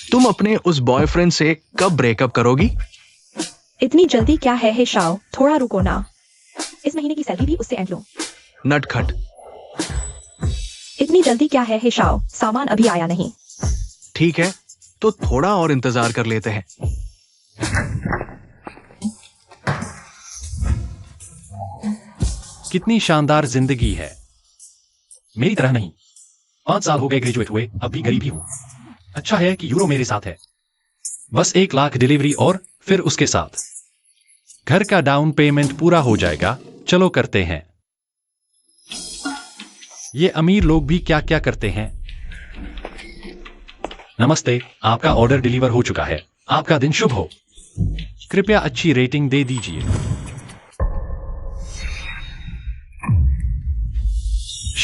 तुम अपने उस बॉयफ्रेंड से कब ब्रेकअप करोगी? इतनी जल्दी क्या है शाओ, थोड़ा रुको ना। इस महीने की सैलरी भी उससे एंड लो। नटखट। इतनी जल्दी क्या है शाओ, सामान अभी आया नहीं। ठीक है, तो थोड़ा और इंतजार कर लेते हैं। कितनी शानदार जिंदगी है। मेरी तरह नहीं। 5 साल हो गए ग्रेजुएट हुए, अब भी गरीब ही हूं। अच्छा है कि यूरो मेरे साथ है। बस 1 लाख डिलीवरी और फिर उसके साथ घर का डाउन पेमेंट पूरा हो जाएगा। चलो करते हैं। ये अमीर लोग भी क्या क्या करते हैं। नमस्ते, आपका ऑर्डर डिलीवर हो चुका है। आपका दिन शुभ हो। कृपया अच्छी रेटिंग दे दीजिए।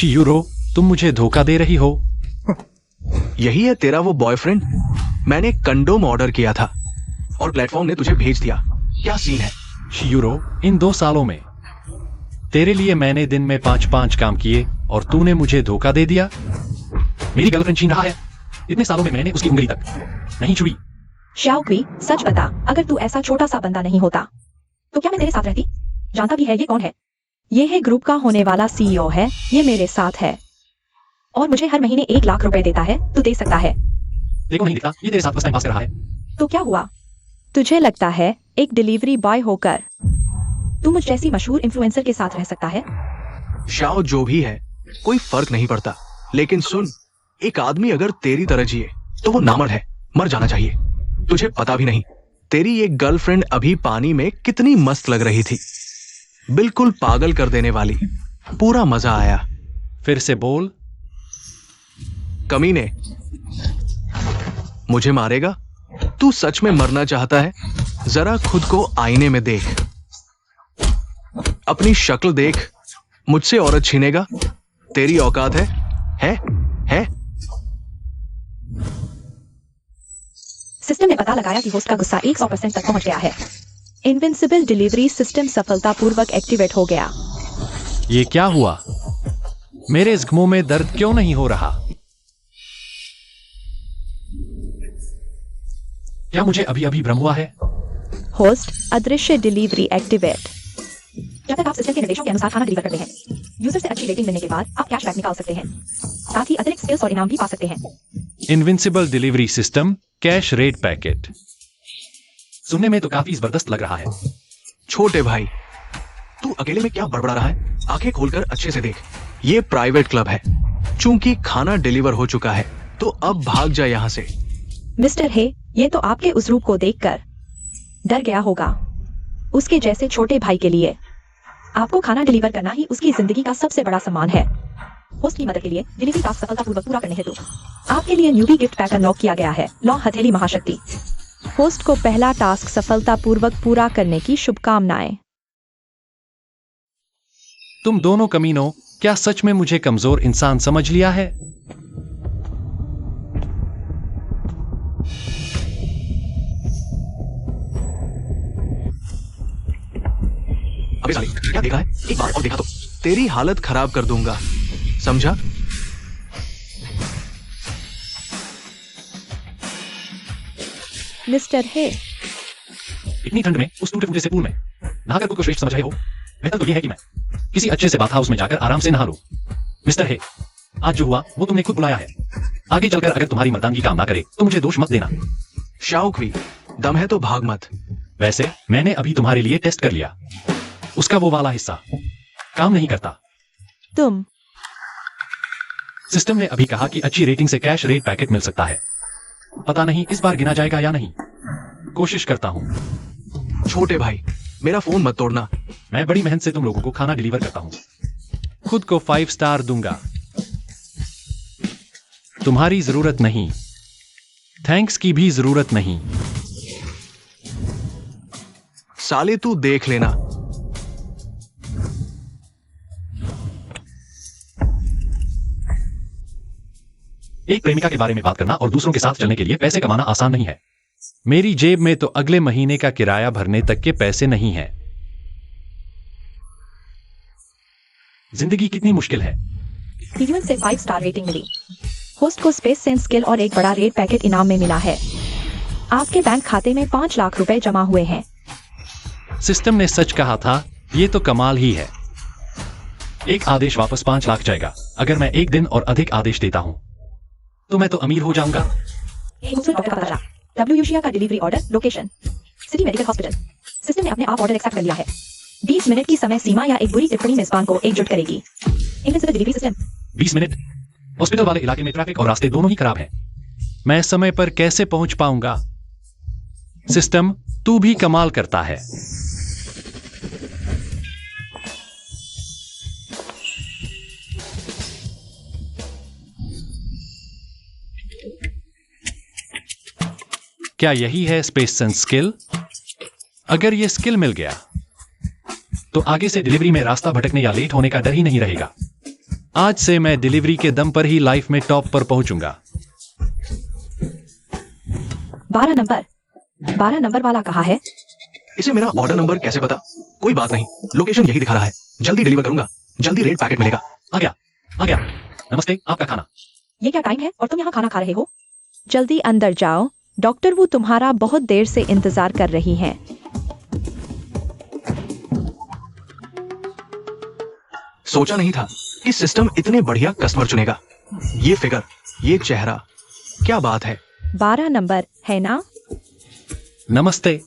यूरो, तुम मुझे धोखा दे रही हो। यही है तेरा वो बॉयफ्रेंड? मैंने कंडोम ऑर्डर किया था और प्लेटफॉर्म ने तुझे भेज दिया। क्या सीन है? यूरो, इन 2 सालों में तेरे लिए मैंने दिन में 5-5 काम किए और तूने मुझे धोखा दे दिया। मेरी गर्लफ्रेंड छीन रहा है। इतने सालों में मैंने उसकी उंगली तक नहीं छुई। शाओक्वी, सच बता, अगर तू ऐसा छोटा सा बंदा नहीं होता तो क्या मैं तेरे साथ रहती? जानता भी है ये कौन है? ये है ग्रुप का होने वाला CEO है। ये मेरे साथ है और मुझे हर महीने 1 लाख रुपए देता है। तू दे सकता है? देखो नहीं दिखता, ये तेरे साथ बस टाइम पास कर रहा है। तो क्या हुआ? तुझे लगता है एक डिलीवरी बॉय होकर तू मुझ जैसी मशहूर इन्फ्लुएंसर के साथ रह सकता है? शाओ, जो भी है कोई फर्क नहीं पड़ता। लेकिन सुन, एक आदमी अगर तेरी तरह जिए तो वो नामर्द है, मर जाना चाहिए। तुझे पता भी नहीं, तेरी ये गर्लफ्रेंड अभी पानी में कितनी मस्त लग रही थी। बिल्कुल पागल कर देने वाली। पूरा मजा आया। फिर से बोल। कमीने, मुझे मारेगा? तू सच में मरना चाहता है? जरा खुद को आईने में देख। अपनी शक्ल देख। मुझसे औरत छीनेगा? तेरी औकात है? है? सिस्टम ने पता लगाया कि होस्ट का गुस्सा 100% तक पहुंच गया है। इनविंसिबल डिलीवरी सिस्टम सफलतापूर्वक एक्टिवेट हो गया। ये क्या हुआ? मेरे जख्मों में दर्द क्यों नहीं हो रहा? क्या मुझे अभी अभी भ्रम हुआ है? होस्ट अदृश्य डिलीवरी एक्टिवेट। जब तक आप सिस्टम के निर्देशों के अनुसार खाना डिलीवर करते हैं, यूजर से अच्छी रेटिंग मिलने के बाद आप कैशबैक निकाल सकते हैं। साथ ही अतिरिक्त स्किल्स और इनाम भी पा सकते हैं। Invincible delivery system cash rate packet. सुनने में तो काफी जबरदस्त लग रहा है। छोटे भाई, तू अकेले में क्या बड़बड़ा रहा है? आंखें खोलकर अच्छे से देख। ये प्राइवेट क्लब है। चूंकि खाना डिलीवर हो चुका है तो अब भाग जा यहाँ से। मिस्टर हे, ये तो आपके उस रूप को देखकर डर गया होगा। उसके जैसे छोटे भाई के लिए आपको खाना डिलीवर करना ही उसकी जिंदगी का सबसे बड़ा सम्मान है। होस्ट की मदद के लिए डिलीवरी टास्क सफलतापूर्वक पूरा करने हेतु आपके लिए न्यूबी गिफ्ट पैक अनलॉक किया गया है। लॉ हथेली महाशक्ति। होस्ट को पहला टास्क सफलतापूर्वक पूरा करने की शुभकामनाएं। तुम दोनों कमीनों, क्या सच में मुझे कमजोर इंसान समझ लिया है? अबे साले, क्या देखा है? एक बार और देखा तो तेरी हालत खराब कर दूंगा, समझा? मिस्टर हे, इतनी ठंड में उस टूटे फूटे से पूल में नहाकर खुद को श्रेष्ठ समझ रहे हो? बेहतर तो यह है कि मैं किसी अच्छे से बाथ हाउस में जाकर आराम से नहा लूं। मिस्टर हे, आज जो हुआ वो तुमने खुद बुलाया है। आगे चलकर अगर तुम्हारी मर्दानगी काम ना करे तो मुझे दोष मत देना। शाओक्वी, दम है तो भाग मत। वैसे मैंने अभी तुम्हारे लिए टेस्ट कर लिया। उसका वो वाला हिस्सा काम नहीं करता। तुम सिस्टम ने अभी कहा कि अच्छी रेटिंग से कैश रेट पैकेट मिल सकता है। पता नहीं इस बार गिना जाएगा या नहीं। कोशिश करता हूं। छोटे भाई, मेरा फोन मत तोड़ना। मैं बड़ी मेहनत से तुम लोगों को खाना डिलीवर करता हूं। खुद को 5 स्टार दूंगा। तुम्हारी जरूरत नहीं, थैंक्स की भी जरूरत नहीं। साले तू देख लेना। एक प्रेमिका के बारे में बात करना और दूसरों के साथ चलने के लिए पैसे कमाना आसान नहीं है। मेरी जेब में तो अगले महीने का किराया भरने तक के पैसे नहीं हैं। जिंदगी कितनी मुश्किल है। टीवीएन से 5 स्टार रेटिंग मिली। होस्ट को स्पेस सेंस स्किल और एक बड़ा रेड पैकेट इनाम में मिला है। आपके बैंक खाते में 5 लाख रुपए जमा हुए हैं। सिस्टम ने सच कहा था, ये तो कमाल ही है। एक आदेश वापस 5 लाख जाएगा। अगर मैं 1 दिन और अधिक आदेश देता हूं तो मैं तो अमीर हो जाऊंगा। डॉक्टर का पता, WUCA का delivery order, location city medical hospital. System ने अपने आप ऑर्डर एक्सेप्ट कर लिया है। 20 मिनट की समय सीमा या एक बुरी टिप्पणी मेजबान को एकजुट करेगी। Invisible delivery system. 20 minute? Hospital वाले इलाके में ट्रैफिक और रास्ते दोनों ही खराब हैं। मैं समय पर कैसे पहुंच पाऊंगा? सिस्टम, तू भी कमाल करता है। क्या यही है स्पेस सेंस स्किल? अगर ये स्किल मिल गया तो आगे से डिलीवरी में रास्ता भटकने या लेट होने का डर ही नहीं रहेगा। आज से मैं डिलीवरी के दम पर ही लाइफ में टॉप पर पहुंचूंगा। 12 नंबर वाला कहाँ है? इसे मेरा ऑर्डर नंबर कैसे पता? कोई बात नहीं, लोकेशन यही दिखा रहा है। जल्दी डिलीवर करूंगा, जल्दी रेड पैकेट मिलेगा। आ गया। नमस्ते, आपका खाना। ये क्या टाइम है और तुम यहाँ खाना खा रहे हो? जल्दी अंदर जाओ, डॉक्टर वो तुम्हारा बहुत देर से इंतजार कर रही हैं। सोचा नहीं था कि सिस्टम इतने बढ़िया कस्टमर चुनेगा। ये फिगर, ये चेहरा, क्या बात है। 12 नंबर है ना? नमस्ते।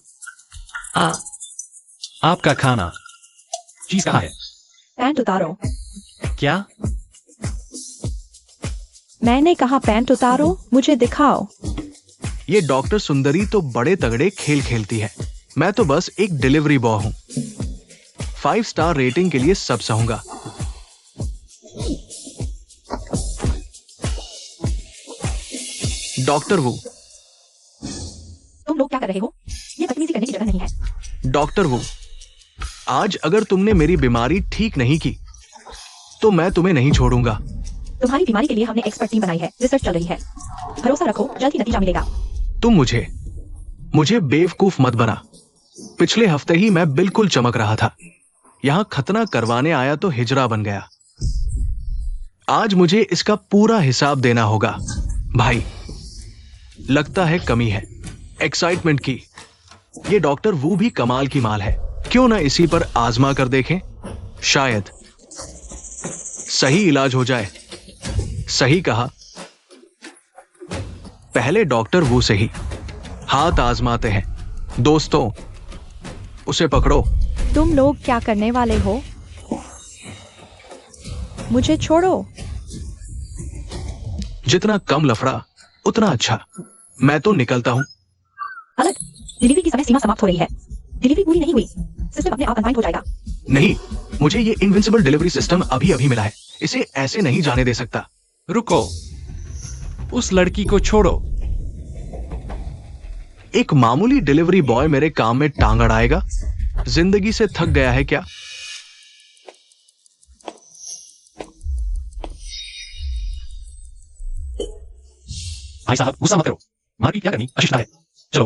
आपका खाना। चीज कहाँ है? पैंट उतारो। क्या? मैंने कहा पैंट उतारो, मुझे दिखाओ। ये डॉक्टर सुंदरी तो बड़े तगड़े खेल खेलती है। मैं तो बस एक डिलीवरी बॉय हूं। 5 स्टार रेटिंग के लिए सब सहूंगा। डॉक्टर वू। तुम लोग क्या कर रहे हो? ये बदतमीजी करने की जगह नहीं है। डॉक्टर वू, आज अगर तुमने मेरी बीमारी ठीक नहीं की तो मैं तुम्हें नहीं छोड़ूंगा। तुम्हारी बीमारी के लिए हमने एक्सपर्ट टीम बनाई है, रिसर्च चल रही है। भरोसा रखो, जल्द ही नतीजा मिलेगा। तुम मुझे बेवकूफ मत बना। पिछले हफ्ते ही मैं बिल्कुल चमक रहा था। यहां खतना करवाने आया तो हिजड़ा बन गया। आज मुझे इसका पूरा हिसाब देना होगा। भाई, लगता है कमी है एक्साइटमेंट की। ये डॉक्टर वो भी कमाल की माल है। क्यों ना इसी पर आजमा कर देखें, शायद सही इलाज हो जाए। सही कहा। पहले डॉक्टर वो से ही हाथ आजमाते हैं। दोस्तों, उसे पकड़ो। तुम लोग क्या करने वाले हो? मुझे छोड़ो। जितना कम लफड़ा उतना अच्छा। मैं तो निकलता हूं। अलग, डिलीवरी की समय सीमा समाप्त हो रही है। डिलीवरी पूरी नहीं हुई, सिस्टम अपने आप अनवाइंड हो जाएगा। नहीं, मुझे ये इनविंसिबल डिलीवरी सिस्टम अभी अभी मिला है। इसे ऐसे नहीं जाने दे सकता। रुको, उस लड़की को छोड़ो। एक मामूली डिलीवरी बॉय मेरे काम में टांग अड़ाएगा? जिंदगी से थक गया है क्या? भाई साहब, गुस्सा मत करो। मारपीट क्या करनी अशिष्ट है। चलो,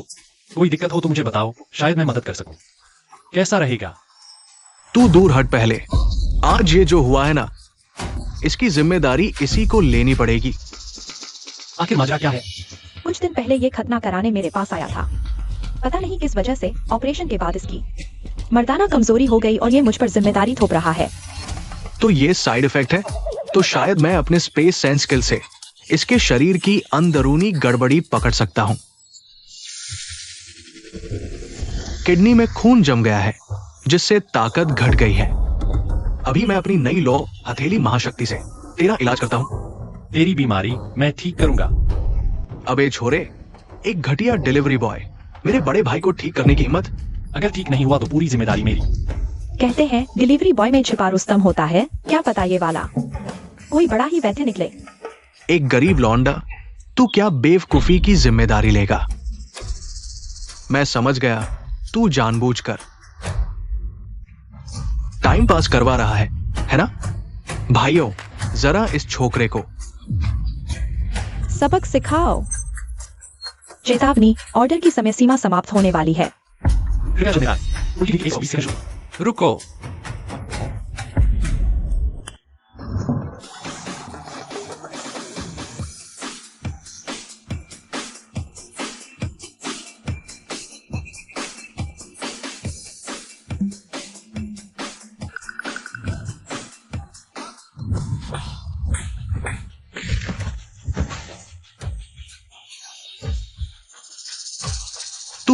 कोई दिक्कत हो तो मुझे बताओ, शायद मैं मदद कर सकूं। कैसा रहेगा? तू दूर हट पहले। आज ये जो हुआ है ना, इसकी जिम्मेदारी इसी को लेनी पड़ेगी। आखिर माजरा क्या है? कुछ दिन पहले ये खतना कराने मेरे पास आया था। पता नहीं किस वजह से ऑपरेशन के बाद इसकी मर्दाना कमजोरी हो गई और ये मुझ पर जिम्मेदारी थोप रहा है। तो ये साइड इफेक्ट है? तो शायद मैं अपने स्पेस सेंस स्किल से इसके शरीर की अंदरूनी गड़बड़ी पकड़ सकता हूं। किडनी में खून जम गया है, जिससे ताकत घट गई है। अभी मैं अपनी नई लौ हथेली महाशक्ति से तेरा इलाज करता हूं। तेरी बीमारी मैं ठीक करूंगा। अबे छोरे, एक घटिया डिलीवरी बॉय मेरे बड़े भाई को ठीक करने की हिम्मत? अगर ठीक नहीं हुआ तो पूरी जिम्मेदारी मेरी। कहते हैं डिलीवरी बॉय में छिपा रुस्तम होता है। क्या पता ये वाला कोई बड़ा ही वैद्य निकले। एक गरीब लौंडा, तू क्या बेवकूफी की जिम्मेदारी लेगा? मैं समझ गया, तू जानबूझकर टाइम पास करवा रहा है ना? भाइयों, जरा इस छोकरे को सबक सिखाओ। चेतावनी, ऑर्डर की समय सीमा समाप्त होने वाली है। रुको,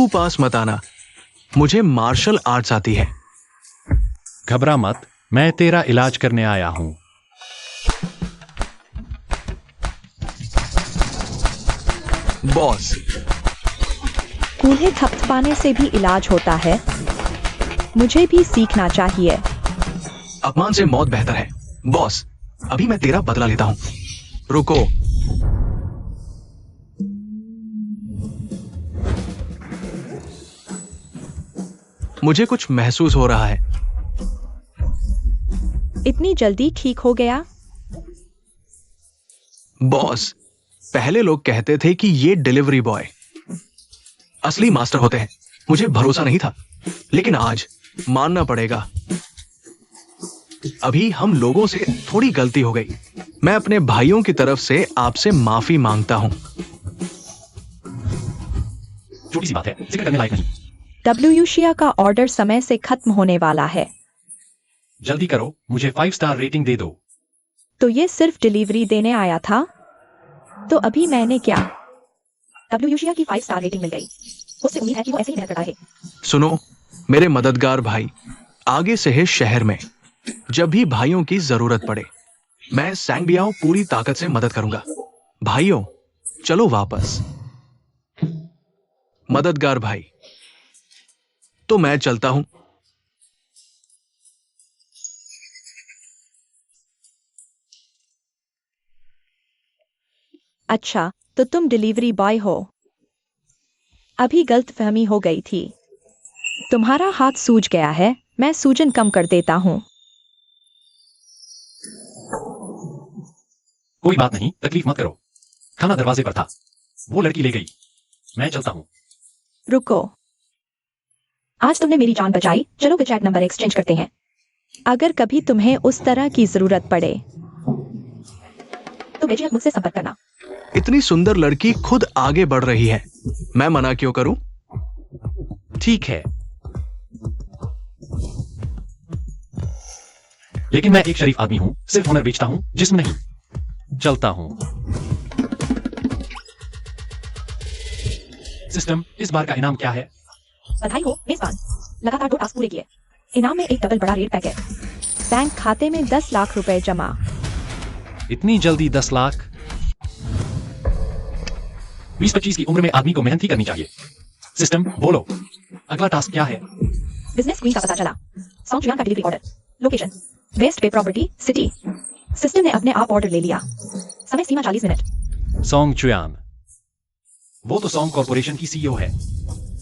तू पास मत आना, मुझे मार्शल आर्ट्स आती है। घबरा मत, मैं तेरा इलाज करने आया हूं। बॉस, कूल्हे थपथपाने से भी इलाज होता है। मुझे भी सीखना चाहिए। अपमान से मौत बेहतर है। बॉस, अभी मैं तेरा बदला लेता हूं। रुको। मुझे कुछ महसूस हो रहा है। इतनी जल्दी ठीक हो गया? बॉस, पहले लोग कहते थे कि ये डिलीवरी बॉय असली मास्टर होते हैं। मुझे भरोसा नहीं था, लेकिन आज मानना पड़ेगा, अभी हम लोगों से थोड़ी गलती हो गई। मैं अपने भाइयों की तरफ से आपसे माफी मांगता हूं। छोटी सी बात है, जिक्र करने लायक नहीं। डब्ल्यूशिया का ऑर्डर समय से खत्म होने वाला है। जल्दी करो, मुझे 5 स्टार रेटिंग दे दो। तो ये सिर्फ डिलीवरी देने आया था? तो अभी मैंने क्या? डब्ल्यूशिया की 5 स्टार रेटिंग मिल गई। उससे उम्मीद है कि वो ऐसे ही मेहनत करता है। सुनो मेरे मददगार भाई, आगे से है शहर में जब भी भाइयों की जरूरत पड़े, मैं सैंगबियाओ पूरी ताकत से मदद करूंगा। भाइयों, चलो वापस। मददगार भाई, तो मैं चलता हूं। अच्छा, तो तुम डिलीवरी बॉय हो। अभी गलतफहमी हो गई थी। तुम्हारा हाथ सूज गया है, मैं सूजन कम कर देता हूँ। कोई बात नहीं, तकलीफ मत करो। खाना दरवाजे पर था, वो लड़की ले गई। मैं चलता हूं। रुको, आज तुमने मेरी जान बचाई। चलो चैट नंबर एक्सचेंज करते हैं। अगर कभी तुम्हें उस तरह की जरूरत पड़े तो बेझिझक मुझसे संपर्क करना। इतनी सुंदर लड़की खुद आगे बढ़ रही है, मैं मना क्यों करूं? ठीक है, लेकिन मैं एक शरीफ आदमी हूं, सिर्फ हुनर बेचता हूं, जिस्म नहीं। चलता हूं। सिस्टम, इस बार का इनाम क्या है? बधाई हो मेजबान, लगातार 2 टास्क पूरे किए। इनाम में एक डबल बड़ा रेट पैक है। बैंक खाते में 10 लाख रुपए जमा। इतनी जल्दी 10 लाख? 20-25 की उम्र में आदमी को मेहनत ही करनी चाहिए। सिस्टम, बोलो, अगला टास्क क्या है? बिजनेस क्वीन का पता चला। सॉन्ग चुयान का डिलीवरी ऑर्डर। लोकेशन वेस्ट पे प्रॉपर्टी सिटी। सिस्टम ने अपने आप ऑर्डर ले लिया। समय सीमा 40 मिनट। सॉन्ग चुयान, वो तो सॉन्ग कॉर्पोरेशन की सीईओ है।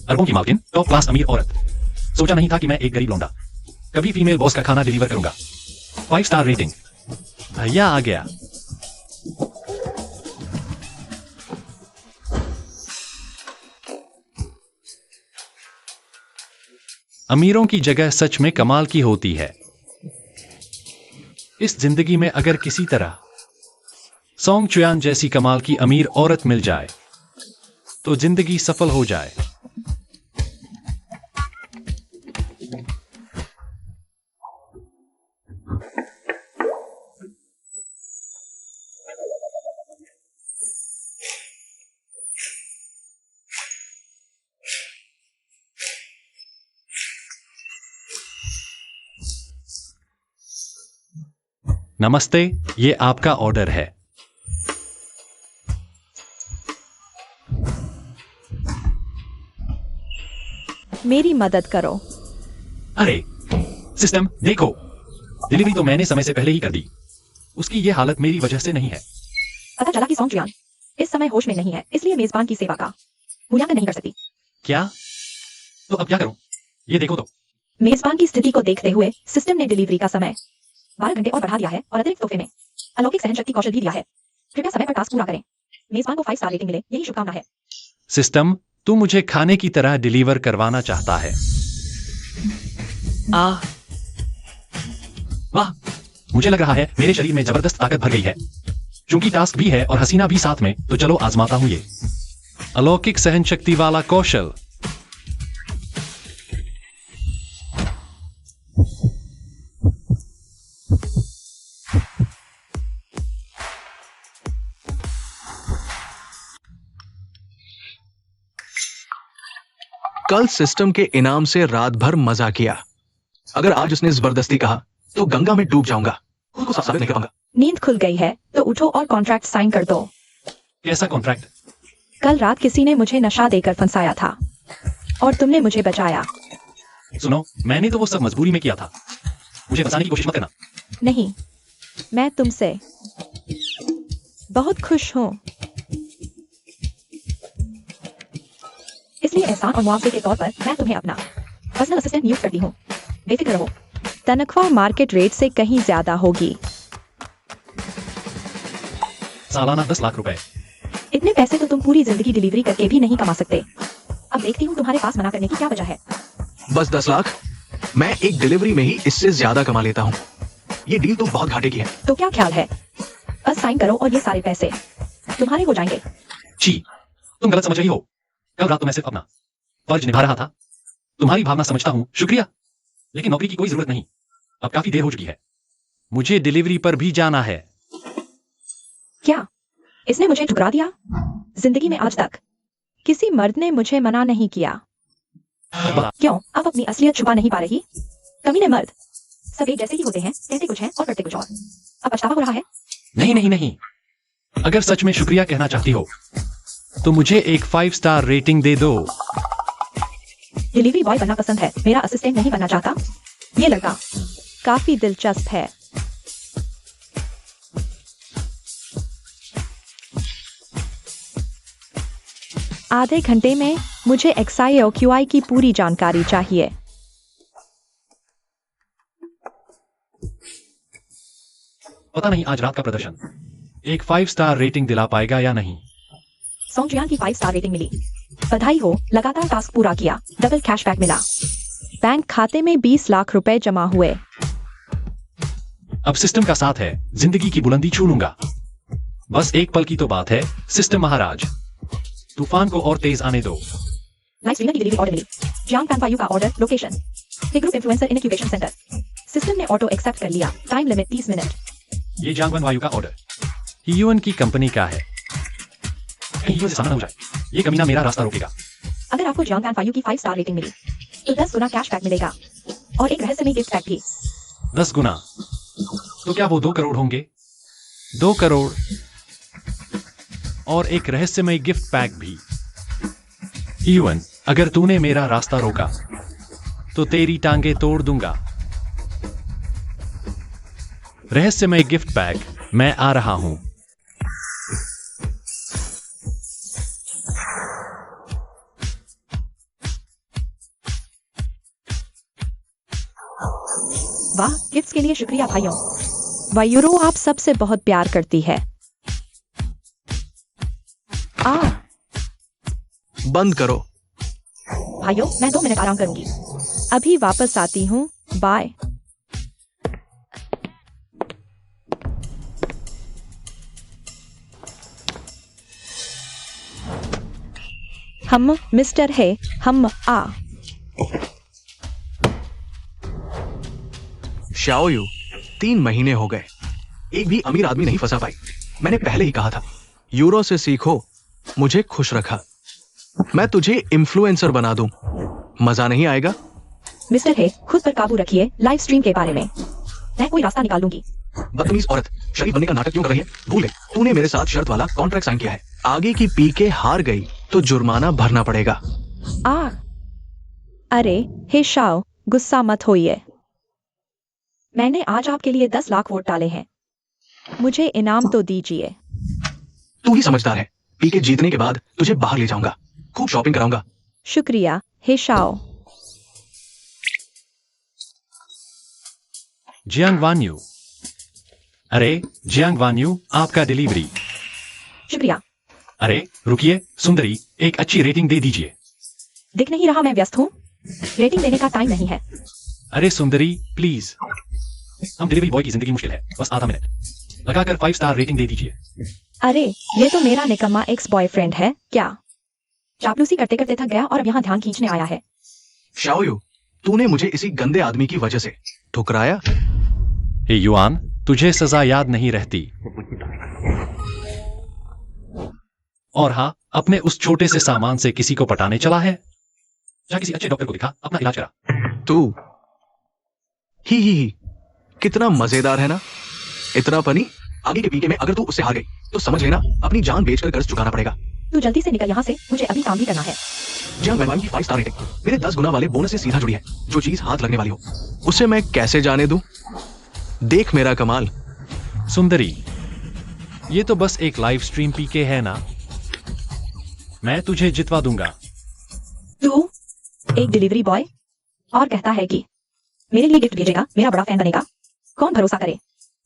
अरबों की मालकिन, टॉप क्लास अमीर औरत। सोचा नहीं था कि मैं एक गरीब लौंडा कभी फीमेल बॉस का खाना डिलीवर करूंगा। 5 स्टार रेटिंग। भैया आ गया। अमीरों की जगह सच में कमाल की होती है। इस जिंदगी में अगर किसी तरह सॉन्ग चुयान जैसी कमाल की अमीर औरत मिल जाए तो जिंदगी सफल हो जाए। नमस्ते, ये आपका ऑर्डर है। मेरी मदद करो। अरे सिस्टम, देखो, डिलीवरी तो मैंने समय से पहले ही कर दी। उसकी ये हालत मेरी वजह से नहीं है। पता चला कि सॉन्ग चुयान इस समय होश में नहीं है, इसलिए मेजबान की सेवा का मूल्यांकन नहीं कर सकती। क्या? तो अब क्या करूं? ये देखो तो। मेजबान की स्थिति को देखते हुए सिस्टम ने डिलीवरी का समय 12 घंटे और बढ़ा दिया है और अतिरिक्त तोहफे में अलौकिक सहन शक्ति कौशल भी दिया है। कृपया समय पर टास्क पूरा करें। मेजबान को 5 स्टार रेटिंग मिले, यही शुभकामना है। सिस्टम, तू मुझे खाने की तरह डिलीवर करवाना चाहता है। वाह, मुझे लग रहा है मेरे शरीर में जबरदस्त ताकत भर गई है। चूंकि टास्क भी है और हसीना भी साथ में, तो चलो आजमाता हूं ये अलौकिक सहन शक्ति वाला कौशल। कल सिस्टम के इनाम से रात भर मजा किया। अगर आज उसने जबरदस्ती कहा तो गंगा में डूब जाऊंगा, खुद को साबित नहीं कर पाऊंगा। नींद खुल गई है तो उठो और कॉन्ट्रैक्ट साइन कर दो। कैसा कॉन्ट्रैक्ट? कल रात किसी ने मुझे नशा देकर फंसाया था और तुमने मुझे बचाया। सुनो, मैंने तो वो सब मजबूरी में किया था। मुझे फंसाने की कोशिश मत करना। नहीं, मैं तुमसे बहुत खुश हूँ, इसलिए एहसान और मुआवजे के तौर पर मैं तुम्हें अपना पर्सनल असिस्टेंट नियुक्त करती हूँ। बेफिक्र रहो, तनख्वाह मार्केट रेट से कहीं ज्यादा होगी। सालाना 10 लाख रुपए। इतने पैसे तो तुम पूरी जिंदगी डिलीवरी करके भी नहीं कमा सकते। अब देखती हूँ तुम्हारे पास मना करने की क्या वजह है। बस 10 लाख? मैं एक डिलीवरी में ही इससे ज्यादा कमा लेता हूँ। ये डील तो बहुत घाटे की है। तो क्या ख्याल है, बस साइन करो और ये सारे पैसे तुम्हारे हो जाएंगे। छी, तुम गलत समझ रही हो। कल रात तो मैं सिर्फ अपना फर्ज निभा रहा था। तुम्हारी भावना समझता हूँ, शुक्रिया, लेकिन नौकरी की कोई जरूरत नहीं। अब काफी देर हो चुकी है, मुझे डिलीवरी पर भी जाना है। क्या इसने मुझे ठुकरा दिया? जिंदगी में आज तक किसी मर्द ने मुझे मना नहीं किया। क्यों अब अपनी असलियत छुपा नहीं पा रही? कमीने मर्द सब एक जैसे ही होते हैं, कहते कुछ हैं और करते कुछ और। अब पछतावा हो रहा है? नहीं नहीं नहीं, अगर सच में शुक्रिया कहना चाहती हो तो मुझे एक 5 स्टार रेटिंग दे दो। डिलीवरी बॉय बनना पसंद है, मेरा असिस्टेंट नहीं बनना चाहता। ये लड़का काफी दिलचस्प है। आधे घंटे में मुझे XI और QI की पूरी जानकारी चाहिए। पता नहीं आज रात का प्रदर्शन एक 5 स्टार रेटिंग दिला पाएगा या नहीं। सोंग जियान की 5 स्टार रेटिंग मिली। बधाई हो, लगातार टास्क पूरा किया, डबल कैशबैक मिला। बैंक खाते में 20 लाख रुपए जमा हुए। अब सिस्टम का साथ है, जिंदगी की बुलंदी छू लूंगा। बस एक पल की तो बात है, सिस्टम महाराज, तूफान को और तेज आने दो। लाइव स्ट्रीमर की डिलीवरी ऑर्डर मिली। जियांग पैनफायू का ऑर्डर, location He group influencer incubation centre. System ने ऑटो एक्सेप्ट कर लिया, टाइम लिमिट 30 मिनट। ये जांगवन वायु का ऑर्डर हीयुअन की कंपनी का है। हीयुअन से सामना हो जाए, ये कमीना मेरा रास्ता रोकेगा। अगर आपको जियांग पैनफायू की 5 स्टार रेटिंग मिली तो 10 गुना कैशबैक मिलेगा और एक रहस्यमय गिफ्ट पैक भी। 10 गुना? तो क्या वो 2 करोड़ होंगे? 2 करोड़ और एक रहस्यमय गिफ्ट पैक भी। हीयुअन, अगर तूने मेरा रास्ता रोका तो तेरी टांगे तोड़ दूंगा। रहस्यमय गिफ्ट पैक, मैं आ रहा हूं। वाह, गिफ्ट्स के लिए शुक्रिया भाइयों। वायुरो आप सबसे बहुत प्यार करती है। बंद करो। भाइयों, मैं 2 मिनट आराम करूंगी, अभी वापस आती हूँ, बाय। हम मिस्टर है, हम आ। शाओयू, 3 महीने हो गए, एक भी अमीर आदमी नहीं फंसा पाई। मैंने पहले ही कहा था, यूरो से सीखो, मुझे खुश रखा। मैं तुझे इन्फ्लुएंसर बना दूं, मजा नहीं आएगा? मिस्टर है, खुद पर काबू रखिए। लाइव स्ट्रीम के बारे में मैं कोई रास्ता निकाल लूंगी। बदतमीज औरत, शरीफ बनने का नाटक क्यों कर रही है? भूल गई, तूने मेरे साथ शर्त वाला कॉन्ट्रैक्ट साइन किया है। आगे की पी के हार गई तो जुर्माना भरना पड़ेगा। अरे हे शाओ, गुस्सा मत होइए। मैंने आज आपके लिए 10 लाख वोट डाले हैं, मुझे इनाम तो दीजिए। तू ही समझदार है। पी के जीतने के बाद तुझे बाहर ले जाऊंगा, खूब शॉपिंग कराऊंगा। शुक्रिया हे शाओ। जियांग वान्यू, अरे जियांग वान्यू, आपका डिलीवरी। शुक्रिया। अरे रुकिए सुंदरी, एक अच्छी रेटिंग दे दीजिए। दिख नहीं रहा मैं व्यस्त हूँ, रेटिंग देने का टाइम नहीं है। अरे सुंदरी प्लीज, हम डिलीवरी बॉय की जिंदगी मुश्किल है, बस आधा मिनट लगाकर 5 स्टार रेटिंग दे दीजिए। अरे ये तो मेरा निकम्मा एक्स बॉयफ्रेंड है क्या? चापलूसी करते करते थक गया और अब यहाँ ध्यान खींचने आया है। शाओयू, तूने मुझे इसी गंदे आदमी की वजह से ठुकराया। हे युआन, तुझे सजा याद नहीं रहती। और हाँ, अपने उस छोटे से सामान से किसी को पटाने चला है। जा किसी अच्छे डॉक्टर को दिखा, अपना इलाज करा। तू ही कितना मजेदार है ना। इतना फनी। आगे के पीके में अगर तू उससे हार गई तो समझ लेना अपनी जान बेचकर कर्ज चुकाना पड़ेगा। तू जल्दी से निकल यहाँ से, मुझे अभी काम भी करना है। जियांग वैनवायु की 5 स्टार रेटिंग मेरे 10 गुना वाले बोनस से सीधा जुड़ी है। जो चीज हाथ लगने वाली हो उसे मैं कैसे जाने दूं? देख मेरा कमाल। सुंदरी, ये तो बस एक लाइव स्ट्रीम पीके है ना। मैं तुझे जितवा दूंगा। तू एक डिलीवरी बॉय और कहता है कि मेरे लिए गिफ्ट भेजेगा, मेरा बड़ा फैन बनेगा। कौन भरोसा करे?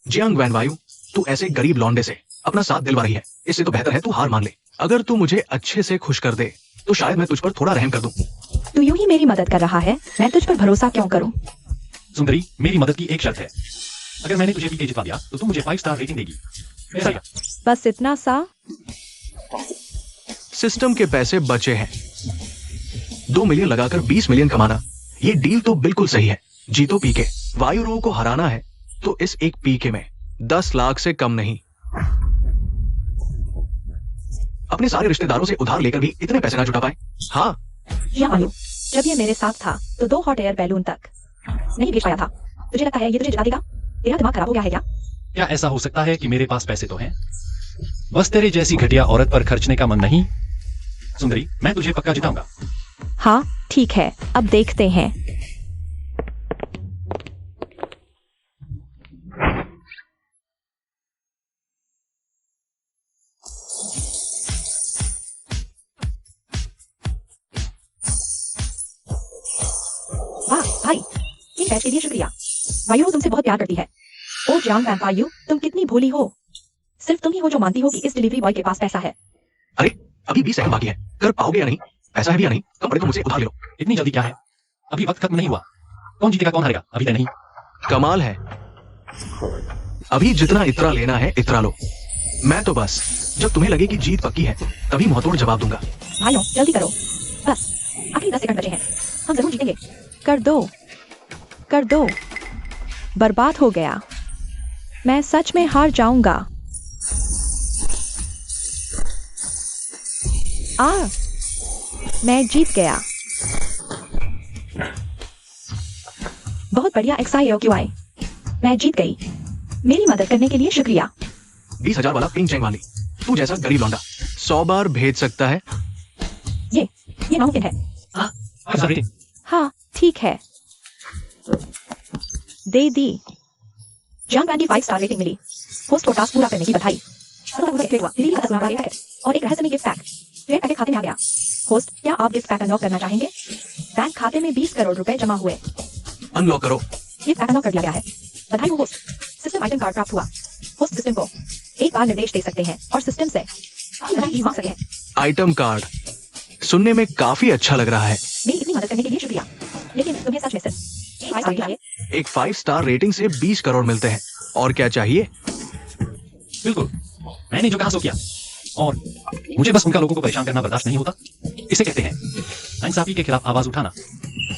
जियांग वैनवायु, तू ऐसे गरीब लौंडे से अपना साथ दिलवा रही है। इससे तो बेहतर है तू हार मान ले। अगर तू मुझे अच्छे से खुश कर दे तो शायद मैं तुझ पर थोड़ा रहम कर दूं। तू यूं ही मेरी मदद कर रहा है, मैं तुझ पर भरोसा क्यों करूं? सुंदरी, मेरी मदद की एक शर्त है। अगर मैंने तुझे पीके जितवा दिया तो तू मुझे 5 स्टार रेटिंग देगी। ऐसा क्या? बस इतना सा? सिस्टम के पैसे बचे हैं। 2 मिलियन लगाकर 20 मिलियन कमाना, ये डील तो बिल्कुल सही है। जीतो पीके। वायु रो को हराना है तो इस एक पीके में 10 लाख से कम नहीं। अपने सारे रिश्तेदारों से उधार लेकर भी इतने पैसे ना जुटा पाए। हाँ, या वायु, जब ये मेरे साथ था तो 2 हॉट एयर बैलून तक नहीं भेज पाया था। तुझे लगता है ये तुझे जिता देगा? तेरा दिमाग खराब हो गया है क्या? क्या ऐसा हो सकता है कि मेरे पास पैसे तो हैं, बस तेरे जैसी घटिया औरत पर खर्चने का मन नहीं? सुंदरी, मैं तुझे पक्का जिताऊंगा। हाँ ठीक है, अब देखते हैं। वाह भाई, इन पैच के लिए शुक्रिया। वायु तुमसे बहुत प्यार करती है। ओ जियांग वैनवायु, तुम कितनी भोली हो। सिर्फ तुम ही हो जो मानती हो कि इस डिलीवरी बॉय के पास पैसा है। अरे अभी 20 सेकंड बाकी है। कर पाओगे या नहीं? पैसा है भी या नहीं? कम पड़े तो मुझसे उधार ले लो। इतनी जल्दी क्या है? अभी वक्त खत्म नहीं हुआ। कौन जीतेगा कौन हारेगा अभी तय नहीं। कमाल है। अभी जितना इतरा लेना है इतरा लो। मैं तो बस जब तुम्हें लगे कि जीत पक्की है तभी मुंहतोड़ जवाब दूंगा। भाइयों जल्दी करो, बस आखिरी 10 सेकंड बचे हैं। हम जरूर जीतेंगे। कर दो, कर दो। बर्बाद हो गया। मैं सच में हार जाऊंगा। मैं जीत गया। बहुत बढ़िया XIOQI, मैं जीत गई। मेरी मदद करने के लिए शुक्रिया। 20,000 वाला पिंग चैंग वाली, तू जैसा गरीब लौंडा 100 बार भेज सकता है। ये नामुमकिन है। हाँ ठीक है, दे दी। जियांग वैन की 5 स्टार रेटिंग मिली। होस्ट को टास्क पूरा करने की बधाई। और एक रहस्यमय गिफ्ट पैक पैकेट खाते में आ गया। होस्ट, क्या आप गिफ्ट पैक अनलॉक करना चाहेंगे? बैंक खाते में 20 करोड़ रुपए जमा हुए। अनलॉक करो। गिफ्ट पैक अनलॉक कर दिया गया है। बधाई हो होस्ट। सिस्टम आइटम कार्ड प्राप्त हुआ। होस्ट सिस्टम को एक बार निर्देश दे सकते हैं और सिस्टम से बधाई मांग सकते हैं। आइटम कार्ड सुनने में काफी अच्छा लग रहा है। मेरी इतनी मदद करने के लिए शुक्रिया, लेकिन तुम्हें सच में सिर्फ 5 स्टार चाहिए। एक 5 स्टार रेटिंग से 20 करोड़ मिलते हैं। और क्या चाहिए? बिल्कुल, मैंने जो कहा सो किया। और मुझे बस उनका लोगों को परेशान करना बर्दाश्त नहीं होता। इसे कहते हैं नाइंसाफी के खिलाफ आवाज उठाना।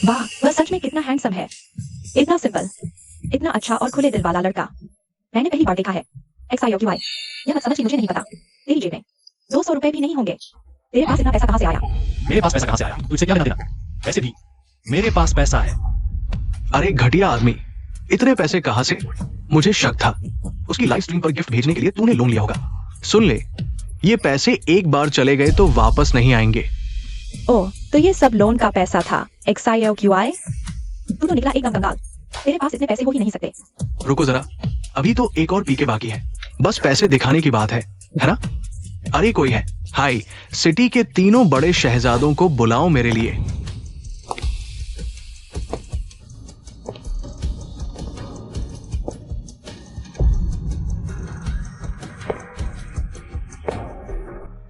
वाह, वह सच में कितना हैंडसम है। इतना सिंपल, इतना अच्छा और खुले दिल वाला लड़का मैंने पहली बार देखा है। XIOQI, यह मत समझ कि मुझे नहीं पता। तेरी जेब में 200 रुपए भी नहीं होंगे। तेरे पास इतना पैसा कहाँ से आया? मेरे पास पैसा कहाँ से आया? तुझसे क्या लेना देना? वैसे भी मेरे पास पैसा है। अरे घटिया आदमी, इतने पैसे कहाँ से? मुझे शक था उसकी लाइव स्ट्रीम पर गिफ्ट भेजने के लिए तूने लोन लिया होगा। सुन ले, ये पैसे एक बार चले गए तो वापस नहीं आएंगे। ओह, तो ये सब लोन का पैसा था। XIOQI, तू तो निकला एकदम कंगाल। तेरे पास इतने पैसे हो ही नहीं सकते। रुको जरा, अभी तो एक और पीके बाकी है। बस पैसे दिखाने की बात है ना? अरे कोई है। हाय, सिटी के तीनों बड़े शहजादों को बुलाओ मेरे लिए।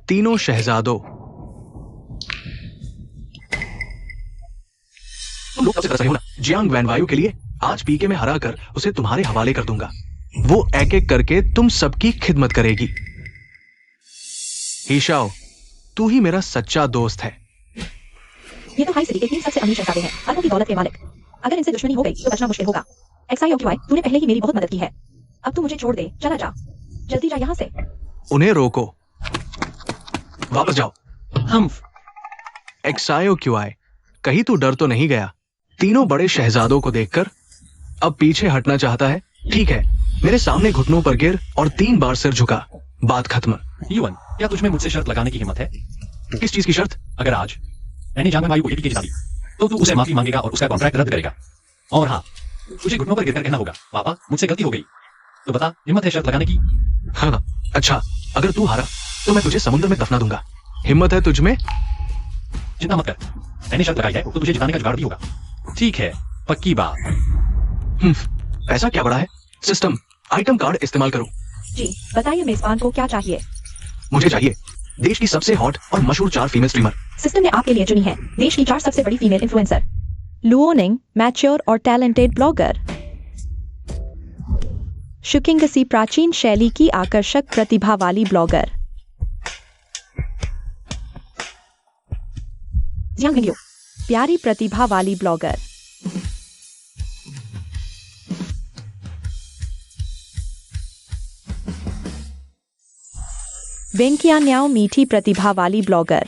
तीनों शहजादों, तुम लोग कब से तरस रहे हो ना जियांग वैनवायु के लिए। आज पीके में हरा कर उसे तुम्हारे हवाले कर दूंगा। वो एक एक करके तुम सबकी खिदमत करेगी। हीशाओ, तू ही मेरा सच्चा दोस्त है। ये तो हाई सिटी के 3 सबसे अमीर शहजादे हैं, अरबों की दौलत के मालिक। अगर इनसे दुश्मनी हो गई तो बचना मुश्किल होगा। XIOQI, तूने पहले ही मेरी बहुत मदद की है। अब तू मुझे छोड़ दे, चला जा, जल्दी जा यहाँ से। उन्हें रोको, वापस जाओ। हम XIOQI, कहीं तू डर तो नहीं गया तीनों बड़े शहजादों को देखकर? अब पीछे हटना चाहता है? ठीक है, मेरे सामने घुटनों पर गिर और 3 बार सिर झुका। बात खत्म। युवन, क्या तुझमें मुझसे शर्त लगाने की हिम्मत है? किस चीज की शर्त? अगर आज मैंने जांगन वायु को एटीके जिता दी तो तू उसे माफी मांगेगा और उसका कॉन्ट्रैक्ट रद्द करेगा। और हाँ, तुझे घुटनों पर गिरकर कहना होगा, पापा मुझसे गलती हो गई। तो बता, हिम्मत है शर्त लगाने की? हाँ, अच्छा, अगर तू हारा तो मैं तुझे समुद्र में दफना दूंगा। हिम्मत है तुझमें? चिंता मत कर, मैंने शर्त लगाई है तो तुझे जिताने का जुगाड़ भी होगा। ठीक है, पक्की बात। पैसा क्या बड़ा है? सिस्टम आइटम कार्ड इस्तेमाल करो। जी बताइए मेजबान को क्या चाहिए? मुझे चाहिए देश की सबसे हॉट और मशहूर 4 फीमेल स्ट्रीमर। सिस्टम ने आपके लिए चुनी है देश की 4 सबसे बड़ी फीमेल इन्फ्लुएंसर। लुओनिंग मैच्योर और टैलेंटेड ब्लॉगर। शुकिंग किसी प्राचीन शैली की आकर्षक प्रतिभा वाली ब्लॉगर। जियांग मिंग्यू प्यारी प्रतिभा वाली ब्लॉगर। वेंकियान्याओ मीठी प्रतिभा वाली ब्लॉगर।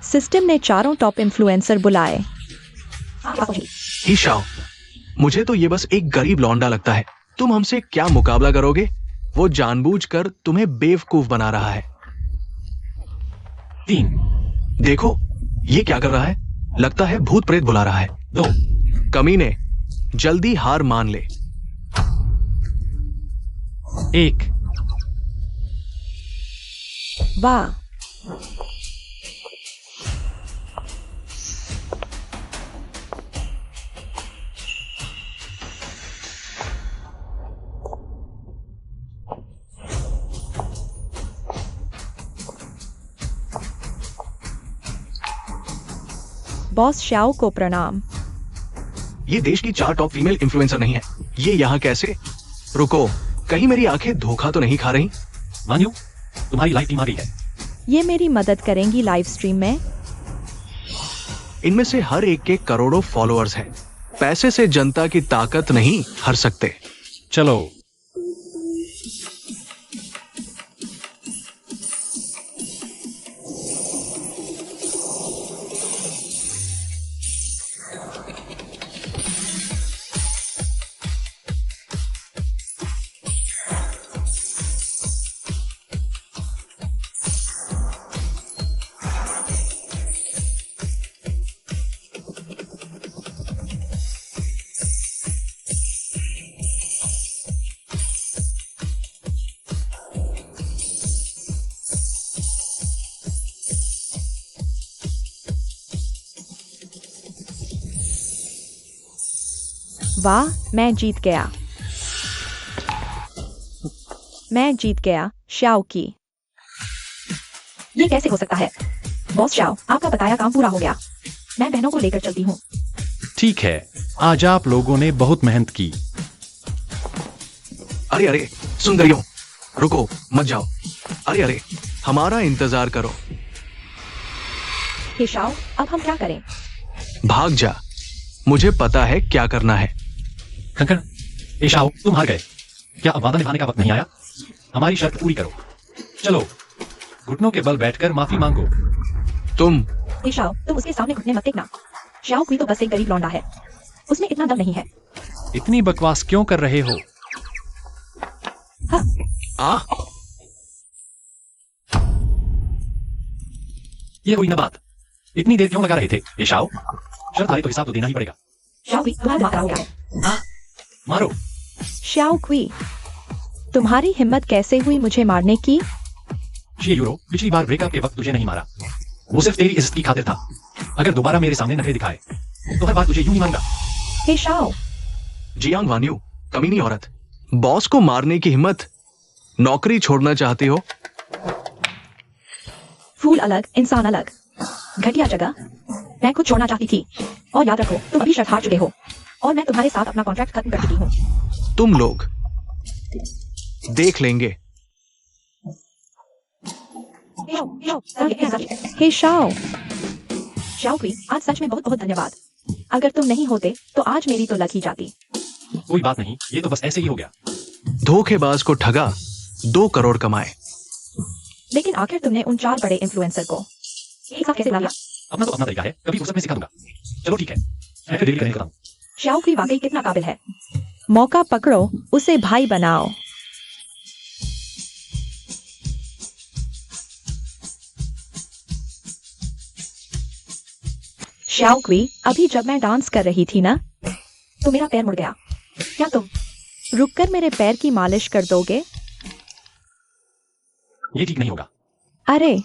सिस्टम ने 4 टॉप इन्फ्लुएंसर बुलाए। ही शाओ, मुझे तो ये बस एक गरीब लौंडा लगता है। तुम हमसे क्या मुकाबला करोगे? वो जानबूझकर तुम्हें बेवकूफ बना रहा है। 3 देखो ये क्या कर रहा है? लगता है भूत प्रेत बुला रहा है। 2 कमीने, जल्दी हार मान ले। 1 वाह, बॉस शाओ को प्रणाम। ये देश की 4 टॉप फीमेल इन्फ्लुएंसर नहीं है। ये यहाँ कैसे? रुको, कहीं मेरी आंखें धोखा तो नहीं खा रही? मान्यू, तुम्हारी लाइव टीम आ गई है। ये मेरी मदद करेंगी लाइव स्ट्रीम में? इनमें से हर एक के करोड़ों फॉलोअर्स हैं। पैसे से जनता की ताकत नहीं हर सकते। चलो, वाह, मैं जीत गया। मैं जीत गया शाओ की। ये कैसे हो सकता है? बॉस शाओ, आपका बताया काम पूरा हो गया। मैं बहनों को लेकर चलती हूँ। ठीक है, आज आप लोगों ने बहुत मेहनत की। अरे अरे सुंदरियों, रुको मत जाओ। अरे अरे, हमारा इंतजार करो। हे शाओ, अब हम क्या करें? भाग जा, मुझे पता है क्या करना है। कंकण, एशाओ, तुम हार गए। क्या अब वादा निभाने का वक्त नहीं आया? हमारी शर्त पूरी करो। चलो, घुटनों के बल बैठकर माफी मांगो। तुम हे शाओ, तुम उसके सामने घुटने मत टेकना। शाओ कोई तो बस एक गरीब लौंडा है, उसमें इतना दम नहीं है। इतनी बकवास क्यों कर रहे हो? हाँ, आ ये हुई ना बात। इतनी देर क्यों लगा रहे थे? एशाओ, शर्त हारे तो हिसाब तो देना ही पड़ेगा। शाओ कोई तुम्हारा दिमाग खराब हो गया है। हाँ, मारो। शाओ क्वी, तुम्हारी हिम्मत कैसे हुई मुझे मारने की? ये यूरो, पिछली बार ब्रेकअप के वक्त तुझे नहीं मारा। वो सिर्फ तेरी इज्जत की खातिर था। अगर दोबारा मेरे सामने नखरे दिखाए तो हर बार तुझे यूं ही मांगा। हे शाओ, जियांग वान्यू, कमीनी औरत, बॉस को मारने की हिम्मत? नौकरी छोड़ना चाहती हो? फूल अलग इंसान अलग। घटिया जगह। मैं खुद छोड़ना चाहती थी। और याद रखो, तुम अभी शर्त हार चुके हो और मैं तुम्हारे साथ अपना कॉन्ट्रैक्ट खत्म कर चुकी हूँ। तुम लोग देख लेंगे। हे शाओ, शाओ क्वी, आज सच में बहुत बहुत धन्यवाद। अगर तुम नहीं होते तो आज मेरी तो लग ही जाती। कोई बात नहीं, ये तो बस ऐसे ही हो गया। धोखेबाज को ठगा, 2 करोड़ कमाए। लेकिन आखिर तुमने उन 4 बड़े इन्फ्लुएंसर को एक साथ कैसे ला लिया? अपना तो अपना तरीका है, कभी फुर्सत में सिखा दूंगा। चलो ठीक है, मैं फिर डिलीवरी करने का हूँ। शाओ क्वी वाकई कितना काबिल है। मौका पकड़ो, उसे भाई बनाओ। शाओ क्वी, अभी जब मैं डांस कर रही थी ना, तो मेरा पैर मुड़ गया। क्या तुम रुककर मेरे पैर की मालिश कर दोगे? ये ठीक नहीं होगा। अरे,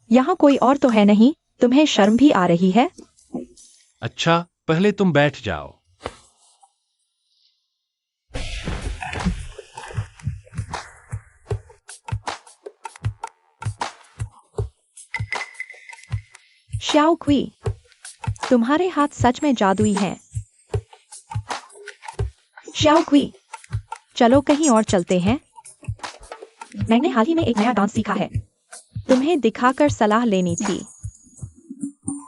यहाँ कोई और तो है नहीं, तुम्हें शर्म भी आ रही है? अच्छा, पहले तुम बैठ जाओ। शाओ क्वी, तुम्हारे हाथ सच में जादुई हैं। शाओ क्वी, चलो कहीं और चलते हैं। मैंने हाल ही में एक नया डांस सीखा है, तुम्हें दिखाकर सलाह लेनी थी।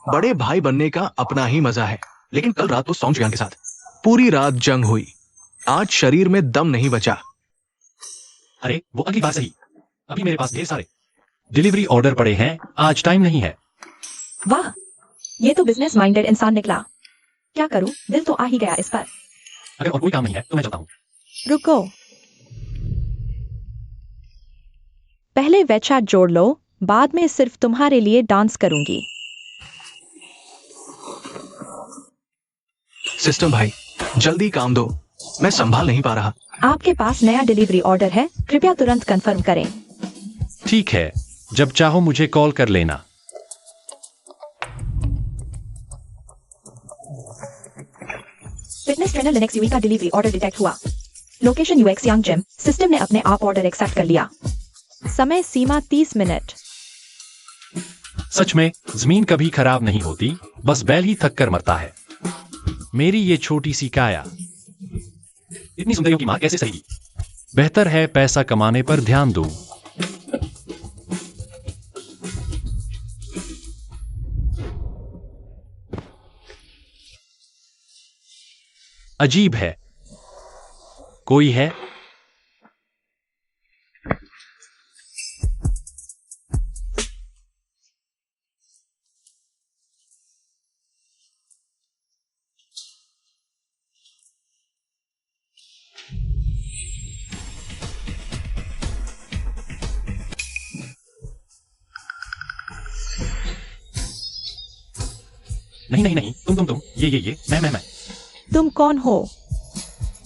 बड़े भाई बनने का अपना ही मजा है, लेकिन कल रात को सॉन्ग जुयान के साथ पूरी रात जंग हुई। आज शरीर में दम नहीं बचा। अरे वो अगली बार सही, अभी मेरे पास ढेर सारे डिलीवरी ऑर्डर पड़े हैं, आज टाइम नहीं है। वाह, ये तो बिजनेस माइंडेड इंसान निकला। क्या करूं, दिल तो आ ही गया इस पर। अगर और कोई काम नहीं है तो मैं चलता हूँ। रुको, पहले वेचा जोड़ लो, बाद में सिर्फ तुम्हारे लिए डांस करूंगी। सिस्टम भाई, जल्दी काम दो, मैं संभाल नहीं पा रहा। आपके पास नया डिलीवरी ऑर्डर है, कृपया तुरंत कंफर्म करें। ठीक है, जब चाहो मुझे कॉल कर लेना। फिटनेस ट्रेनर लिनक्स यूई का डिलीवरी ऑर्डर डिटेक्ट हुआ। लोकेशन यूएक्स यांग जिम। सिस्टम ने अपने आप ऑर्डर एक्सेप्ट कर लिया। समय सीमा 30 मिनट। सच में जमीन कभी खराब नहीं होती, बस बैल ही थक कर मरता है। मेरी ये छोटी सी काया इतनी सुंदरियों की मां कैसे सही? बेहतर है पैसा कमाने पर ध्यान दूं। अजीब है, कोई है? नहीं नहीं नहीं, तुम ये मैं तुम कौन हो?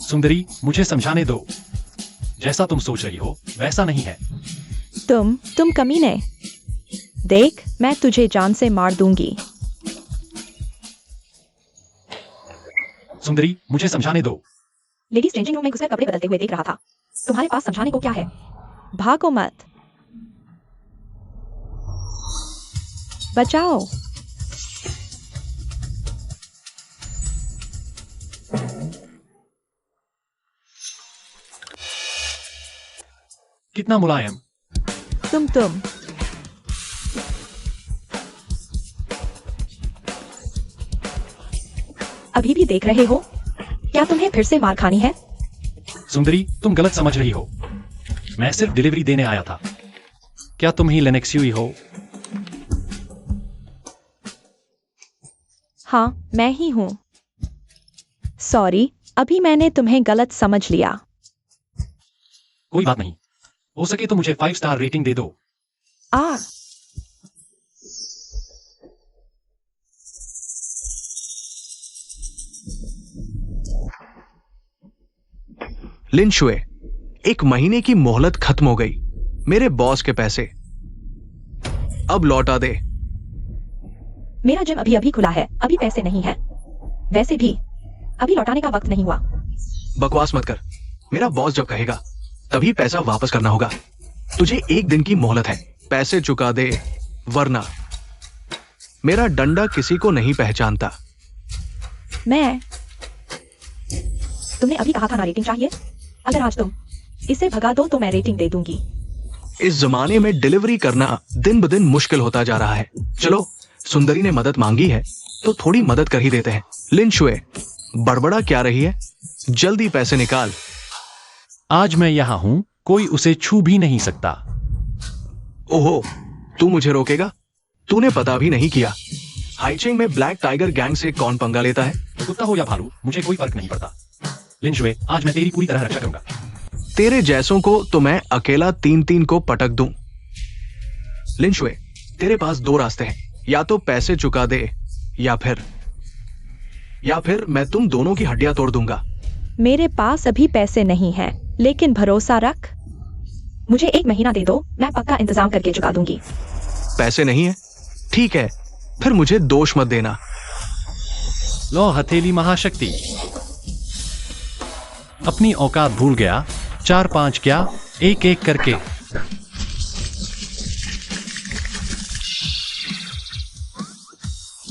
सुंदरी, मुझे समझाने दो। जैसा तुम सोच रही हो वैसा नहीं है। तुम कमीने। देख, मैं तुझे जान से मार दूंगी। सुंदरी, मुझे समझाने दो। लेडीज चेंजिंग रूम में घुसकर कपड़े बदलते हुए देख रहा था। तुम्हारे पास समझाने को क्या है? भागो मत। बचाओ। कितना मुलायम। तुम अभी भी देख रहे हो? क्या तुम्हें फिर से मार खानी है? सुंदरी, तुम गलत समझ रही हो। मैं सिर्फ डिलीवरी देने आया था। क्या तुम ही लिनक्स यूई हो? हाँ, मैं ही हूं। सॉरी, अभी मैंने तुम्हें गलत समझ लिया। कोई बात नहीं, हो सके तो मुझे 5 स्टार रेटिंग दे दो। लिन शुए, 1 महीने की मोहलत खत्म हो गई। मेरे बॉस के पैसे अब लौटा दे। मेरा जिम अभी अभी खुला है, अभी पैसे नहीं है। वैसे भी अभी लौटाने का वक्त नहीं हुआ। बकवास मत कर। मेरा बॉस जब कहेगा तभी पैसा वापस करना होगा। तुझे 1 दिन की मोहलत है, पैसे चुका दे, वरना मेरा डंडा किसी को नहीं पहचानता। तुमने अभी कहा था ना रेटिंग चाहिए। अगर आज तुम इसे भगा दो तो मैं रेटिंग दे दूंगी। इस जमाने में डिलीवरी करना दिन ब दिन मुश्किल होता जा रहा है। चलो, सुंदरी ने मदद मांगी है तो थोड़ी मदद कर ही देते हैं। लिन शुए, बड़बड़ा क्या रही है? जल्दी पैसे निकाल। आज मैं यहां हूं, कोई उसे छू भी नहीं सकता। ओहो, तू मुझे रोकेगा? तूने पता भी नहीं किया। हाइचिंग में ब्लैक टाइगर गैंग से कौन पंगा लेता है? कुत्ता हो या भालू, मुझे कोई फर्क नहीं पड़ता। लिन शुए, आज मैं तेरी पूरी तरह रक्षा करूंगा। तेरे जैसों को तो मैं अकेला 3-3 को पटक दूं। लिन शुए, तेरे पास 2 रास्ते हैं, या तो पैसे चुका दे या फिर मैं तुम दोनों की हड्डियां तोड़ दूंगा। मेरे पास अभी पैसे नहीं हैं, लेकिन भरोसा रख, मुझे 1 महीना दे दो, मैं पक्का इंतजाम करके चुका दूंगी। पैसे नहीं है? ठीक है, फिर मुझे दोष मत देना। लो हथेली महाशक्ति। अपनी औकात भूल गया। 4-5 क्या, 1-1 करके।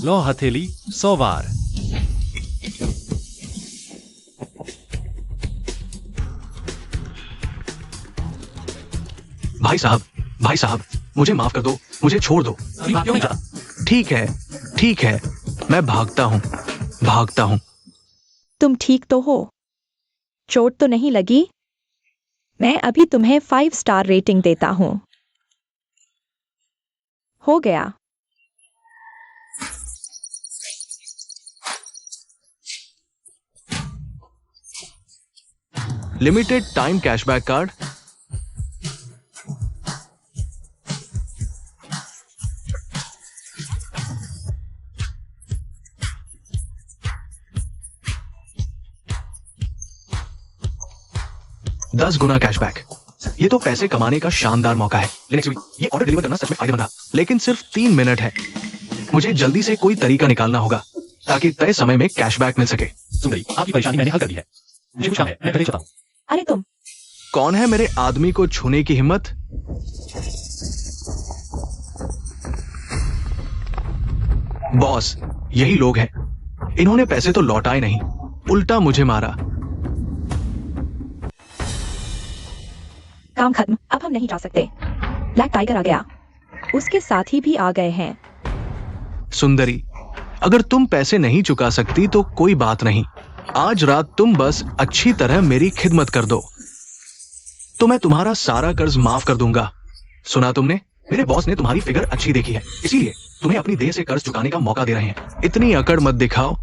लो हथेली 100 बार। भाई साहब, मुझे माफ कर दो, मुझे छोड़ दो। अभी क्यों नहीं जाता? ठीक है, मैं भागता हूं। तुम ठीक तो हो? चोट तो नहीं लगी? मैं अभी तुम्हें 5 स्टार रेटिंग देता हूं। हो गया। Limited time cashback card. $10 गुना कैशबैक। ये तो पैसे कमाने का शानदार मौका है। ये ऑर्डर डिलीवर करना सच में फायदेमंद रहा, लेकिन सिर्फ 3 मिनट है। मुझे जल्दी से कोई तरीका निकालना होगा ताकि तय समय में कैशबैक मिल सके। सुंदरी, आपकी परेशानी मैंने हल कर दी है। मुझे कुछ काम है, मैं पहले चलता हूं। अरे तुम कौन है मेरे आदमी को छूने की हिम्मत? बॉस, यही लोग हैं। इन्होंने पैसे तो लौटाए नहीं, उल्टा मुझे मारा। काम खत्म, अब हम नहीं जा सकते। ब्लैक टाइगर आ गया, उसके साथी भी आ गए हैं। सुंदरी, अगर तुम पैसे नहीं चुका सकती तो कोई बात नहीं। आज रात तुम बस अच्छी तरह मेरी खिदमत कर दो तो मैं तुम्हारा सारा कर्ज माफ कर दूंगा। सुना तुमने? मेरे बॉस ने तुम्हारी फिगर अच्छी देखी है, इसीलिए तुम्हें अपनी देह से कर्ज चुकाने का मौका दे रहे हैं। इतनी अकड़ मत दिखाओ,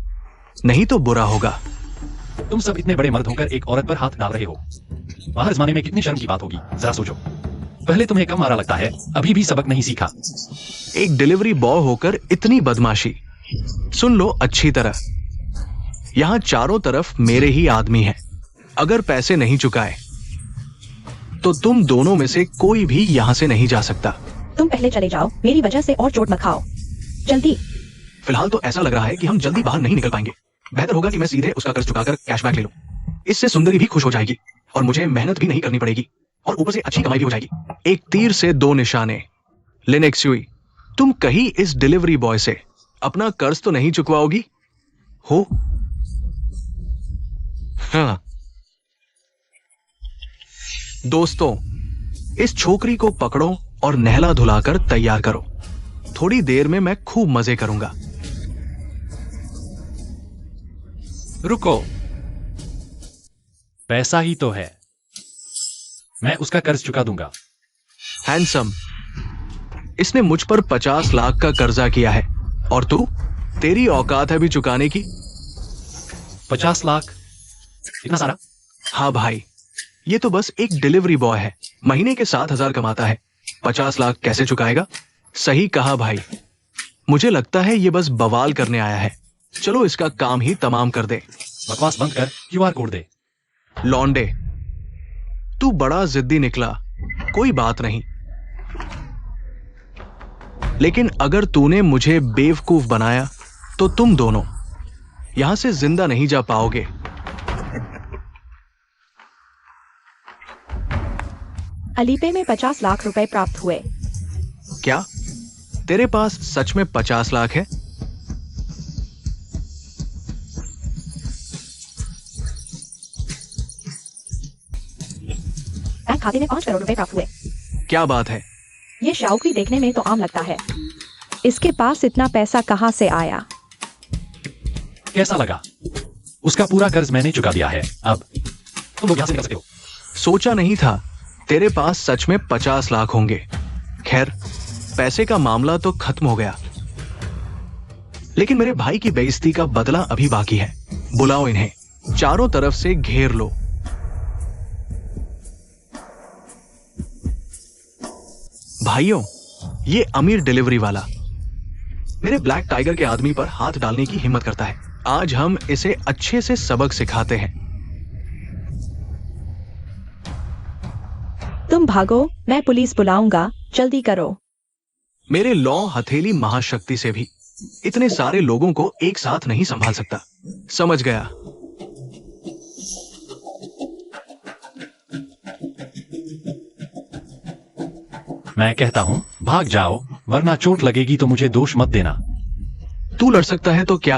नहीं तो बुरा होगा। तुम सब इतने बड़े मर्द होकर एक औरत पर हाथ डाल रहे हो। बाहर जमाने में कितनी शर्म की बात होगी, जरा सोचो। पहले तुम्हें कम मारा लगता है, अभी भी सबक नहीं सीखा। एक डिलीवरी बॉय होकर इतनी बदमाशी। सुन लो अच्छी तरह, यहां चारों तरफ मेरे ही आदमी हैं। अगर पैसे नहीं चुकाए तो तुम दोनों में से कोई भी यहां से नहीं जा सकता। तुम पहले चले जाओ, मेरी वजह से और चोट मत खाओ। जल्दी। फिलहाल तो ऐसा लग रहा है कि हम जल्दी बाहर नहीं निकल पाएंगे। बेहतर होगा कि मैं सीधे उसका कर्ज चुकाकर कैशबैक ले लूं। इससे सुंदरी भी खुश हो जाएगी और मुझे मेहनत भी नहीं करनी पड़ेगी और ऊपर से अच्छी कमाई भी हो जाएगी। एक तीर से 2 निशाने। लिनेक्सुई, तुम कहीं इस डिलीवरी बॉय से अपना कर्ज तो नहीं चुकवाओगी हो? हाँ दोस्तों, इस छोकरी को पकड़ो और नहला धुलाकर तैयार करो। थोड़ी देर में मैं खूब मजे करूंगा। रुको, पैसा ही तो है, मैं उसका कर्ज चुका दूंगा। हैंडसम, इसने मुझ पर 50 लाख का कर्जा किया है और तू, तेरी औकात है भी चुकाने की? 50 लाख? इतना सारा? हाँ भाई, ये तो बस एक डिलीवरी बॉय है, महीने के 7,000 कमाता है। 50 लाख कैसे चुकाएगा? सही कहा भाई, मुझे लगता है ये बस बवाल करने आया है। चलो इसका काम ही तमाम कर दे। बकवास बंद कर, QR कोड दे। लौंडे, तू बड़ा जिद्दी निकला, कोई बात नहीं, लेकिन अगर तूने मुझे बेवकूफ बनाया तो तुम दोनों यहां से जिंदा नहीं जा पाओगे। अलीपे में 50 लाख रुपए प्राप्त हुए। क्या तेरे पास सच में 50 लाख है? बैंक खाते में 5 करोड़ रुपए प्राप्त हुए। क्या बात है? ये शाओकी देखने में तो आम लगता है, इसके पास इतना पैसा कहां से आया? कैसा लगा? उसका पूरा कर्ज मैंने चुका दिया है। अब तुम लोग यहां से निकल सकते हो। सोचा नहीं था तेरे पास सच में 50 लाख होंगे। खैर, पैसे का मामला तो खत्म हो गया, लेकिन मेरे भाई की बेइज्जती का बदला अभी बाकी है। बुलाओ इन्हें, चारों तरफ से घेर लो। भाइयों, ये अमीर डिलीवरी वाला मेरे ब्लैक टाइगर के आदमी पर हाथ डालने की हिम्मत करता है। आज हम इसे अच्छे से सबक सिखाते हैं। तुम भागो, मैं पुलिस बुलाऊंगा, जल्दी करो। मेरे लॉ हथेली महाशक्ति से भी इतने सारे लोगों को एक साथ नहीं संभाल सकता। समझ गया। मैं कहता हूँ भाग जाओ, वरना चोट लगेगी तो मुझे दोष मत देना। तू लड़ सकता है तो क्या,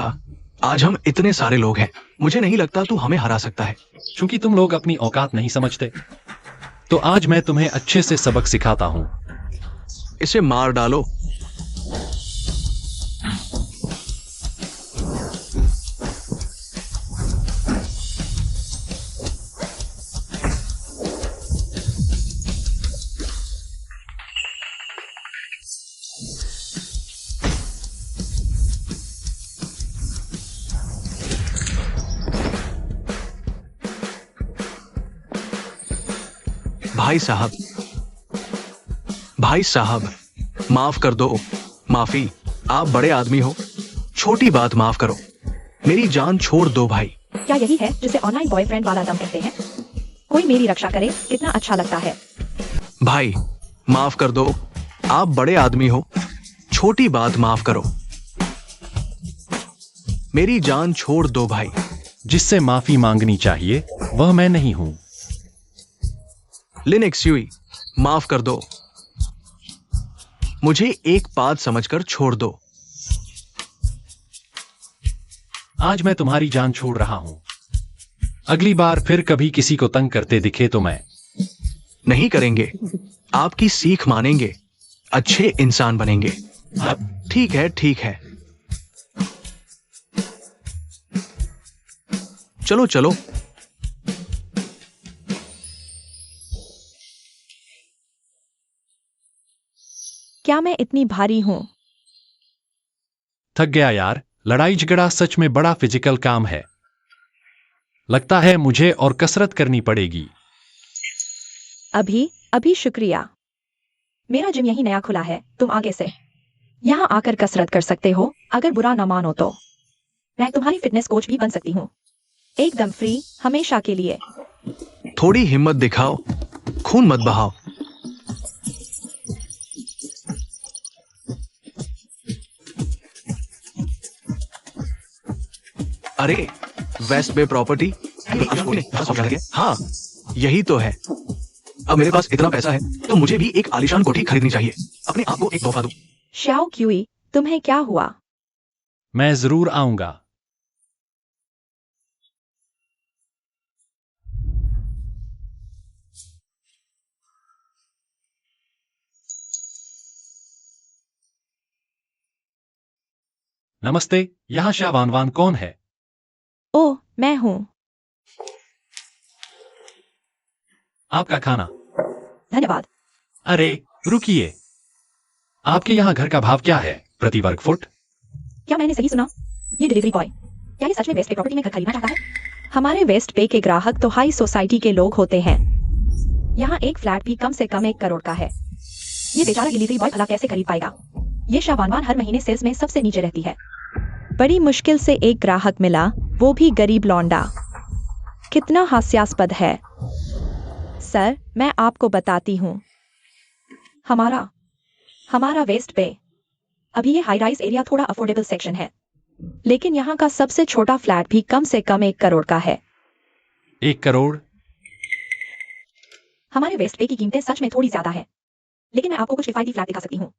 आज हम इतने सारे लोग हैं। मुझे नहीं लगता तू हमें हरा सकता है। क्योंकि तुम लोग अपनी औकात नहीं समझते, तो आज मैं तुम्हें अच्छे से सबक सिखाता हूँ। इसे मार डालो। भाई साहब, माफ कर दो। माफी, आप बड़े आदमी हो, छोटी बात माफ करो। मेरी जान छोड़ दो भाई। क्या यही है जिसे ऑनलाइन बॉयफ्रेंड वाला दम कहते हैं? कोई मेरी रक्षा करे, कितना अच्छा लगता है। भाई, माफ कर दो। आप बड़े आदमी हो, छोटी बात माफ करो। मेरी जान छोड़ दो भाई। जिससे माफी मांगनी चाहिए वह मैं नहीं हूं। लिन एक्सुई, माफ कर दो। मुझे एक बात समझकर छोड़ दो। आज मैं तुम्हारी जान छोड़ रहा हूं। अगली बार फिर कभी किसी को तंग करते दिखे तो मैं नहीं करेंगे। आपकी सीख मानेंगे, अच्छे इंसान बनेंगे। ठीक है, ठीक है। चलो चलो। क्या मैं इतनी भारी हूं? थक गया यार। लड़ाई झगड़ा सच में बड़ा फिजिकल काम है। लगता है मुझे और कसरत करनी पड़ेगी। अभी शुक्रिया। मेरा जिम यही नया खुला है, तुम आगे से यहां आकर कसरत कर सकते हो। अगर बुरा ना मानो तो मैं तुम्हारी फिटनेस कोच भी बन सकती हूँ, एकदम फ्री, हमेशा के लिए। थोड़ी हिम्मत दिखाओ, खून मत बहाओ। अरे, वेस्ट बे प्रॉपर्टी। हाँ, यही तो है। अब मेरे पास इतना पैसा है तो मुझे भी एक आलीशान कोठी खरीदनी चाहिए। अपने आप को एक तोहफा दूं। श्याओ क्यूई, तुम्हें क्या हुआ? मैं जरूर आऊंगा। नमस्ते, यहाँ शावानवान कौन है? ओह, मैं हूँ। आपका खाना। धन्यवाद। अरे रुकिए, आपके यहाँ घर का भाव क्या है प्रति वर्ग फुट? क्या मैंने सही सुना? ये डिलीवरी बॉय, क्या ये सच में वेस्ट बे प्रॉपर्टी में घर खरीदना चाहता है? हमारे वेस्ट बे के ग्राहक तो हाई सोसाइटी के लोग होते हैं। यहाँ एक फ्लैट भी कम से कम 1 करोड़ का है। ये बेचारा डिलीवरी बॉय भला कैसे खरीद पाएगा? ये शाबानवान हर महीने सेल्स में सबसे नीचे रहती है। बड़ी मुश्किल से एक ग्राहक मिला, वो भी गरीब लौंडा। कितना हास्यास्पद है। सर, मैं आपको बताती हूँ। हमारा वेस्ट बे, अभी ये हाई राइज एरिया थोड़ा अफोर्डेबल सेक्शन है, लेकिन यहाँ का सबसे छोटा फ्लैट भी कम से कम 1 करोड़ का है। 1 करोड़? हमारे वेस्ट बे की कीमतें सच में थोड़ी ज्यादा है, लेकिन मैं आपको कुछ किफायती फ्लैट दिखा सकती हूँ।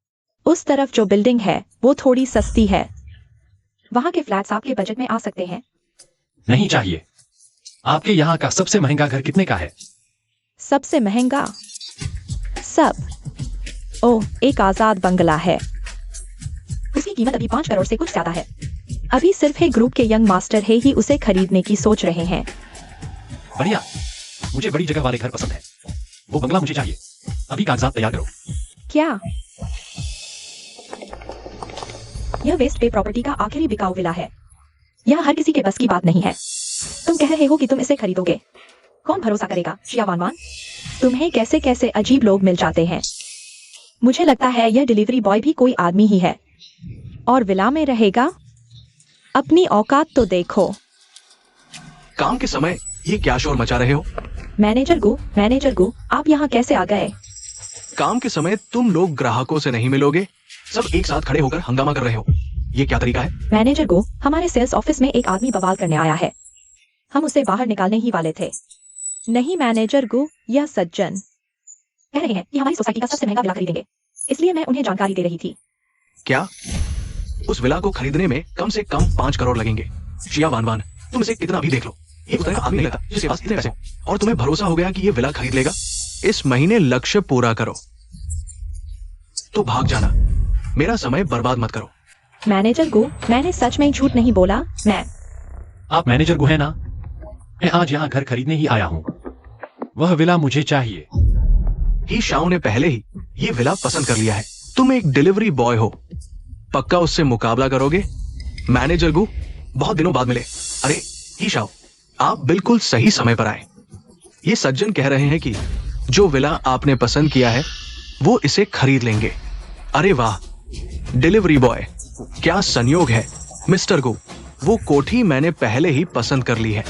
उस तरफ जो बिल्डिंग है वो थोड़ी सस्ती है। वहां के फ्लैट्स आपके बजट में आ सकते हैं। नहीं चाहिए। आपके यहाँ का सबसे महंगा घर कितने का है? सबसे महंगा? ओह, एक आजाद बंगला है। उसकी कीमत अभी 5 करोड़ से कुछ ज्यादा है। अभी सिर्फ एक ग्रुप के यंग मास्टर ही उसे खरीदने की सोच रहे हैं। बढ़िया। मुझे बड़ी जगह वाले घर पसंद है। वो बंगला मुझे चाहिए। अभी कागजात तैयार करो। क्या यह वेस्ट बे प्रॉपर्टी का आखिरी बिकाऊ विला है? यह हर किसी के बस की बात नहीं है। तुम कह रहे हो कि तुम इसे खरीदोगे। कौन भरोसा करेगा शिया वानवान? तुम्हें कैसे कैसे अजीब लोग मिल जाते हैं। मुझे लगता है यह डिलीवरी बॉय भी कोई आदमी ही है और विला में रहेगा। अपनी औकात तो देखो। काम के समय ये क्या शोर मचा रहे हो? मैनेजर गु, आप यहाँ कैसे आ गए? काम के समय तुम लोग ग्राहकों से नहीं मिलोगे, सब एक साथ खड़े होकर हंगामा कर रहे हो। ये क्या तरीका है? मैनेजर गु, हमारे सेल्स ऑफिस में एक आदमी बवाल करने आया है। हम उसे बाहर निकालने ही वाले थे। नहीं मैनेजर गु, यह सज्जन कह रहे हैं कि हमारी सोसाइटी का सबसे महंगा विला खरीदेंगे, इसलिए मैं उन्हें जानकारी दे रही थी। क्या उस विला को खरीदने में कम से कम 5 करोड़ लगेंगे? शिया वानवान, तुम इसे कितना भी देख लो, ये उस तरह का आदमी नहीं लगता जिसके पास इतने पैसे हो। और तुम्हें भरोसा हो गया कि ये विला खरीद लेगा। इस महीने लक्ष्य पूरा करो तो भाग जाना। मेरा समय बर्बाद मत करो। मैनेजर गु, मैंने सच में झूठ नहीं बोला। आप मैनेजर गु हैं ना? मैं आज यहाँ घर खरीदने ही आया हूँ। वह विला मुझे चाहिए। ही शाओ ने पहले ही ये विला पसंद कर लिया है। तुम एक डिलीवरी बॉय हो, पक्का उससे मुकाबला करोगे? मैनेजर गु, बहुत दिनों बाद मिले। अरे ही शाओ, आप बिल्कुल सही समय पर आए। ये सज्जन कह रहे हैं कि जो विला आपने पसंद किया है वो इसे खरीद लेंगे। अरे वाह डिलीवरी बॉय, क्या संयोग है। मिस्टर गु, वो कोठी मैंने पहले ही पसंद कर ली है।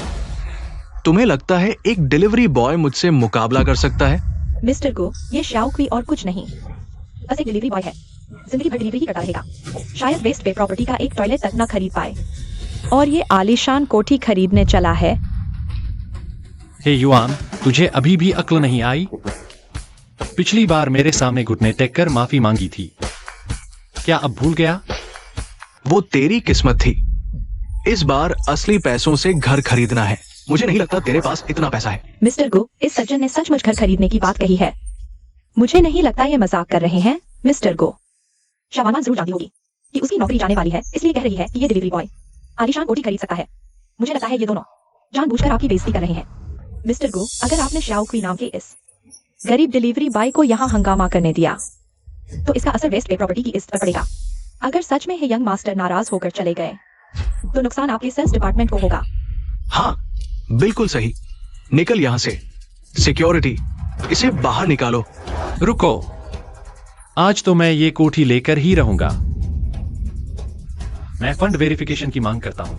तुम्हें लगता है एक डिलीवरी बॉय मुझसे मुकाबला कर सकता है? मिस्टर गु, ये शाओक्वी और कुछ नहीं, बस एक डिलीवरी बॉय है। जिंदगी भर डिलीवरी ही करता रहेगा। शायद वेस्ट बे प्रॉपर्टी का एक टॉयलेट तक न खरीद पाए और ये आलीशान कोठी खरीदने चला है। हे युआन, तुझे अभी भी अक्ल नहीं आई? पिछली बार मेरे सामने घुटने टेक कर माफी मांगी थी, क्या अब भूल गया? वो तेरी किस्मत थी। इस बार असली पैसों से घर खरीदना है। मुझे नहीं लगता तेरे पास इतना पैसा है। मिस्टर गु, इस सज्जन ने सचमुच घर खरीदने की बात कही है। मुझे नहीं लगता ये मजाक कर रहे हैं। मिस्टर गु, शबाना जरूर जानती होगी कि उसकी नौकरी जाने वाली है, इसलिए कह रही है कि ये डिलीवरी बॉय आलीशान कोठी खरीद सकता है। मुझे लगता है ये दोनों जानबूझकर आपकी बेइज्जती कर रहे हैं। मिस्टर गु, अगर आपने शाओक्वी नाम के इस गरीब डिलीवरी बॉय को यहाँ हंगामा करने दिया तो इसका असर वेस्ट बे प्रॉपर्टी की इज्जत पर पड़ेगा। अगर सच में ये यंग मास्टर नाराज होकर चले गए तो नुकसान आपके सेल्स डिपार्टमेंट को होगा। हाँ बिल्कुल सही। निकल यहाँ से। सिक्योरिटी, इसे बाहर निकालो। रुको, आज तो मैं ये कोठी लेकर ही रहूंगा। मैं फंड वेरिफिकेशन की मांग करता हूं,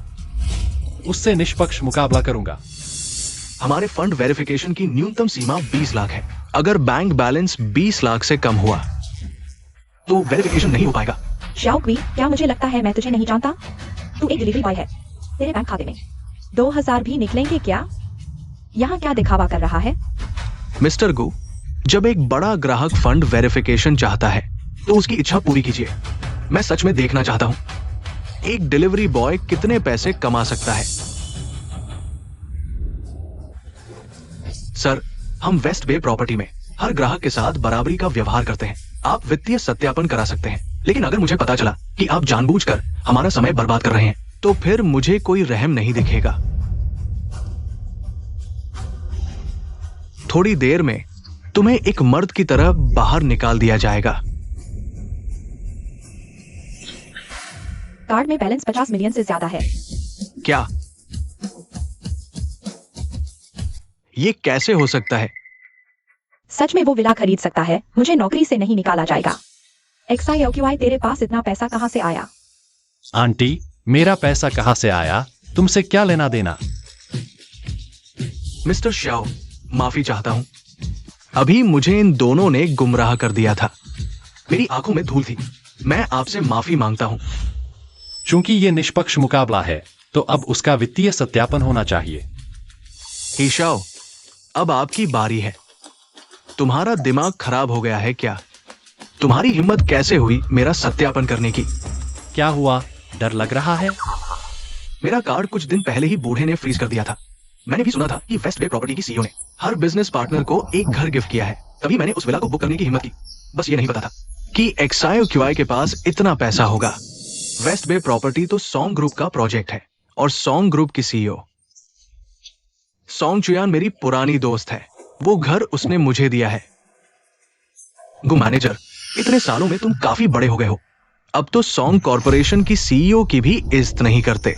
उससे निष्पक्ष मुकाबला करूंगा। हमारे फंड वेरिफिकेशन की न्यूनतम सीमा 20 लाख है। अगर बैंक बैलेंस 20 लाख से कम हुआ तो वेरिफिकेशन नहीं हो पाएगा। शाओक्वी, क्या मुझे लगता है मैं तुझे नहीं जानता? तू एक डिलीवरी बॉय है। तेरे बैंक खाते में 2000 भी निकलेंगे क्या? यहाँ क्या दिखावा कर रहा है? मिस्टर गु, जब एक बड़ा ग्राहक फंड वेरिफिकेशन चाहता है तो उसकी इच्छा पूरी कीजिए। मैं सच में देखना चाहता हूं एक डिलीवरी बॉय कितने पैसे कमा सकता है। सर, हम वेस्ट बे प्रॉपर्टी में हर ग्राहक के साथ बराबरी का व्यवहार करते हैं। आप वित्तीय सत्यापन करा सकते हैं, लेकिन अगर मुझे पता चला कि आप जानबूझकर हमारा समय बर्बाद कर रहे हैं तो फिर मुझे कोई रहम नहीं दिखेगा। थोड़ी देर में तुम्हें एक मर्द की तरह बाहर निकाल दिया जाएगा। कार्ड में बैलेंस 50 मिलियन से ज्यादा है। क्या ये कैसे हो सकता है? सच में वो विला खरीद सकता है। मुझे नौकरी से नहीं निकाला जाएगा। XIOQI, तेरे पास इतना पैसा कहां से आया? आंटी, मेरा पैसा कहां से आया? तुमसे क्या लेना देना? मिस्टर शाओ, माफी चाहता हूं। अभी मुझे इन दोनों ने गुमराह कर दिया था। मेरी आंखों में धूल थी। मैं आपसे माफी मांगता हूं। चूंकि ये निष्पक्ष मुकाबला है तो अब उसका वित्तीय सत्यापन होना चाहिए। ईशाओ, अब आपकी बारी है। तुम्हारा दिमाग खराब हो गया है क्या? तुम्हारी हिम्मत कैसे हुई मेरा सत्यापन करने की? क्या हुआ, डर लग रहा है? मेरा कार्ड कुछ दिन पहले ही बूढ़े ने फ्रीज कर दिया था। मैंने भी सुना था कि वेस्ट बे प्रॉपर्टी की सीईओ ने हर बिजनेस पार्टनर को एक घर गिफ्ट किया है। तभी मैंने उस विला को बुक करने की हिम्मत की। बस ये नहीं पता था कि XIOQI के पास इतना पैसा होगा। वेस्ट बे प्रॉपर्टी तो सॉन्ग ग्रुप का प्रोजेक्ट है और सॉन्ग ग्रुप की सीईओ सॉन्ग चुयान मेरी पुरानी दोस्त है। वो घर उसने मुझे दिया है। गो मैनेजर, इतने सालों में तुम काफी बड़े हो गए हो। अब तो सॉन्ग कॉर्पोरेशन की सीईओ की भी इज्जत नहीं करते।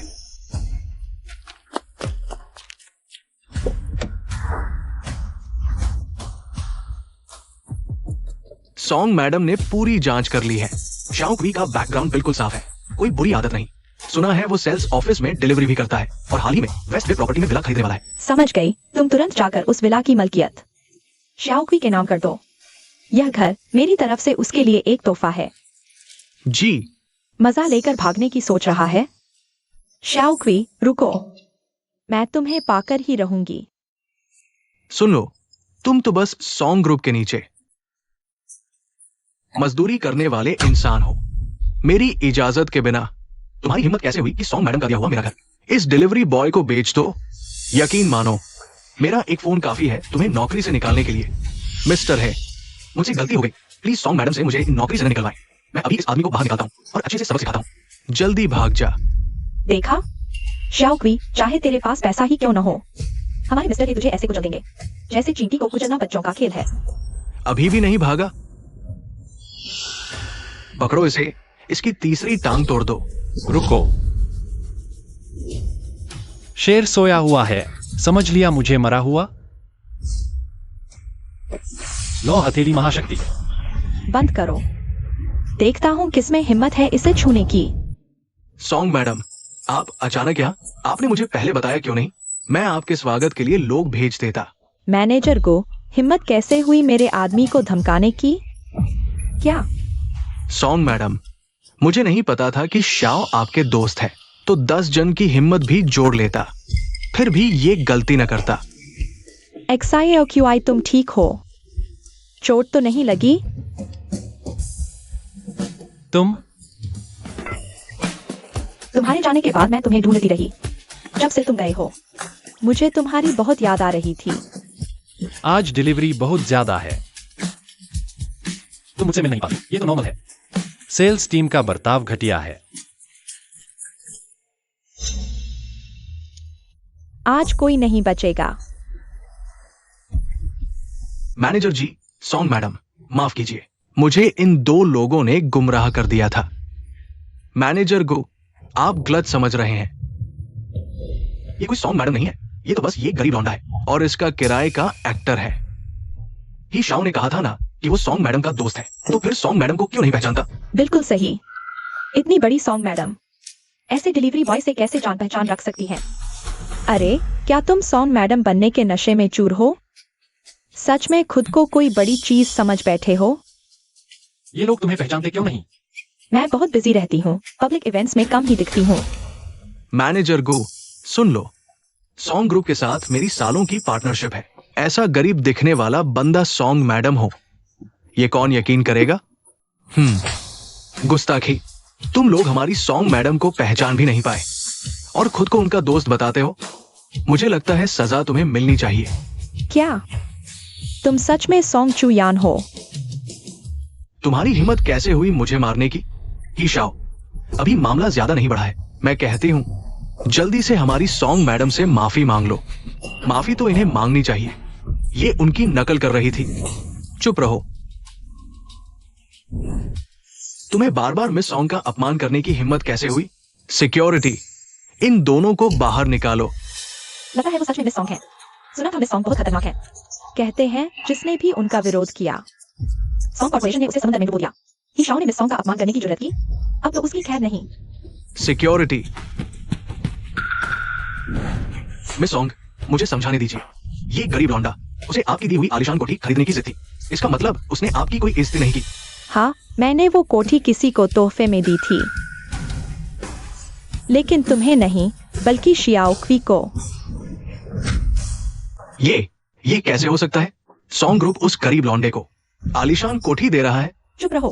सॉन्ग मैडम ने पूरी जांच कर ली है। शाओक्वी का बैकग्राउंड बिल्कुल साफ है, कोई बुरी आदत नहीं। सुना है वो सेल्स ऑफिस में डिलीवरी भी करता है और हाल ही में वेस्ट बे प्रॉपर्टी में विला खरीदने वाला है। समझ गई। तुम तुरंत जाकर उस विला की मलकियत शाओक्वी के नाम कर दो। यह घर मेरी तरफ से उसके लिए एक तोहफा है। जी। मजा लेकर भागने की सोच रहा है? शाओक्वी रुको, मैं तुम्हें पाकर ही रहूंगी। सुन लो, तुम तो बस सॉन्ग ग्रुप के नीचे मजदूरी करने वाले इंसान हो। मेरी इजाजत के बिना तुम्हारी हिम्मत कैसे हुई कि सॉन्ग मैडम का दिया हुआ मेरा घर इस डिलीवरी बॉय को बेच दो? यकीन मानो, मेरा एक फोन काफी है तुम्हें नौकरी से निकालने के लिए। मिस्टर है, मुझसे गलती हो गई। प्लीज सॉन्ग मैडम से मुझे नौकरी से न निकलवाएं। मैं अभी इस आदमी को बाहर निकालता हूँ और अच्छे से सबक सिखाता हूँ। जल्दी भाग जा। देखा शाओक्वी, चाहे तेरे पास पैसा ही क्यों न हो, हमारे मिस्टर ही तुझे ऐसे कुचल देंगे जैसे चींटी को कुचलना बच्चों का खेल है। अभी भी नहीं भागा? पकड़ो इसे, इसकी तीसरी टांग तोड़ दो। रुको, शेर सोया हुआ है, समझ लिया मुझे मरा हुआ। लो हथेली महाशक्ति। बंद करो, देखता हूँ किसमें हिम्मत है इसे छूने की। सॉन्ग मैडम, आप अचानक यहाँ? आपने मुझे पहले बताया क्यों नहीं? मैं आपके स्वागत के लिए लोग भेज देता। मैनेजर को हिम्मत कैसे हुई मेरे आदमी को धमकाने की? क्या? सॉन्ग मैडम, मुझे नहीं पता था कि शाओ आपके दोस्त है, तो 10 जन की हिम्मत भी जोड़ लेता, फिर भी ये गलती न करता। XIOQI, तुम ठीक हो? चोट तो नहीं लगी? तुम्हारे जाने के बाद मैं तुम्हें ढूंढती रही। जब से तुम गए हो मुझे तुम्हारी बहुत याद आ रही थी। आज डिलीवरी बहुत ज्यादा है, तुम मुझसे मिल नहीं पाती, ये तो नॉर्मल है। सेल्स टीम का बर्ताव घटिया है। आज कोई नहीं बचेगा। मैनेजर जी, सॉन्ग मैडम, माफ कीजिए, मुझे इन 2 लोगों ने गुमराह कर दिया था। मैनेजर गो, आप गलत समझ रहे हैं। ये कोई सॉन्ग मैडम नहीं है, ये तो बस ये गरीब लौंडा है और इसका किराए का एक्टर है। ही शाओ ने कहा था ना कि वो सॉन्ग मैडम का दोस्त है, तो फिर सॉन्ग मैडम को क्यों नहीं पहचानता? बिल्कुल सही। इतनी बड़ी सॉन्ग मैडम ऐसे डिलीवरी बॉय से कैसे जान पहचान रख सकती है? अरे क्या तुम सॉन्ग मैडम बनने के नशे में चूर हो? सच में खुद को कोई बड़ी चीज समझ बैठे हो? ये लोग तुम्हें पहचानते क्यों नहीं? मैं बहुत बिजी रहती हूँ, पब्लिक इवेंट्स में कम ही दिखती हूँ। मैनेजर गो, सुन लो, सॉन्ग ग्रुप के साथ मेरी सालों की पार्टनरशिप है। ऐसा गरीब दिखने वाला बंदा सॉन्ग मैडम हो, ये कौन यकीन करेगा? गुस्ताखी। तुम लोग हमारी सॉन्ग मैडम को पहचान भी नहीं पाए और खुद को उनका दोस्त बताते हो। मुझे लगता है सजा तुम्हें मिलनी चाहिए। क्या तुम सच में सॉन्ग चुयान हो? तुम्हारी हिम्मत कैसे हुई मुझे मारने की? ईशाओ, अभी मामला ज्यादा नहीं बढ़ा है। मैं कहती हूँ जल्दी से हमारी सॉन्ग मैडम से माफी मांग लो। माफी तो इन्हें मांगनी चाहिए, ये उनकी नकल कर रही थी। चुप रहो। तुम्हें बार बार मिस सॉन्ग का अपमान करने की हिम्मत कैसे हुई? सिक्योरिटी, इन दोनों को बाहर निकालो। लगता है वो सच में मिस सॉन्ग है। सुना था मिस सॉन्ग बहुत खतरनाक है। कहते हैं जिसने भी उनका विरोध किया, सॉन्ग कॉर्पोरेशन ने उसे समुद्र में डुबो दिया। ही शाओ ने मिस सॉन्ग का अपमान करने की जुर्रत की, अब तो उसकी खैर नहीं। सिक्योरिटी, मिस सॉन्ग, मुझे समझाने दीजिए। ये गरीब लौंडा, उसे आपकी दी हुई आलीशान कोठी खरीदने की जिद थी। इसका मतलब उसने आपकी कोई इज्जत नहीं की। हाँ, मैंने वो कोठी किसी को तोहफे में दी थी, लेकिन तुम्हें नहीं बल्कि शियाओक्वी को। ये कैसे हो सकता है? सॉन्ग ग्रुप उस गरीब लौंडे को आलीशान कोठी दे रहा है। चुप रहो।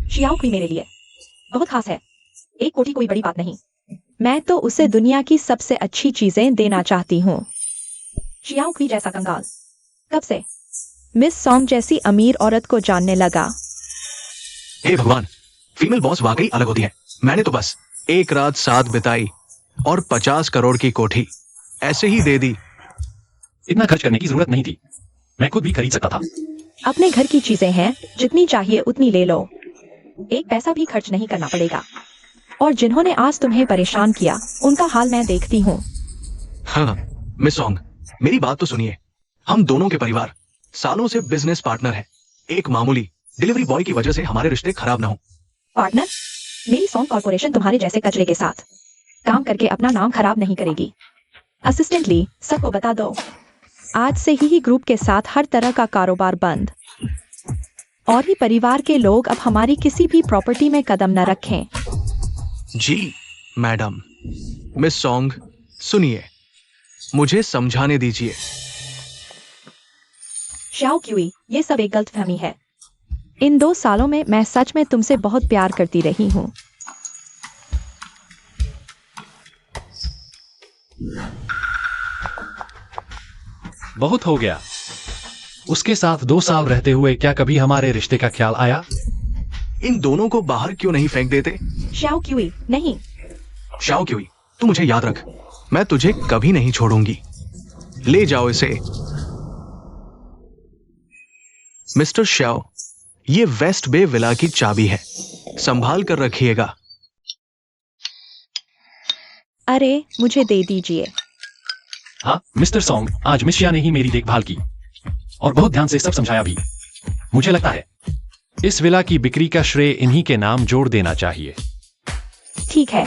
शियाओक्वी मेरे लिए बहुत खास है, एक कोठी कोई बड़ी बात नहीं। मैं तो उसे दुनिया की सबसे अच्छी चीजें देना चाहती हूँ। शियाओक्वी जैसा कंगाल कब से मिस सॉन्ग जैसी अमीर औरत को जानने लगा? हे भगवान, फीमेल बॉस वाकई अलग होती है। मैंने तो बस एक रात साथ बिताई और 50 करोड़ की कोठी ऐसे ही दे दी। इतना खर्च करने की जरूरत नहीं थी, मैं खुद भी खरीद सकता था। अपने घर की चीजें हैं, जितनी चाहिए उतनी ले लो, एक पैसा भी खर्च नहीं करना पड़ेगा। और जिन्होंने आज तुम्हें परेशान किया उनका हाल मैं देखती हूँ। हाँ मिस सॉन्ग, मेरी बात तो सुनिए। हम दोनों के परिवार सालों से बिजनेस पार्टनर हैं। एक मामूली डिलीवरी बॉय की वजह से हमारे रिश्ते खराब ना हो। पार्टनर? मेरी सॉन्ग कॉर्पोरेशन तुम्हारे जैसे कचरे के साथ काम करके अपना नाम खराब नहीं करेगी। असिस्टेंटली सबको बता दो, आज से ही ग्रुप के साथ हर तरह का कारोबार बंद। और ही परिवार के लोग अब हमारी किसी भी प्रॉपर्टी में कदम न रखें। जी मैडम। मिस सॉन्ग सुनिए, मुझे समझाने दीजिए। शाओ क्यूई, ये सब एक गलतफहमी है। इन 2 सालों में मैं सच में तुमसे बहुत प्यार करती रही हूँ। बहुत हो गया। उसके साथ 2 साल रहते हुए क्या कभी हमारे रिश्ते का ख्याल आया? इन दोनों को बाहर क्यों नहीं फेंक देते? शाओ क्यूई, नहीं। शाओ क्यूई, तू मुझे याद रख, मैं तुझे कभी नहीं छोड़ूंगी। ले जाओ इसे। मिस्टर शाओ, ये वेस्ट बे विला की चाबी है, संभाल कर रखिएगा। अरे मुझे दे दीजिए। हाँ मिस्टर सॉन्ग, आज मिशिया ने ही मेरी देखभाल की और बहुत ध्यान से सब समझाया भी। मुझे लगता है इस विला की बिक्री का श्रेय इन्हीं के नाम जोड़ देना चाहिए। ठीक है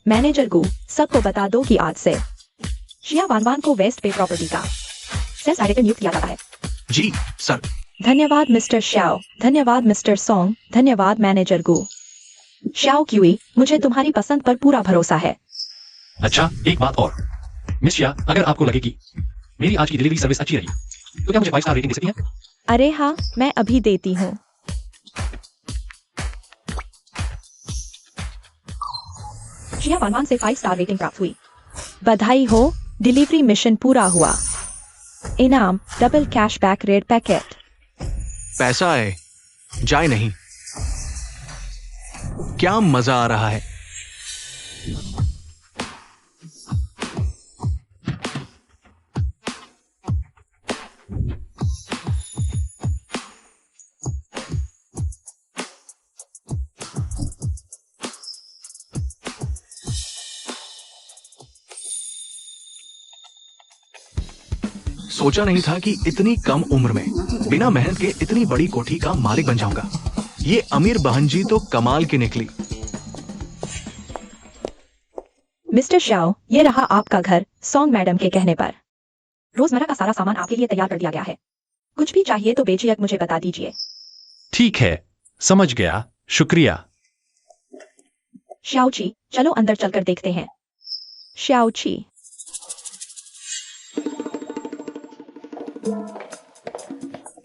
मैनेजर गु, सबको बता दो कि आज से शिया वानवान को वेस्ट पे प्रॉपर्टी का सेल्स डायरेक्टर नियुक्त किया जाता है। जी सर। धन्यवाद मिस्टर श्याओ, धन्यवाद मिस्टर सॉन्ग, धन्यवाद मैनेजर गु। श्याओ क्यूई, मुझे तुम्हारी पसंद पर पूरा भरोसा है। अच्छा एक बात और, मिशिया, अगर आपको लगे कि मेरी आज की डिलीवरी सर्विस अच्छी रही तो क्या मुझे 5 स्टार रेटिंग दे सकती हैं? अरे हाँ, मैं अभी देती हूँ। शिया वानवान से 5 स्टार रेटिंग प्राप्त हुई। बधाई हो, डिलीवरी मिशन पूरा हुआ। इनाम डबल कैशबैक रेड पैकेट। पैसा आए जाए नहीं, क्या मजा आ रहा है। सोचा नहीं था कि इतनी कम उम्र में बिना मेहनत के इतनी बड़ी कोठी का मालिक बन जाऊंगा। ये अमीर बहन जी तो कमाल की निकली। मिस्टर श्याओ, ये रहा आपका घर सॉन्ग मैडम के कहने पर। रोजमर्रा का सारा सामान आपके लिए तैयार कर दिया गया है। कुछ भी चाहिए तो बेझिझक मुझे बता दीजिए। ठीक है, समझ गया, शुक्रिया। श्याओची, चलो अंदर चलकर देखते हैं। श्याओची,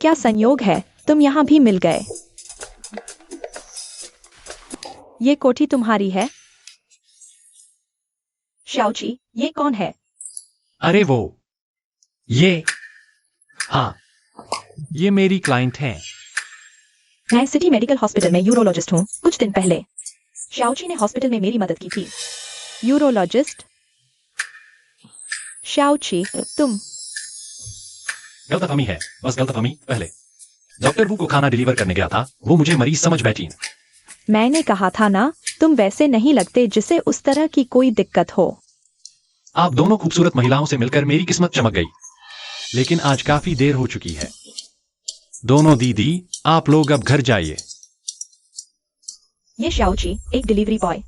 क्या संयोग है, तुम यहाँ भी मिल गए। ये कोठी तुम्हारी है? श्याओची, ये कौन है? अरे वो, ये, हाँ, ये मेरी क्लाइंट हैं। मैं सिटी मेडिकल हॉस्पिटल में यूरोलॉजिस्ट हूँ। कुछ दिन पहले श्याओची ने हॉस्पिटल में मेरी मदद की थी। यूरोलॉजिस्ट? श्याओची, तुम? गलतफहमी है, बस गलतफहमी। पहले डॉक्टर वू को खाना डिलीवर करने गया था, वो मुझे मरीज समझ बैठी। मैंने कहा था ना, तुम वैसे नहीं लगते जिसे उस तरह की कोई दिक्कत हो। आप दोनों खूबसूरत महिलाओं से मिलकर मेरी किस्मत चमक गई, लेकिन आज काफी देर हो चुकी है। दोनों दीदी, आप लोग अब घर जाइए। ये श्याओची एक डिलीवरी बॉय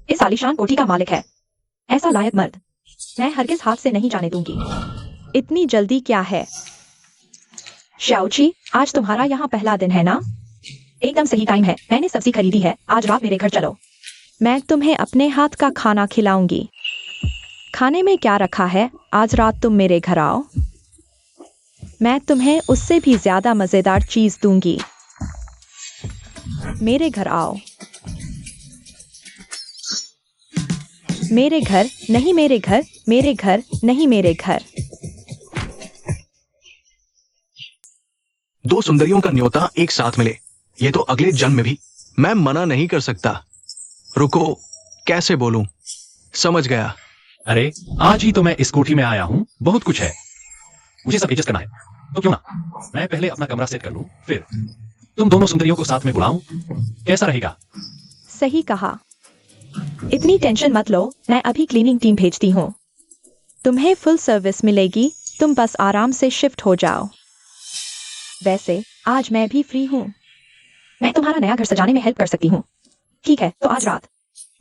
इस आलीशान कोठी का मालिक है। ऐसा लायक मर्द मैं हरगिज हाथ से नहीं जाने दूंगी। इतनी जल्दी क्या है? श्याओची, आज तुम्हारा यहाँ पहला दिन है ना? एकदम सही टाइम है, मैंने सब्जी खरीदी है, आज रात मेरे घर चलो। मैं तुम्हें अपने हाथ का खाना खिलाऊंगी। खाने में क्या रखा है? आज रात तुम मेरे घर आओ, मैं तुम्हें उससे भी ज्यादा मजेदार चीज दूंगी। मेरे घर आओ। मेरे घर नहीं, मेरे घर, मेरे घर नहीं, मेरे घर। 2 सुंदरियों का न्योता एक साथ मिले, ये तो अगले जन्म में भी मैं मना नहीं कर सकता। रुको, कैसे बोलूं? समझ गया। अरे आज ही तो मैं इस कोठी में आया हूँ, बहुत कुछ है। मुझे सब एडजस्ट करना है, तो क्यों ना मैं पहले अपना कमरा सेट कर लूं, फिर तुम दोनों सुंदरियों को साथ में बुलाऊं, कैसा रहेगा? सही कहा। इतनी टेंशन मत लो, मैं अभी क्लीनिंग टीम भेजती हूँ। तुम्हें फुल सर्विस मिलेगी, तुम बस आराम से शिफ्ट हो जाओ। वैसे आज मैं भी फ्री हूँ, मैं तुम्हारा नया घर सजाने में हेल्प कर सकती हूँ। ठीक है, तो आज रात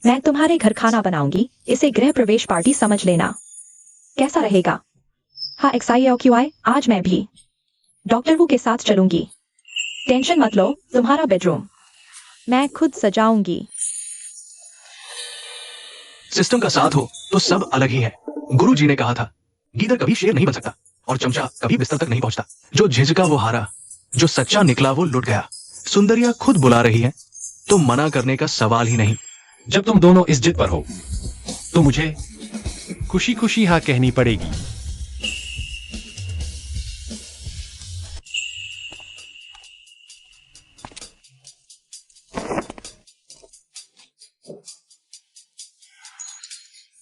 मैं तुम्हारे घर खाना बनाऊंगी, इसे गृह प्रवेश पार्टी समझ लेना। कैसा रहेगा? हाँ XILQI, आज मैं भी डॉक्टर वू के साथ चलूंगी। टेंशन मत लो, तुम्हारा बेडरूम मैं खुद सजाऊंगी। सिस्टम का साथ हो तो सब अलग ही है। गुरु जी ने कहा था, गीदड़ कभी शेर नहीं बन सकता और चमचा कभी बिस्तर तक नहीं पहुंचता। जो झिझका वो हारा, जो सच्चा निकला वो लुट गया। सुंदरिया खुद बुला रही है तो मना करने का सवाल ही नहीं। जब तुम दोनों इस जिद पर हो तो मुझे खुशी खुशी हाँ कहनी पड़ेगी।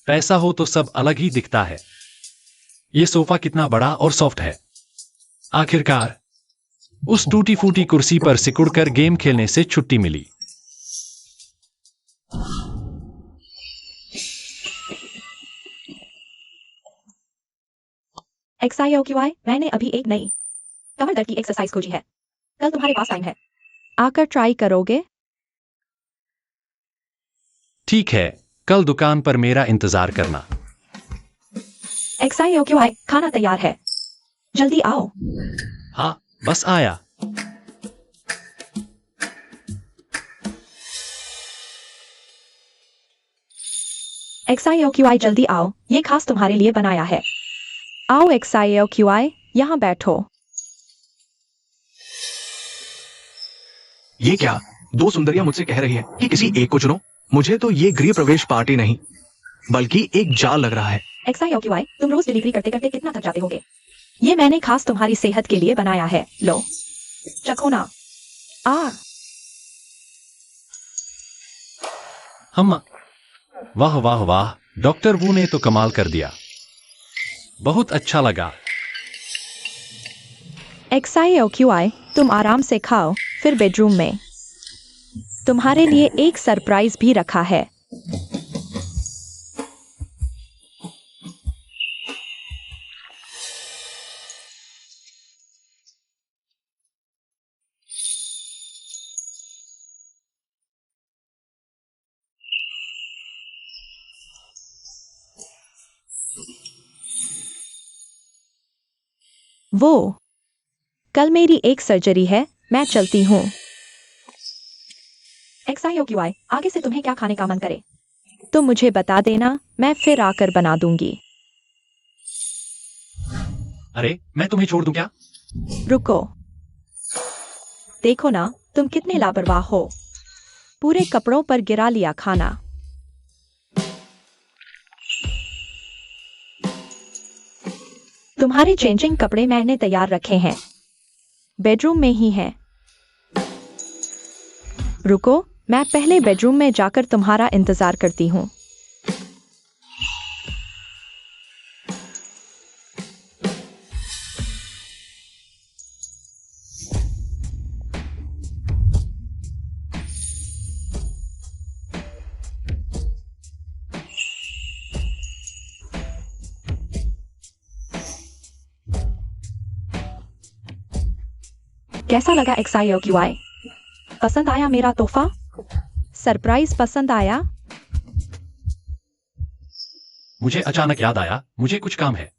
पैसा हो तो सब अलग ही दिखता है। ये सोफा कितना बड़ा और सॉफ्ट है। आखिरकार उस टूटी फूटी कुर्सी पर सिकुड़कर गेम खेलने से छुट्टी मिली। XILQI, मैंने अभी एक नई कमर दर्द की एक्सरसाइज खोजी है। कल तुम्हारे पास टाइम है, आकर ट्राई करोगे? ठीक है, कल दुकान पर मेरा इंतजार करना। XILQI, खाना तैयार है, जल्दी आओ। हाँ, बस आया। XILQI, जल्दी आओ, ये खास तुम्हारे लिए बनाया है। आओ XILQI, यहाँ बैठो। ये क्या? दो सुंदरियां मुझसे कह रही है कि किसी एक को चुनो। मुझे तो ये गृह प्रवेश पार्टी नहीं बल्कि एक जाल लग रहा है। XILQI, तुम रोज डिलीवरी करते करते कितना थक जाते होगे। ये मैंने खास तुम्हारी सेहत के लिए बनाया है, लो चखो ना। हम वाह वाह वाह, डॉक्टर वू ने तो कमाल कर दिया, बहुत अच्छा लगा। XILQI, तुम आराम से खाओ, फिर बेडरूम में तुम्हारे लिए एक सरप्राइज भी रखा है। वो कल मेरी एक सर्जरी है, मैं चलती हूँ। XILQI, आगे से तुम्हें क्या खाने का मन करे तो मुझे बता देना, मैं फिर आकर बना दूंगी। अरे मैं तुम्हें छोड़ दूं क्या? रुको, देखो ना तुम कितने लापरवाह हो, पूरे कपड़ों पर गिरा लिया खाना। तुम्हारे चेंजिंग कपड़े मैंने तैयार रखे हैं, बेडरूम में ही हैं। रुको, मैं पहले बेडरूम में जाकर तुम्हारा इंतजार करती हूँ। कैसा लगा XILQI? पसंद आया मेरा तोहफा? सरप्राइज पसंद आया? मुझे अचानक याद आया, मुझे कुछ काम है।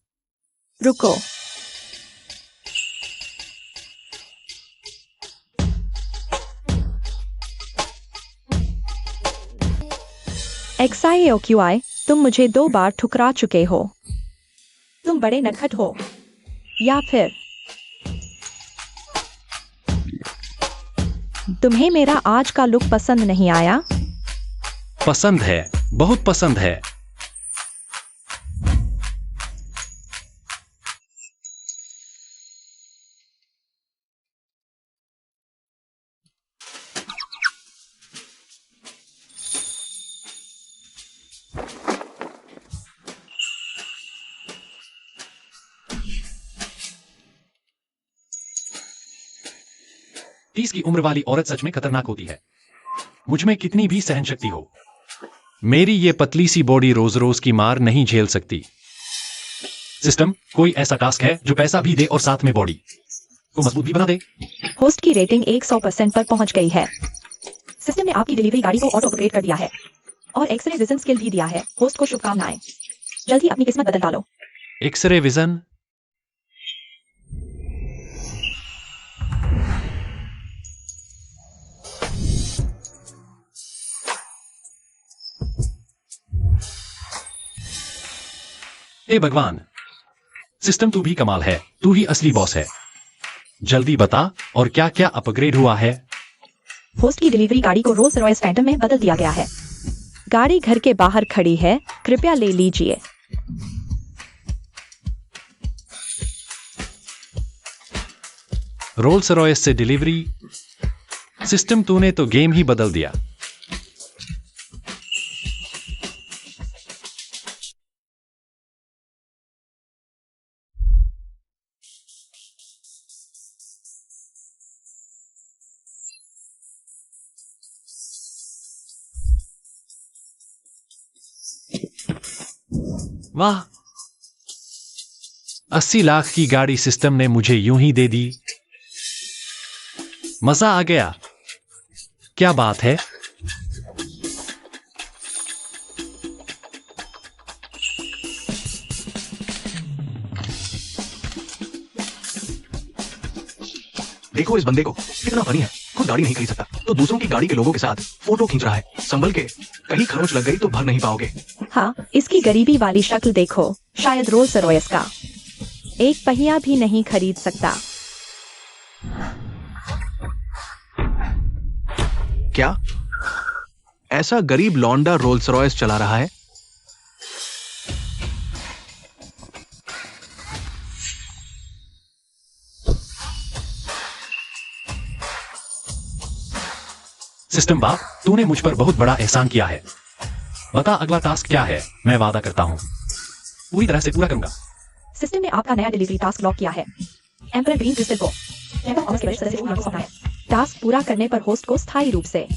रुको, XILQI, तुम मुझे 2 बार ठुकरा चुके हो। तुम बड़े नटखट हो, या फिर तुम्हें मेरा आज का लुक पसंद नहीं आया? पसंद है, बहुत पसंद है। 30 की उम्र वाली औरत सच में खतरनाक होती है। मुझ में कितनी भी सहन शक्ति हो, मेरी ये पतली सी बॉडी रोज रोज की मार नहीं झेल सकती। सिस्टम, कोई ऐसा टास्क है जो पैसा भी दे और साथ में बॉडी को मजबूत भी बना दे? होस्ट की रेटिंग 100% पर पहुंच गई है। सिस्टम ने आपकी डिलीवरी गाड़ी को ऑटो अपग्रेड कर दिया है और एक्सरे विजन स्किल भी दिया है। होस्ट को शुभकामनाएं, जल्दी अपनी किस्मत बदल डालो। X ray vision? हे भगवान, सिस्टम तू भी कमाल है, तू ही असली बॉस है। जल्दी बता और क्या क्या अपग्रेड हुआ है? होस्ट की डिलीवरी गाड़ी को रोल्स रॉयस फैंटम में बदल दिया गया है। गाड़ी घर के बाहर खड़ी है, कृपया ले लीजिए। रोल्स रॉयस से डिलीवरी? सिस्टम, तूने तो गेम ही बदल दिया। वाह, 80 लाख की गाड़ी सिस्टम ने मुझे यूं ही दे दी। मजा आ गया। क्या बात है। देखो इस बंदे को, कितना फनी है। खुद गाड़ी नहीं खरीद सकता तो दूसरों की गाड़ी के लोगों के साथ फोटो खींच रहा है। संभल के, कहीं खरोच लग गई तो भर नहीं पाओगे। हाँ, इसकी गरीबी वाली शक्ल देखो। शायद रोल्स रॉयस का एक पहिया भी नहीं खरीद सकता। क्या ऐसा गरीब लौंडा रोल्स रॉयस चला रहा है? सिस्टम बाप, तूने मुझ पर बहुत बड़ा एहसान किया है। बता अगला टास्क क्या है? मैं वादा करता हूँ पूरी तरह से पूरा करूंगा। सिस्टम ने आपका नया डिलीवरी टास्क लॉक किया है। एम्परर ग्रीन क्रिस्टल को सदस्य है। टास्क पूरा करने पर होस्ट को स्थायी रूप से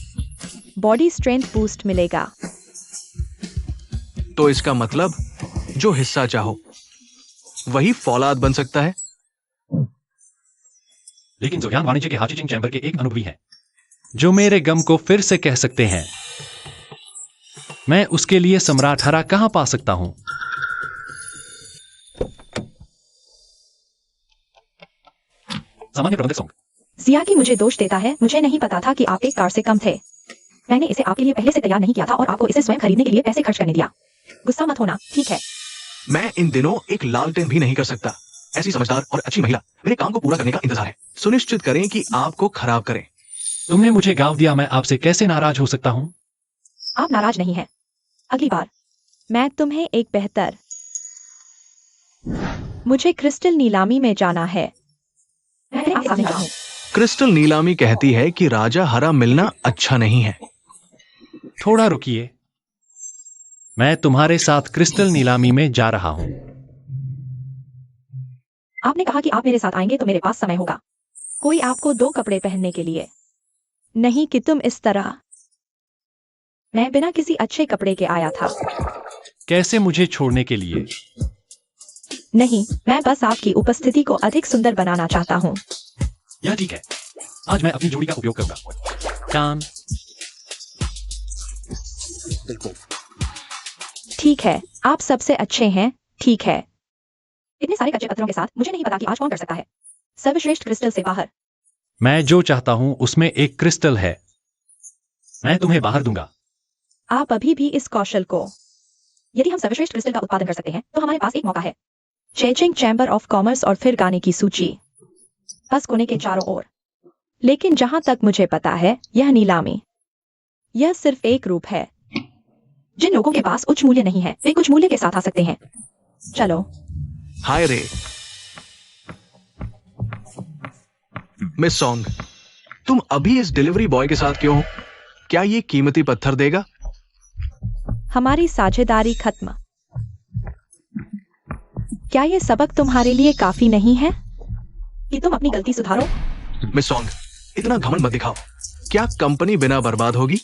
बॉडी स्ट्रेंथ बूस्ट मिलेगा। तो इसका मतलब जो हिस्सा चाहो वही फौलाद बन सकता है। लेकिन जोयान वाणिज्य के हाचीचिंग चैम्बर के एक अनुभवी हैं जो मेरे गम को फिर से कह सकते हैं। मैं उसके लिए सम्राट हरा कहां पा सकता हूं? सामान्य प्रबंधक सॉन्ग। जियाकी मुझे दोष देता है। मुझे नहीं पता था कि आप एक कार से कम थे। मैंने इसे आपके लिए पहले से तैयार नहीं किया था और आपको इसे स्वयं खरीदने के लिए पैसे खर्च करने दिया। गुस्सा मत होना, ठीक है? मैं इन दिनों एक लालटेन भी नहीं कर सकता। ऐसी समझदार और अच्छी महिला मेरे काम को पूरा करने का इंतजार है। सुनिश्चित करें कि आपको खराब करें। तुमने मुझे गाँव दिया, मैं आपसे कैसे नाराज हो सकता हूं? आप नाराज नहीं हैं। अगली बार मैं तुम्हें एक बेहतर। मुझे क्रिस्टल नीलामी में जाना है। मैं आपके सामने खड़ा हूं। क्रिस्टल नीलामी कहती है कि राजा हरा मिलना अच्छा नहीं है। थोड़ा रुकिए, मैं तुम्हारे साथ क्रिस्टल नीलामी में जा रहा हूं। आपने कहा कि आप मेरे साथ आएंगे तो मेरे पास समय होगा। कोई आपको 2 कपड़े पहनने के लिए नहीं कि तुम इस तरह। मैं बिना किसी अच्छे कपड़े के आया था। कैसे मुझे छोड़ने के लिए? नहीं, मैं बस आपकी उपस्थिति को अधिक सुंदर बनाना चाहता हूँ। यह ठीक है, आज मैं अपनी जोड़ी का उपयोग करूंगा। कान। ठीक है, आप सबसे अच्छे हैं। ठीक है। इतने सारे कच्चे पत्थरों के साथ मुझे नहीं पता कि आज कौन कर सकता है। सर्वश्रेष्ठ क्रिस्टल से बाहर। मैं जो चाहता हूं उसमें एक क्रिस्टल है। मैं तुम्हें बाहर दूंगा। आप अभी भी इस कौशल को। यदि हम सर्वश्रेष्ठ क्रिस्टल का उत्पादन कर सकते हैं तो हमारे पास एक मौका है। चेचिंग चैम्बर ऑफ कॉमर्स और फिर गाने की सूची। बस कोने के चारों ओर। लेकिन जहां तक मुझे पता है, यह नीलामी। यह सिर्फ एक रूप है। जिन लोगों के पास उच्च मूल्य नहीं है, वे कुछ मूल्य के साथ आ सकते हैं। चलो। हाय रे मिस सॉन्ग, तुम अभी इस डिलीवरी बॉय के साथ क्यों हो? क्या ये कीमती पत्थर देगा? हमारी साझेदारी खत्म। क्या यह सबक तुम्हारे लिए काफी नहीं है कि तुम अपनी गलती सुधारो? मिस सॉन्ग, इतना घमंड मत दिखाओ। क्या कंपनी बिना बर्बाद होगी?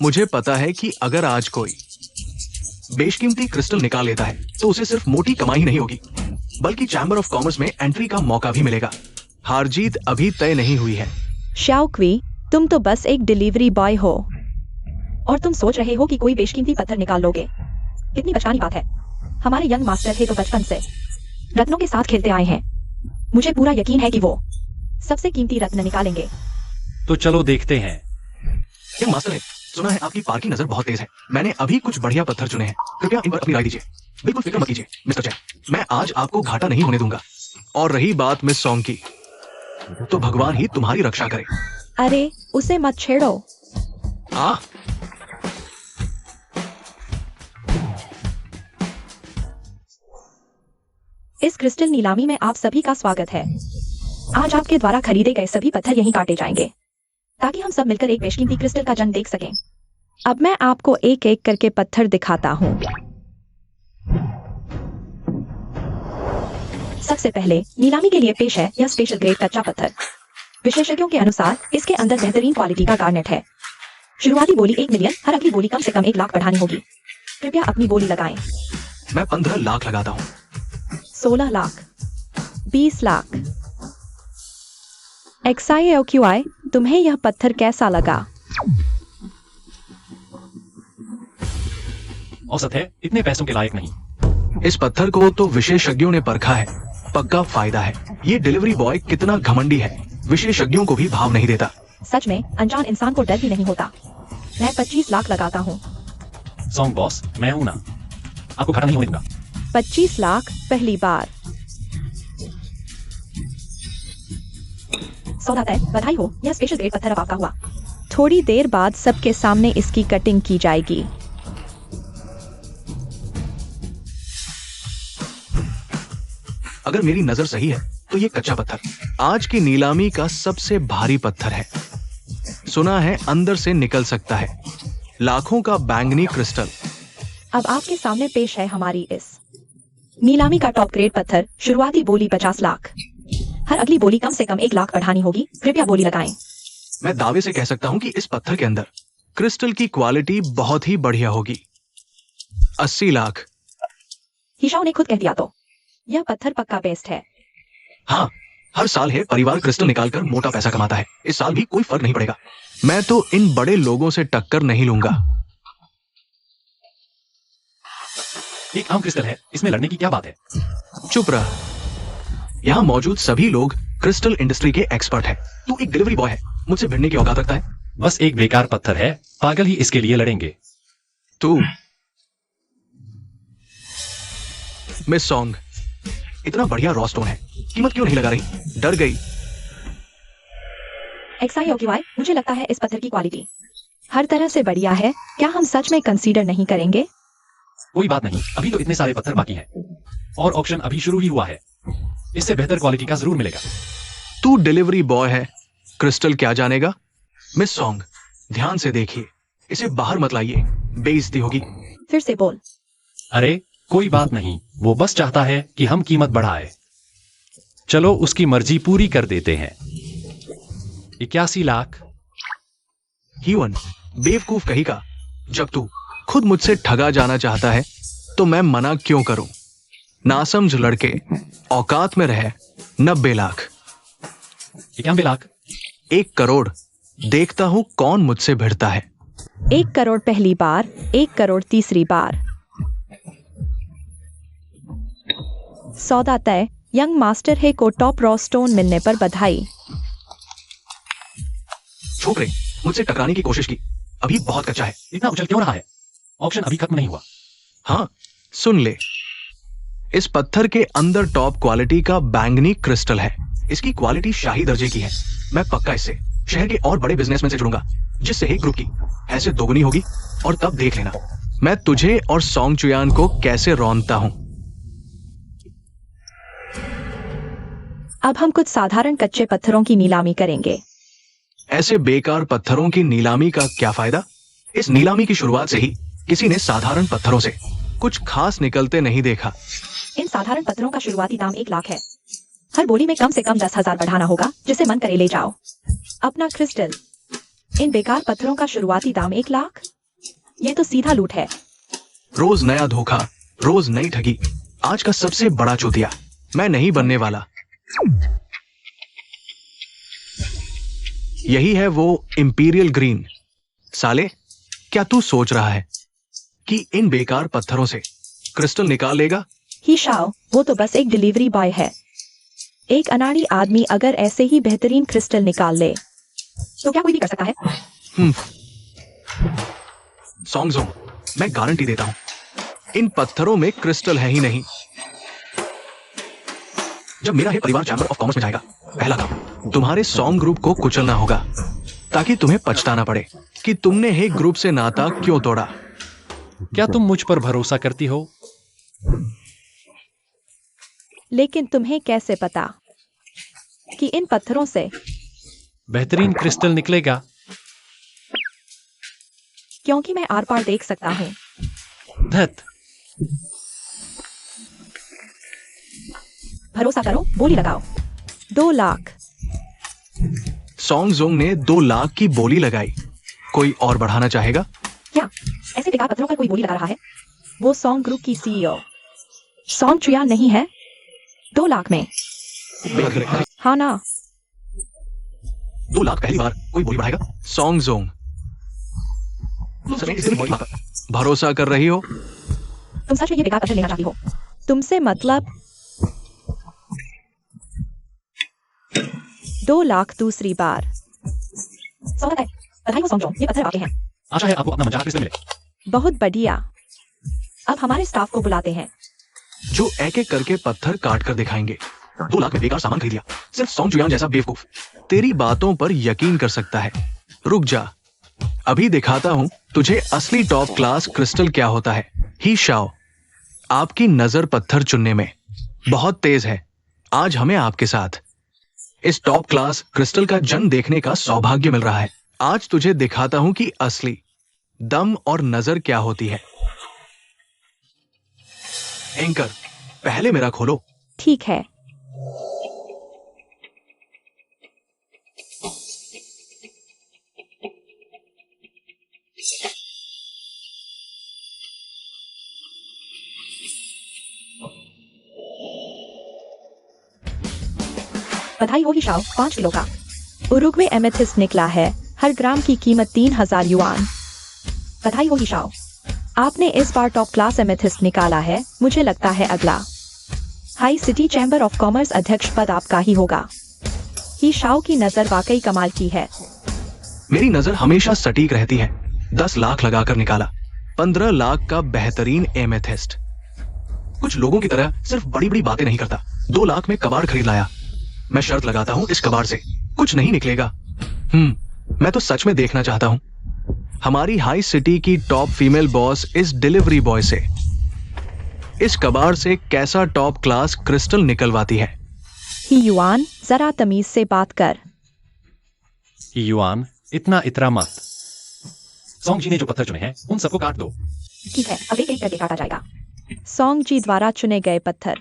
मुझे पता है कि अगर आज कोई बेशकीमती क्रिस्टल निकाल लेता है तो उसे सिर्फ मोटी कमाई ही नहीं होगी, बल्कि चैम्बर ऑफ कॉमर्स में एंट्री का मौका भी मिलेगा। हार जीत अभी तय नहीं हुई है। शाओक्वी, तुम तो बस एक डिलीवरी बॉय हो और तुम सोच रहे हो कि कोई बेशकीमती पत्थर निकाल लोगे। कितनी बचकानी बात है। हमारे यंग मास्टर है तो बचपन से रत्नों के साथ खेलते आए हैं। मुझे पूरा यकीन है कि वो सबसे कीमती रत्न निकालेंगे। तो चलो देखते हैं। यंग मास्टर है, सुना है आपकी पार की नजर बहुत तेज है। मैंने अभी कुछ बढ़िया पत्थर चुने हैं, कृपया इन पर अपनी राय दीजिए। बिल्कुल फिक्र मत कीजिए मिस्टर चैन, मैं आज आपको घाटा नहीं होने दूंगा। और रही बात मिस सॉन्ग की, तो भगवान ही तुम्हारी रक्षा करे। अरे उसे मत छेड़ो। आ इस क्रिस्टल नीलामी में आप सभी का स्वागत है। आज आपके द्वारा खरीदे गए सभी पत्थर यहीं काटे जाएंगे ताकि हम सब मिलकर एक बेशकीमती क्रिस्टल का जन्म देख सकें। अब मैं आपको एक एक करके पत्थर दिखाता हूँ। सबसे पहले नीलामी के लिए पेश है यह स्पेशल ग्रेड कच्चा पत्थर। विशेषज्ञों के अनुसार इसके अंदर बेहतरीन क्वालिटी का गार्नेट है। शुरुआती बोली 1 मिलियन, हर अगली बोली कम से कम 1 लाख बढ़ानी होगी। कृपया अपनी बोली लगाएं। मैं 15 लाख लगाता हूँ। 16 लाख, 20 लाख। XIOQI, तुम्हें यह पत्थर कैसा लगा? औसत है, इतने पैसों के लायक नहीं। इस पत्थर को तो विशेषज्ञों ने परखा है, पक्का फायदा है। ये डिलीवरी बॉय कितना घमंडी है, विशेषज्ञों को भी भाव नहीं देता। सच में अनजान इंसान को डर भी नहीं होता। मैं 25 लाख लगाता हूँ। सॉन्ग बॉस, मैं हूं ना, आपको घाटा नहीं होने दूंगा। 25 लाख पहली बार। सौदा तय, बधाई हो, यह स्पेशल ग्रेड पत्थर अब आपका हुआ। थोड़ी देर बाद सबके सामने इसकी कटिंग की जाएगी। अगर मेरी नजर सही है तो ये कच्चा पत्थर आज की नीलामी का सबसे भारी पत्थर है। सुना है अंदर से निकल सकता है लाखों का बैंगनी क्रिस्टल। अब आपके सामने पेश है हमारी इस नीलामी का टॉप ग्रेड पत्थर। शुरुआती बोली 50 लाख, हर अगली बोली कम से कम 1 लाख बढ़ानी होगी। कृपया बोली लगाएं। मैं दावे से कह सकता हूं कि इस पत्थर के अंदर क्रिस्टल की क्वालिटी बहुत ही बढ़िया होगी। 80 लाख। हिशाओ ने खुद कह दिया तो यह पत्थर पक्का बेस्ट है। हाँ, हर साल है परिवार क्रिस्टल निकालकर मोटा पैसा कमाता है। इस साल भी कोई फर्क नहीं पड़ेगा। मैं तो इन बड़े लोगों से टक्कर नहीं लूंगा। एक आम क्रिस्टल है, इसमें लड़ने की क्या बात है? चुप रह। यहाँ मौजूद सभी लोग क्रिस्टल इंडस्ट्री के एक्सपर्ट हैं। तू एक डिलीवरी बॉय है, मुझसे भिड़ने की औकात रखता है। बस एक बेकार पत्थर है, पागल ही इसके लिए लड़ेंगे। तू मिस सॉन्ग, इतना बढ़िया रॉ स्टोन है, कीमत क्यों नहीं लगा रही? डर गई। XIOQI, मुझे लगता है इस पत्थर की क्वालिटी हर तरह से बढ़िया है। क्या हम सच में कंसीडर नहीं करेंगे? कोई बात नहीं, अभी तो इतने सारे पत्थर बाकी है और ऑक्शन अभी शुरू ही हुआ है। इससे बेहतर क्वालिटी का जरूर मिलेगा। तू डिलीवरी बॉय है, क्रिस्टल क्या जानेगा? मिस सॉन्ग, ध्यान से देखिए, इसे बाहर मत लाइए, बेइज्जती होगी। फिर से बोल। अरे कोई बात नहीं, वो बस चाहता है कि हम कीमत बढ़ाए। चलो उसकी मर्जी पूरी कर देते हैं। 81 लाख। ह्यून, बेवकूफ कहीं का। जब तू खुद मुझसे ठगा जाना चाहता है तो मैं मना क्यों करूं? नासमझ लड़के, औकात में रहे। 90 लाख। 91 लाख। 1 करोड़। देखता हूं कौन मुझसे भिड़ता है। 1 करोड़ पहली बार, 1 करोड़ तीसरी बार। सौदा तय, यंग मास्टर है को टॉप रॉ स्टोन मिलने पर बधाई। छोकरे, मुझसे टकराने की कोशिश की, अभी बहुत कच्चा है। इतना उछल क्यों रहा है? ऑक्शन अभी खत्म नहीं हुआ। हाँ, सुन ले, इस पत्थर के अंदर टॉप क्वालिटी का बैंगनी क्रिस्टल है। इसकी क्वालिटी शाही दर्जे की है। मैं पक्का इससे शहर के और बड़े बिजनेसमैन से जुड़ूंगा, जिससे एक ग्रुप की हैसियत दोगुनी होगी। और तब देख लेना मैं तुझे और सॉन्ग चुयान को कैसे रौंदता हूं। अब हम कुछ साधारण कच्चे पत्थरों की नीलामी करेंगे। ऐसे बेकार पत्थरों की नीलामी का क्या फायदा? इस नीलामी की शुरुआत से ही किसी ने साधारण पत्थरों से कुछ खास निकलते नहीं देखा। इन साधारण पत्थरों का शुरुआती दाम 1 लाख है। हर बोली में कम से कम 10,000 बढ़ाना होगा, जिसे मन करे ले जाओ। अपना क्रिस्टल। इन बेकार पत्थरों का शुरुआती दाम 1 लाख। ये तो सीधा लूट है। रोज नया धोखा, रोज नई ठगी। आज का सबसे बड़ा चूतिया मैं नहीं बनने वाला। यही है वो इंपीरियल ग्रीन। साले, क्या तू सोच रहा है कि इन बेकार पत्थरों से क्रिस्टल निकाल लेगा? ही शाओ, वो तो बस एक डिलीवरी बॉय है। एक अनाड़ी आदमी अगर ऐसे ही बेहतरीन क्रिस्टल निकाल ले तो क्या कोई भी कर सकता है? सॉन्गजोंग, मैं गारंटी देता हूं इन पत्थरों में क्रिस्टल है ही नहीं। जब मेरा है परिवार चैम्बर ऑफ कॉमर्स में जाएगा, पहला काम तुम्हारे सॉन्ग ग्रुप को कुचलना होगा, ताकि तुम्हें पछताना पड़े कि तुमने हे ग्रुप से नाता क्यों तोड़ा। क्या तुम मुझ पर भरोसा करती हो? लेकिन तुम्हें कैसे पता कि इन पत्थरों से बेहतरीन क्रिस्टल निकलेगा? क्योंकि मैं आर पार देख सकता हूँ। धत। भरोसा करो, बोली लगाओ। 2 लाख। सॉन्गजोंग ने 2 लाख की बोली लगाई। कोई और बढ़ाना चाहेगा? क्या ऐसे बेकार पत्थरों पर कोई बोली लगा रहा है? वो सॉन्ग ग्रुप की सीईओ सॉन्ग चुया नहीं है? 2 लाख में? हाँ ना? 2 लाख पहली बार कोई बोली बढ़ाएगा? सॉन्गजोंग, भरोसा कर रही हो? तुम सच में ये बेकार पत्थर लेना चाहती हो? तुमसे मतलब 2 लाख दूसरी बार। स्वागत है, बधाई हो सॉन्गजोंग, ये पत्थर आपके हैं। आशा है आपको अपना मनचाहा क्रिस्टल मिले। बहुत बढ़िया। अब हमारे स्टाफ को बुलाते हैं जो एक एक करके पत्थर काट कर दिखाएंगे। 2 लाख में बेकार सामान खरीद लिया, सिर्फ सॉन्ग चुयान जैसा बेवकूफ तेरी बातों पर यकीन कर सकता है। रुक जा, अभी दिखाता हूं तुझे असली टॉप क्लास क्रिस्टल क्या होता है। ही शाओ, आपकी नजर पत्थर चुनने में बहुत तेज है। आज हमें आपके साथ इस टॉप क्लास क्रिस्टल का जंग देखने का सौभाग्य मिल रहा है। आज तुझे दिखाता हूं कि असली दम और नजर क्या होती है। एंकर, पहले मेरा खोलो। ठीक है। बधाई हो ही शाओ, 5 किलो का उरुग्वे एमेथिस्ट निकला है। हर ग्राम की कीमत 3000 युआन। बधाई हो ही शाओ, आपने इस बार टॉप क्लास एमेथिस्ट निकाला है। मुझे लगता है अगला high city chamber of commerce अध्यक्ष पद आपका ही होगा। ही शाओ की नजर वाकई कमाल की है। मेरी नजर हमेशा सटीक रहती है। 10 लाख लगाकर निकाला, 15 लाख का बेहतरीन एमेथिस्ट। कुछ लोगों की तरह सिर्फ बड़ी बड़ी बातें नहीं करता। 2 लाख में कबाड़ खरीद लाया। मैं शर्त लगाता हूं इस कबाड़ से कुछ नहीं निकलेगा। मैं तो सच में देखना चाहता हूं हमारी हाई सिटी की टॉप फीमेल बॉस इस डिलीवरी बॉय से इस कबाड़ से कैसा टॉप क्लास क्रिस्टल निकलवाती है। ही युआन, जरा तमीज से बात कर। युआन, इतना इतरा मत। सॉन्ग जी ने जो पत्थर चुने हैं उन सबको काट दो। ठीक है, अब एक एक करके काटा जाएगा। सॉन्ग जी द्वारा चुने गए पत्थर।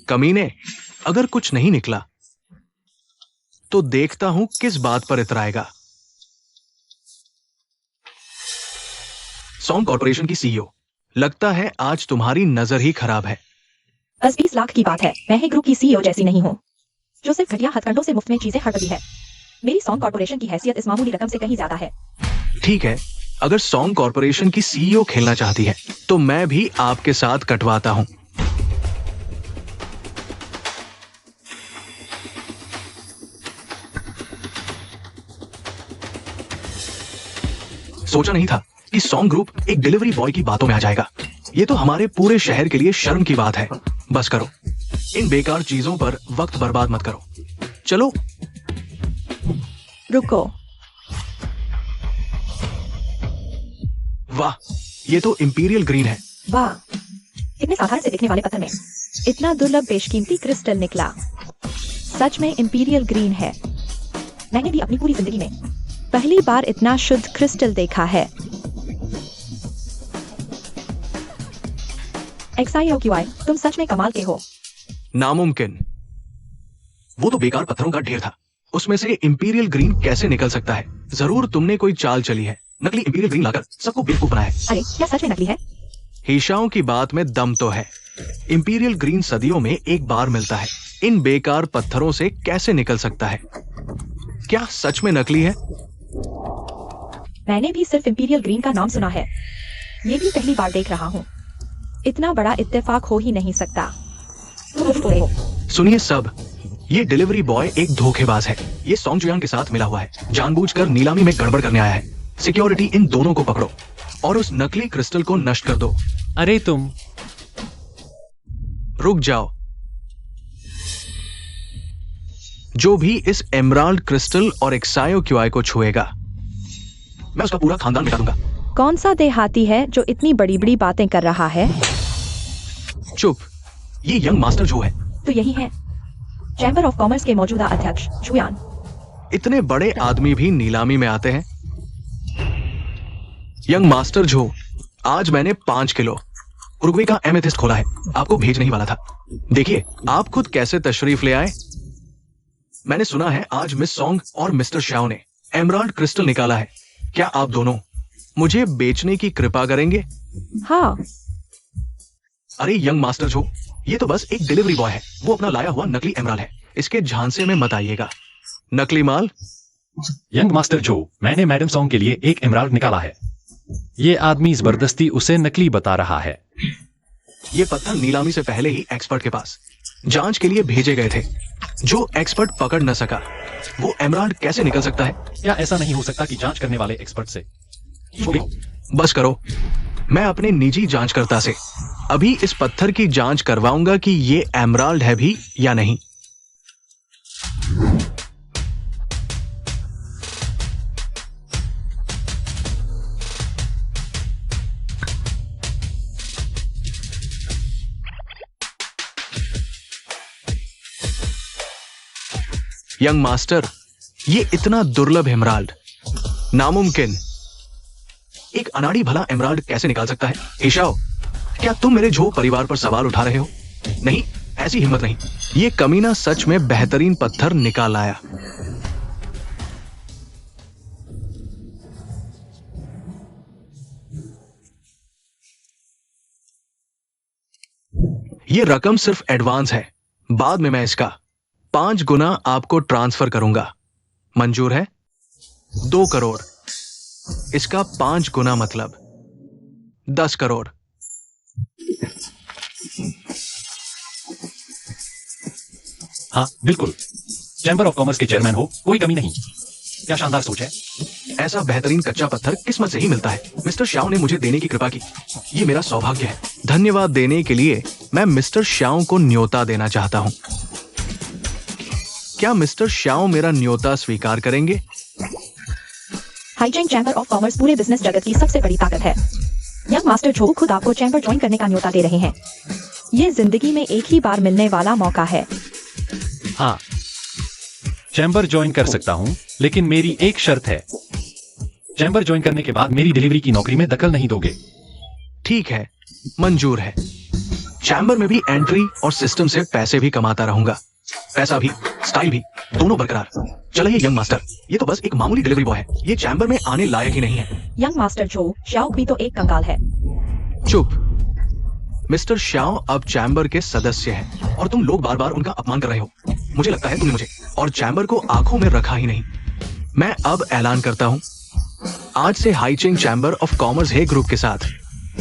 कमीने, अगर कुछ नहीं निकला तो देखता हूं किस बात पर इतराएगा। सॉन्ग कॉर्पोरेशन की सीईओ, लगता है आज तुम्हारी नजर ही खराब है। 10-20 लाख की बात है। मैं ही ग्रुप की सीईओ जैसी नहीं हूँ जो सिर्फ घटिया हथकंडों से मुफ्त में चीजें हड़पती है। मेरी सॉन्ग कॉर्पोरेशन की हैसियत इस मामूली रकम से कहीं ज्यादा है। ठीक है, अगर सॉन्ग कॉर्पोरेशन की सीईओ खेलना चाहती है तो मैं भी आपके साथ कटवाता हूं। सोचा नहीं था कि सॉन्ग ग्रुप एक डिलीवरी बॉय की बातों में आ जाएगा। ये तो हमारे पूरे शहर के लिए शर्म की बात है। बस करो, इन बेकार चीजों पर वक्त बर्बाद मत करो। चलो। रुको। वाह, ये तो इंपीरियल ग्रीन है। वाह, इतने साधारण से दिखने वाले पत्थर में इतना दुर्लभ बेशकीमती क्रिस्टल निकला। सच में इंपीरियल ग्रीन है। मैंने भी अपनी पूरी जिंदगी में पहली बार इतना शुद्ध क्रिस्टल देखा है। XIOQI, तुम सच में कमाल के हो। नामुमकिन। वो तो बेकार पत्थरों का ढेर था। उसमें से इंपीरियल ग्रीन कैसे निकल सकता है? जरूर तुमने कोई चाल चली है, नकली इंपीरियल ग्रीन लाकर सबको बेवकूफ बनाया है। अरे क्या सच में नकली है? हीशाओं की बात में दम तो है। इंपीरियल ग्रीन सदियों में एक बार मिलता है, इन बेकार पत्थरों से कैसे निकल सकता है? क्या सच में नकली है? मैंने भी सिर्फ इंपीरियल ग्रीन का नाम सुना है, ये भी पहली बार देख रहा हूँ। इतना बड़ा इत्तेफाक हो ही नहीं सकता। सुनिए सब, ये डिलीवरी बॉय एक धोखेबाज है। ये सॉन्ग जुयान के साथ मिला हुआ है, जानबूझकर नीलामी में गड़बड़ करने आया है। सिक्योरिटी, इन दोनों को पकड़ो और उस नकली क्रिस्टल को नष्ट कर दो। अरे तुम रुक जाओ। जो भी इस एमराल्ड क्रिस्टल और एक्सायो क्यूआई को छुएगा, मैं उसका पूरा खानदान मिटा दूंगा। कौन सा देहाती है जो इतनी बड़ी बड़ी बातें कर रहा है? चुप, ये यंग मास्टर जो है। तो यही है चैम्बर ऑफ कॉमर्स के मौजूदा अध्यक्ष जुयान। इतने बड़े आदमी भी नीलामी में आते हैं। यंग मास्टर जो, आज मैंने 5 किलो उरुग्वे का एमेथिस्ट खोला है, आपको भेजने ही वाला था। देखिए आप खुद कैसे तशरीफ ले आए। मैंने सुना है आज मिस सॉन्ग और मिस्टर शाओ ने एमराल्ड क्रिस्टल निकाला है। क्या आप दोनों मुझे बेचने की कृपा करेंगे? हाँ। अरे यंग मास्टर जो, ये तो बस एक डिलीवरी बॉय है। वो अपना लाया हुआ नकली एमराल्ड है, इसके झांसे में मत आइएगा। नकली माल। यंग मास्टर जो, मैंने मैडम सॉन्ग के लिए एक एमराल्ड निकाला है। ये आदमी जबरदस्ती उसे नकली बता रहा है। ये पत्थर नीलामी से पहले ही एक्सपर्ट के पास जांच के लिए भेजे गए थे। जो एक्सपर्ट पकड़ न सका, वो एमराल्ड कैसे निकल सकता है? क्या ऐसा नहीं हो सकता कि जांच करने वाले एक्सपर्ट से? बस करो, मैं अपने निजी जांचकर्ता से अभी इस पत्थर की जांच करवाऊंगा कि ये एमराल्ड है भी या नहीं। यंग मास्टर, ये इतना दुर्लभ एमराल्ड नामुमकिन। एक अनाड़ी भला एमराल्ड कैसे निकाल सकता है? ईशाओ, क्या तुम मेरे झो परिवार पर सवाल उठा रहे हो? नहीं, ऐसी हिम्मत नहीं। ये कमीना सच में बेहतरीन पत्थर निकाल आया। ये रकम सिर्फ एडवांस है, बाद में मैं इसका 5 गुना आपको ट्रांसफर करूंगा। मंजूर है? 2 करोड़। इसका 5 गुना मतलब 10 करोड़। हाँ बिल्कुल, चैम्बर ऑफ कॉमर्स के चेयरमैन हो, कोई कमी नहीं। क्या शानदार सोच है। ऐसा बेहतरीन कच्चा पत्थर किस्मत से ही मिलता है। मिस्टर शाओ ने मुझे देने की कृपा की, ये मेरा सौभाग्य है। धन्यवाद देने के लिए मैं मिस्टर शाओ को न्योता देना चाहता हूं। क्या मिस्टर शाओ मेरा न्योता स्वीकार करेंगे? हाईचेंग चैम्बर ऑफ कॉमर्स पूरे बिजनेस जगत की सबसे बड़ी ताकत है। यंग मास्टर जो खुद आपको चैम्बर ज्वाइन करने का न्योता दे रहे हैं। ये जिंदगी में एक ही बार मिलने वाला मौका है। हाँ, चैम्बर ज्वाइन कर सकता हूँ, लेकिन मेरी एक शर्त है। चैम्बर ज्वाइन करने के बाद मेरी डिलीवरी की नौकरी में दखल नहीं दोगे। ठीक है, मंजूर है। चैम्बर में भी एंट्री और सिस्टम से पैसे भी कमाता रहूंगा। पैसा भी, स्टाइल भी, दोनों बरकरार। चलिए यंग मास्टर, ये तो बस एक मामूली डिलीवरी बॉय है, ये चैम्बर में आने लायक ही नहीं है। यंग मास्टर जो, शाओ भी तो एक कंगाल है। चुप। मिस्टर शाओ अब चैम्बर के सदस्य हैं और तुम लोग बार बार उनका अपमान कर रहे हो। मुझे लगता है तुमने मुझे और चैम्बर को आंखों में रखा ही नहीं। मैं अब ऐलान करता हूं, आज से Haicheng chamber of commerce He group के साथ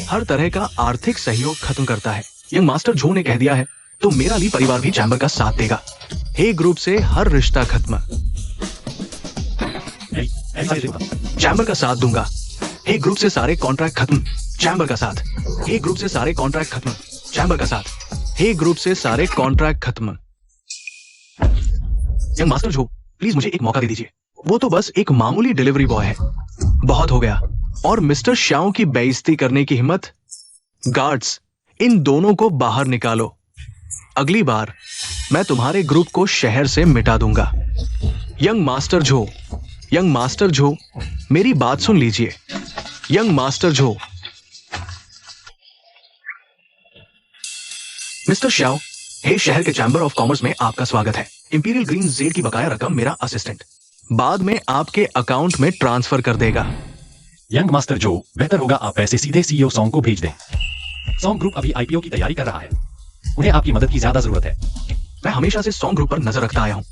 हर तरह का आर्थिक सहयोग खत्म करता है। यंग मास्टर जो ने कह दिया है तो मेरा ली परिवार भी चैम्बर का साथ देगा। हे ग्रुप से हर रिश्ता खत्म। चैम्बर का साथ दूंगा। हे ग्रुप से सारे कॉन्ट्रैक्ट खत्म। चैम्बर का साथ। हे ग्रुप से सारे कॉन्ट्रैक्ट खत्म। चैम्बर का साथ। हे ग्रुप से सारे कॉन्ट्रैक्ट खत्म। यंग मास्टर जो, प्लीज मुझे एक मौका दे दीजिए। वो तो बस एक मामूली डिलीवरी बॉय है। बहुत हो गया। और मिस्टर शाओ की बेइज्जती करने की हिम्मत? गार्ड्स, इन दोनों को बाहर निकालो। अगली बार मैं तुम्हारे ग्रुप को शहर से मिटा दूंगा। यंग मास्टर जो, यंग मास्टर जो, मेरी बात सुन लीजिए। यंग मास्टर जो। मिस्टर शाओ, हे शहर के चैम्बर ऑफ कॉमर्स में आपका स्वागत है। इंपीरियल ग्रीन जेड की बकाया रकम मेरा असिस्टेंट बाद में आपके अकाउंट में ट्रांसफर कर देगा। यंग मास्टर जो, बेहतर होगा आप पैसे सीधे सीईओ सॉन्ग को भेज दें। सॉन्ग ग्रुप अभी आईपीओ की तैयारी कर रहा है, उन्हें आपकी मदद की ज्यादा जरूरत है। मैं हमेशा से सॉन्ग ग्रुप पर नजर रखता आया हूं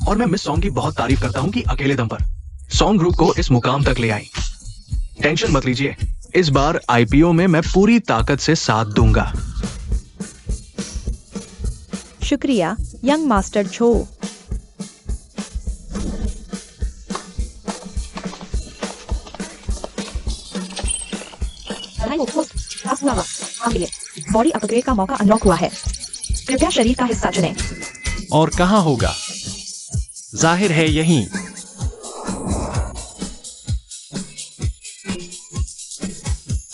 और मैं मिस सॉन्ग की बहुत तारीफ करता हूं कि अकेले दम पर सॉन्ग ग्रुप को इस मुकाम तक ले आई। टेंशन मत लीजिए, इस बार आईपीओ में मैं पूरी ताकत से साथ दूंगा। शुक्रिया यंग मास्टर छो। बॉडी अपग्रेड का मौका अनलॉक हुआ है, कृपया शरीर का हिस्सा चुनें। और कहाँ होगा? जाहिर है यहीं।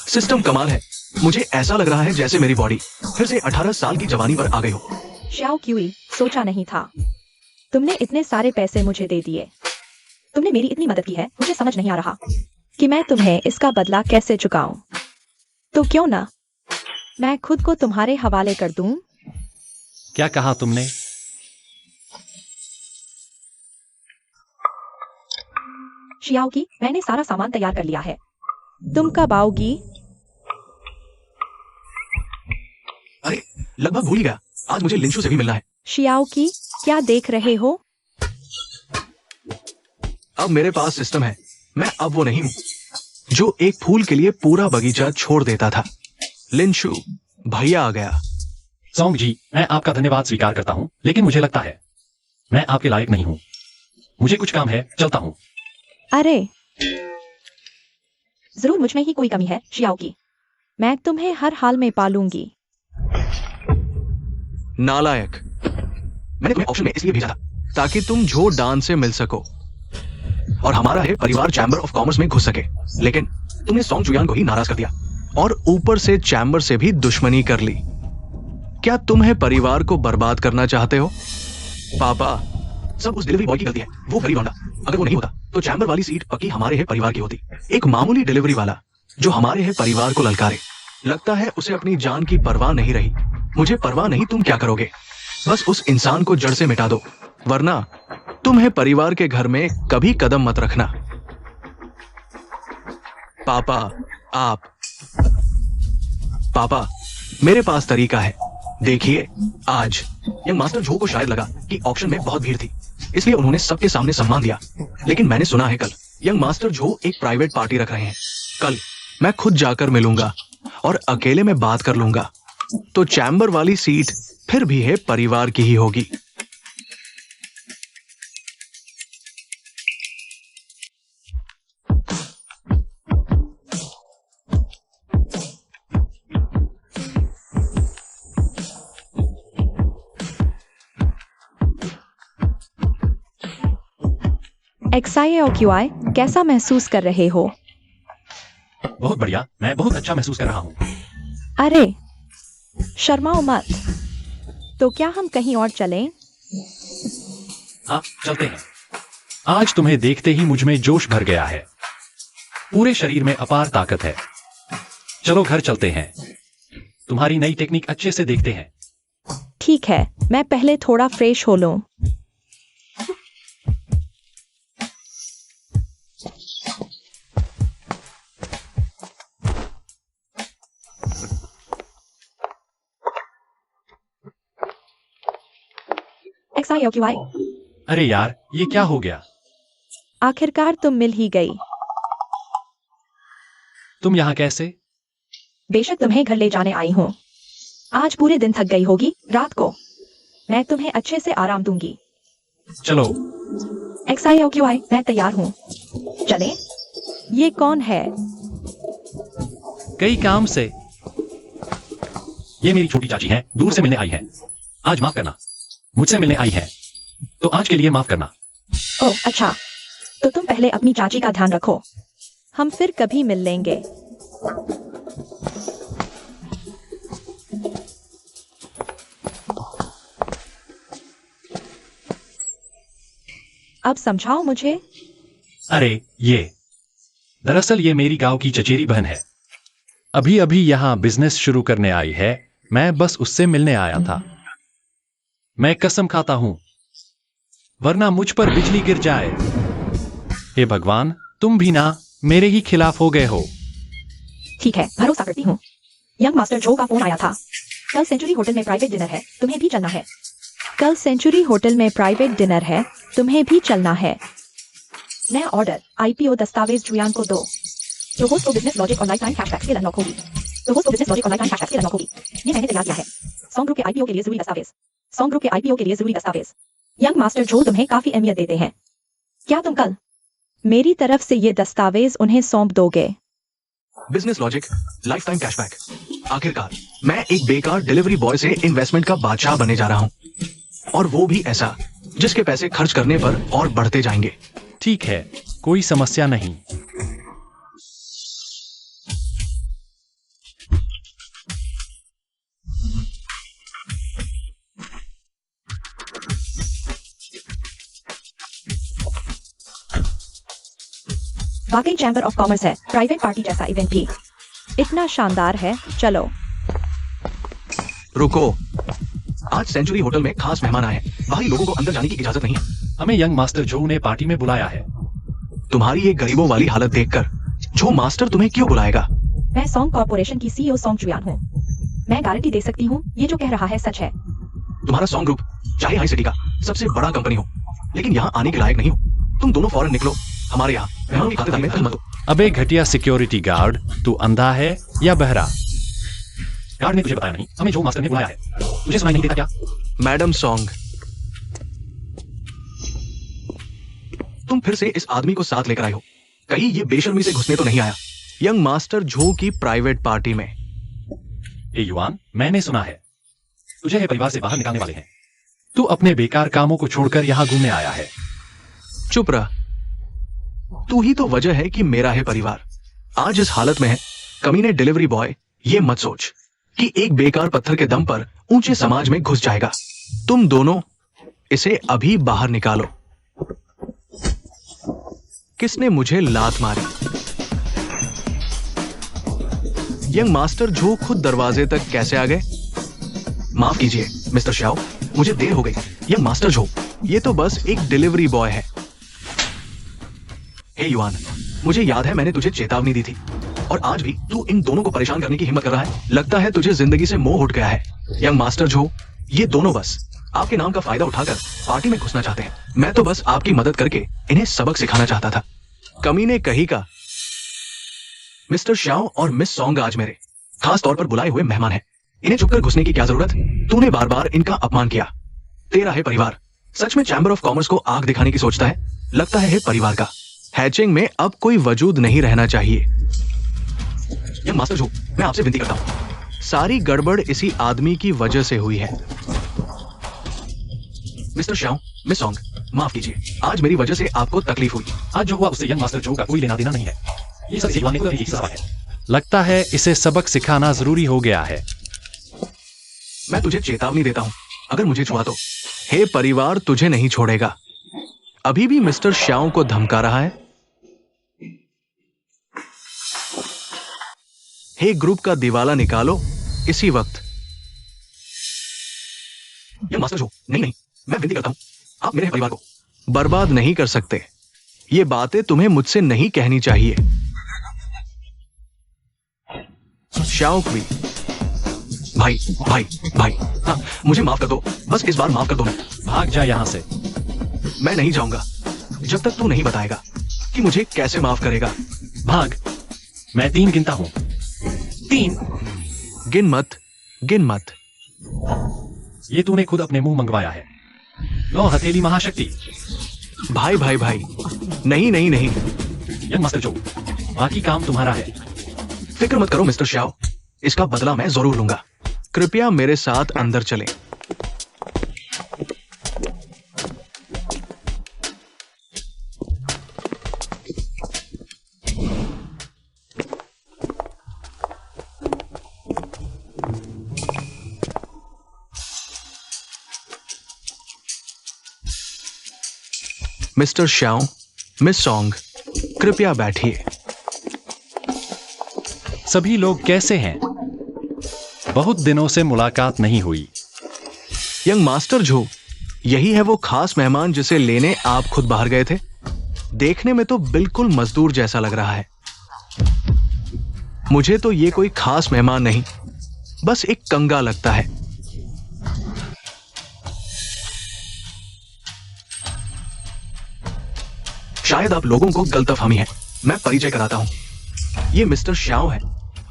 सिस्टम कमाल है, मुझे ऐसा लग रहा है जैसे मेरी बॉडी फिर से 18 साल की जवानी पर आ गई हो। श्याओ क्यूई, सोचा नहीं था तुमने इतने सारे पैसे मुझे दे दिए। तुमने मेरी इतनी मदद की है, मुझे समझ नहीं आ रहा कि मैं तुम्हें इसका बदला कैसे चुकाऊं। तो क्यों ना मैं खुद को तुम्हारे हवाले कर दूं? क्या कहा तुमने? शियाओ की, मैंने सारा सामान तैयार कर लिया है, तुम कब आओगी? अरे लगभग भूल ही गया, आज मुझे लिंशु से भी मिलना है। शियाओ की, क्या देख रहे हो? अब मेरे पास सिस्टम है, मैं अब वो नहीं हूँ जो एक फूल के लिए पूरा बगीचा छोड़ देता था। लिंशु भैया आ गया। सॉन्ग जी, मैं आपका धन्यवाद स्वीकार करता हूँ, लेकिन मुझे लगता है मैं आपके लायक नहीं हूँ। मुझे कुछ काम है, चलता हूँ। अरे जरूर मुझ में ही कोई कमी है शियाओ की, मैं तुम्हें हर हाल में पालूंगी। नालायक, मैंने तुम्हें ऑप्शन में इसलिए भेजा था ताकि तुम झो डांस से मिल सको और हमारा है परिवार चैम्बर ऑफ कॉमर्स में घुस सके, लेकिन तुमने सॉन्ग चुयान को ही नाराज कर दिया और ऊपर से चैम्बर से भी दुश्मनी कर ली। क्या तुम है परिवार को बर्बाद करना चाहते हो? पापा, सब उस डिलीवरी बॉय की गलती है, वो गरीब लौंडा। अगर वो नहीं होता तो चैम्बर वाली सीट पक्की हमारे है परिवार की होती। एक मामूली डिलीवरी वाला जो हमारे है परिवार को ललकारे, लगता है उसे अपनी जान की परवाह नहीं रही। मुझे परवाह नहीं, तुम क्या करोगे? बस उस इंसान को जड़ से मिटा दो, वरना तुम्हें परिवार के घर में कभी कदम मत रखना। पापा, मेरे पास तरीका है। देखिए, आज यंग मास्टर झो को शायद लगा कि ऑक्शन में बहुत भीड़ थी, इसलिए उन्होंने सबके सामने सम्मान दिया। लेकिन मैंने सुना है कल यंग मास्टर झो एक प्राइवेट पार्टी रख रहे हैं। कल मैं खुद जाकर मिलूंगा और अकेले में बात कर लूंगा, तो चैम्बर वाली सीट फिर भी है परिवार की ही होगी। XI और QI, कैसा महसूस कर रहे हो? बहुत बढ़िया, मैं बहुत अच्छा महसूस कर रहा हूँ। अरे शर्माओ मत, तो क्या हम कहीं और चलें? हाँ, चलते हैं। आज तुम्हें देखते ही मुझ में जोश भर गया है, पूरे शरीर में अपार ताकत है। चलो घर चलते हैं, तुम्हारी नई टेक्निक अच्छे से देखते हैं। ठीक है, मैं पहले थोड़ा फ्रेश हो लूं। XI और QI, अरे यार, ये क्या हो गया? आखिरकार तुम मिल ही गई। तुम यहाँ कैसे? बेशक तुम्हें घर ले जाने आई हूँ। आज पूरे दिन थक गई होगी, रात को मैं तुम्हें अच्छे से आराम दूंगी। चलो। XI और QI, मैं तैयार हूँ, चलें? ये कौन है? कई काम से। ये मेरी छोटी चाची हैं, दूर से मिलने आई हैं। आज माफ करना, मुझसे मिलने आई हैं, तो आज के लिए माफ करना। ओह अच्छा, तो तुम पहले अपनी चाची का ध्यान रखो, हम फिर कभी मिल लेंगे। अब समझाओ मुझे। अरे दरअसल ये मेरी गांव की चचेरी बहन है, अभी अभी यहाँ बिजनेस शुरू करने आई है। मैं बस उससे मिलने आया था। मैं कसम खाता हूँ, वरना मुझ पर बिजली गिर जाए। हे भगवान, तुम भी ना मेरे ही खिलाफ हो गए हो। ठीक है, भरोसा करती हूँ। यंग मास्टर जो का फोन आया था। कल सेंचुरी होटल में प्राइवेट डिनर है, तुम्हें भी चलना है। कल सेंचुरी होटल में प्राइवेट डिनर है, तुम्हें भी चलना है। नया ऑर्डर आईपीओ दस्तावेज जुयान को दो। जो होस्ट को बिजनेस लॉजिक और life time cashback skill unlock होगी। जो होस्ट को बिजनेस लॉजिक और life time cashback skill unlock होगी। ये मैंने तैयार किया है। सॉन्ग ग्रुप के आईपीओ के लिए जरूरी दस्तावेज। सॉन्ग ग्रुप के आईपीओ के लिए जरूरी दस्तावेज। यंग मास्टर जो तुम्हें काफी अहमियत देते हैं। क्या तुम कल मेरी तरफ से ये दस्तावेज उन्हें सौंप दोगे? Business logic, life time cashback. आखिरकार मैं एक बेकार डिलीवरी बॉय से इन्वेस्टमेंट का बादशाह बनने जा रहा हूँ, और वो भी ऐसा जिसके पैसे खर्च करने पर और बढ़ते जाएंगे। ठीक है, कोई समस्या नहीं। वाकई चैम्बर ऑफ कॉमर्स है, प्राइवेट पार्टी जैसा इवेंट भी इतना शानदार है। चलो रुको, आज सेंचुरी होटल में खास मेहमान आए हैं। बाहरी लोगों को अंदर जाने की इजाजत नहीं है। हमें यंग मास्टर जो ने पार्टी में बुलाया है। तुम्हारी ये गरीबों वाली हालत देखकर जो मास्टर तुम्हें क्यों बुलाएगा? मैं सॉन्ग कॉर्पोरेशन की सीईओ सॉन्ग जुयान हूँ। मैं गारंटी दे सकती हूँ ये जो कह रहा है सच है। तुम्हारा सॉन्ग ग्रुप चाहे हाई सिटी का सबसे बड़ा कंपनी हो, लेकिन यहाँ आने के लायक नहीं हो। तुम दोनों फौरन निकलो। हमारे यहाँ मेहमानों की खातिरदारी में दखल मत दो। अबे घटिया सिक्योरिटी गार्ड, तू अंधा है या बहरा? गार्ड ने तुझे बताया नहीं, हमें जो मास्टर ने बुलाया है। तुझे सुनाई नहीं देता क्या? मैडम सॉन्ग, तुम फिर से इस आदमी को साथ लेकर आए हो। कहीं ये बेशर्मी से घुसने तो नहीं आया यंग मास्टर झो की प्राइवेट पार्टी में? ए युवान, मैंने सुना है तुझे परिवार से बाहर निकालने वाले हैं। तू अपने बेकार कामों को छोड़कर यहाँ घूमने आया है। चुप रह, तू ही तो वजह है कि मेरा है परिवार आज इस हालत में है। कमीने डिलीवरी बॉय, ये मत सोच कि एक बेकार पत्थर के दम पर ऊंचे समाज में घुस जाएगा। तुम दोनों इसे अभी बाहर निकालो। किसने मुझे लात मारी? यंग मास्टर झो खुद दरवाजे तक कैसे आ गए? माफ कीजिए मिस्टर श्याओ, मुझे देर हो गई। यंग मास्टर झो, ये तो बस एक डिलीवरी बॉय है। हे युवान, मुझे याद है मैंने तुझे चेतावनी दी थी, और आज भी तू इन दोनों को परेशान करने की हिम्मत कर रहा है। लगता है तुझे जिंदगी से मोह उठ गया है। यंग मास्टर झो, ये दोनों बस आपके नाम का फायदा उठाकर पार्टी में घुसना चाहते हैं। मैं तो बस आपकी मदद करके इन्हें सबक सिखाना चाहता था। कमीने कहीं का। मिस्टर श्याओ और मिस सॉन्ग आज मेरे खास तौर पर बुलाए हुए मेहमान हैं। इन्हें छुपकर घुसने की क्या जरूरत? तूने बार बार इनका अपमान किया। तेरा है परिवार। सच में चैम्बर ऑफ कॉमर्स को आग दिखाने की सोचता है? लगता है परिवार का। हैचिंग में अब कोई वजूद नहीं रहना चाहिए। यह मास्टर जो, मैं आपसे विनती करता हूं, सारी गड़बड़ इसी आदमी की वजह से हुई है। मिस्टर श्याओ, मिस सॉन्ग, माफ कीजिए, आज मेरी वजह से आपको तकलीफ हुई। आज जो हुआ उससे यंग मास्टर जो का कोई लेना देना नहीं है। ये सब युवान ने ही है। लगता है इसे सबक सिखाना जरूरी हो गया है। मैं तुझे चेतावनी देता हूं, अगर मुझे छुआ तो हे परिवार तुझे नहीं छोड़ेगा। अभी भी मिस्टर श्याओ को धमका रहा है। हे ग्रुप का दिवाला निकालो इसी वक्त। ये मास्टर जो, नहीं, मैं विनती करता हूं, आप मेरे परिवार को बर्बाद नहीं कर सकते। ये बातें तुम्हें मुझसे नहीं कहनी चाहिए। श्याओ क्वी, भाई, हाँ, मुझे माफ कर दो, बस इस बार माफ कर दो। भाग जा यहां से। मैं नहीं जाऊंगा जब तक तू नहीं बताएगा कि मुझे कैसे माफ करेगा। भाग, मैं 3 गिनता हूं। 3। गिन मत। ये तूने खुद अपने मुंह मंगवाया है। लो हथेली महाशक्ति। भाई, नहीं। यंग मास्टर जो, बाकी काम तुम्हारा है। फिक्र मत करो मिस्टर श्याओ, इसका बदला मैं जरूर लूंगा। कृपया मेरे साथ अंदर चलें। मिस्टर श्याओ, मिस सॉन्ग, कृपया बैठिए। सभी लोग कैसे हैं? बहुत दिनों से मुलाकात नहीं हुई। यंग मास्टर झो, यही है वो खास मेहमान जिसे लेने आप खुद बाहर गए थे? देखने में तो बिल्कुल मजदूर जैसा लग रहा है। मुझे तो ये कोई खास मेहमान नहीं, बस एक कंगा लगता है। शायद आप लोगों को गलतफहमी है। मैं परिचय कराता हूं। ये मिस्टर श्याओ है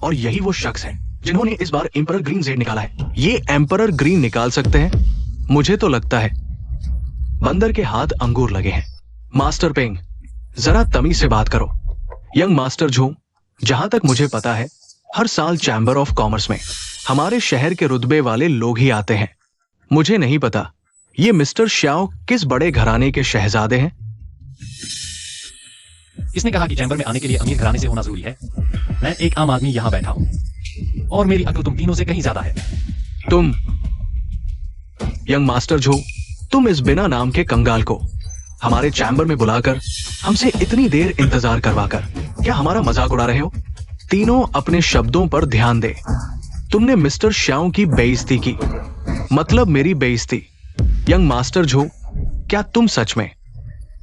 और यही वो शख्स है जिन्होंने इस बार एम्परर ग्रीन जेड निकाला है। ये एम्परर ग्रीन निकाल सकते हैं? मुझे तो लगता है बंदर के हाथ अंगूर लगे हैं। मास्टर पेंग, जरा तमीज से बात करो। यंग मास्टर झू, जहां तक मुझे पता है हर साल चैम्बर ऑफ कॉमर्स में हमारे शहर के रुतबे वाले लोग ही आते हैं। मुझे नहीं पता ये मिस्टर श्याओ किस बड़े घराने के शहजादे हैं। इसने कहा कि चैम्बर में आने के लिए अमीर घराने से होना जरूरी है। मैं एक आम आदमी यहाँ बैठा हूँ और मेरी अक्ल तुम तीनों से कहीं ज्यादा है। तुम यंग मास्टर झू, तुम इस बिना नाम के कंगाल को हमारे चैम्बर में बुलाकर हमसे इतनी देर इंतजार करवाकर क्या हमारा मजाक उड़ा रहे हो? तीनों अपने शब्दों पर ध्यान दे। तुमने मिस्टर श्याओ की बेइज्जती की, मतलब मेरी बेइज्जती। यंग मास्टर झू, क्या तुम सच में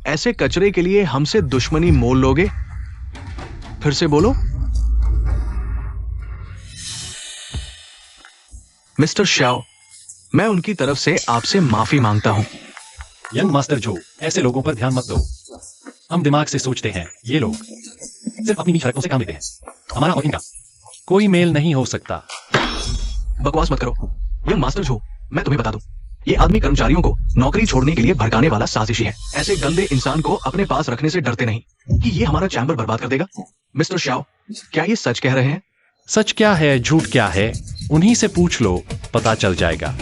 ऐसे कचरे के लिए हमसे दुश्मनी मोल लोगे? फिर से बोलो। मिस्टर श्याओ, मैं उनकी तरफ से आपसे माफी मांगता हूं। यंग मास्टर जो, ऐसे लोगों पर ध्यान मत दो। हम दिमाग से सोचते हैं, ये लोग सिर्फ अपनी नीच हरकतों से काम लेते हैं। हमारा और इनका कोई मेल नहीं हो सकता। बकवास मत करो। यंग मास्टर जो, मैं तुम्हें बता दूं, ये आदमी कर्मचारियों को नौकरी छोड़ने के लिए भड़काने वाला साजिशी है। ऐसे गंदे इंसान को अपने पास रखने से डरते नहीं कि ये हमारा चैम्बर बर्बाद कर देगा। मिस्टर श्याओ, क्या ये सच कह रहे हैं? सच क्या है, झूठ क्या है, उन्हीं से पूछ लो, पता चल जाएगा।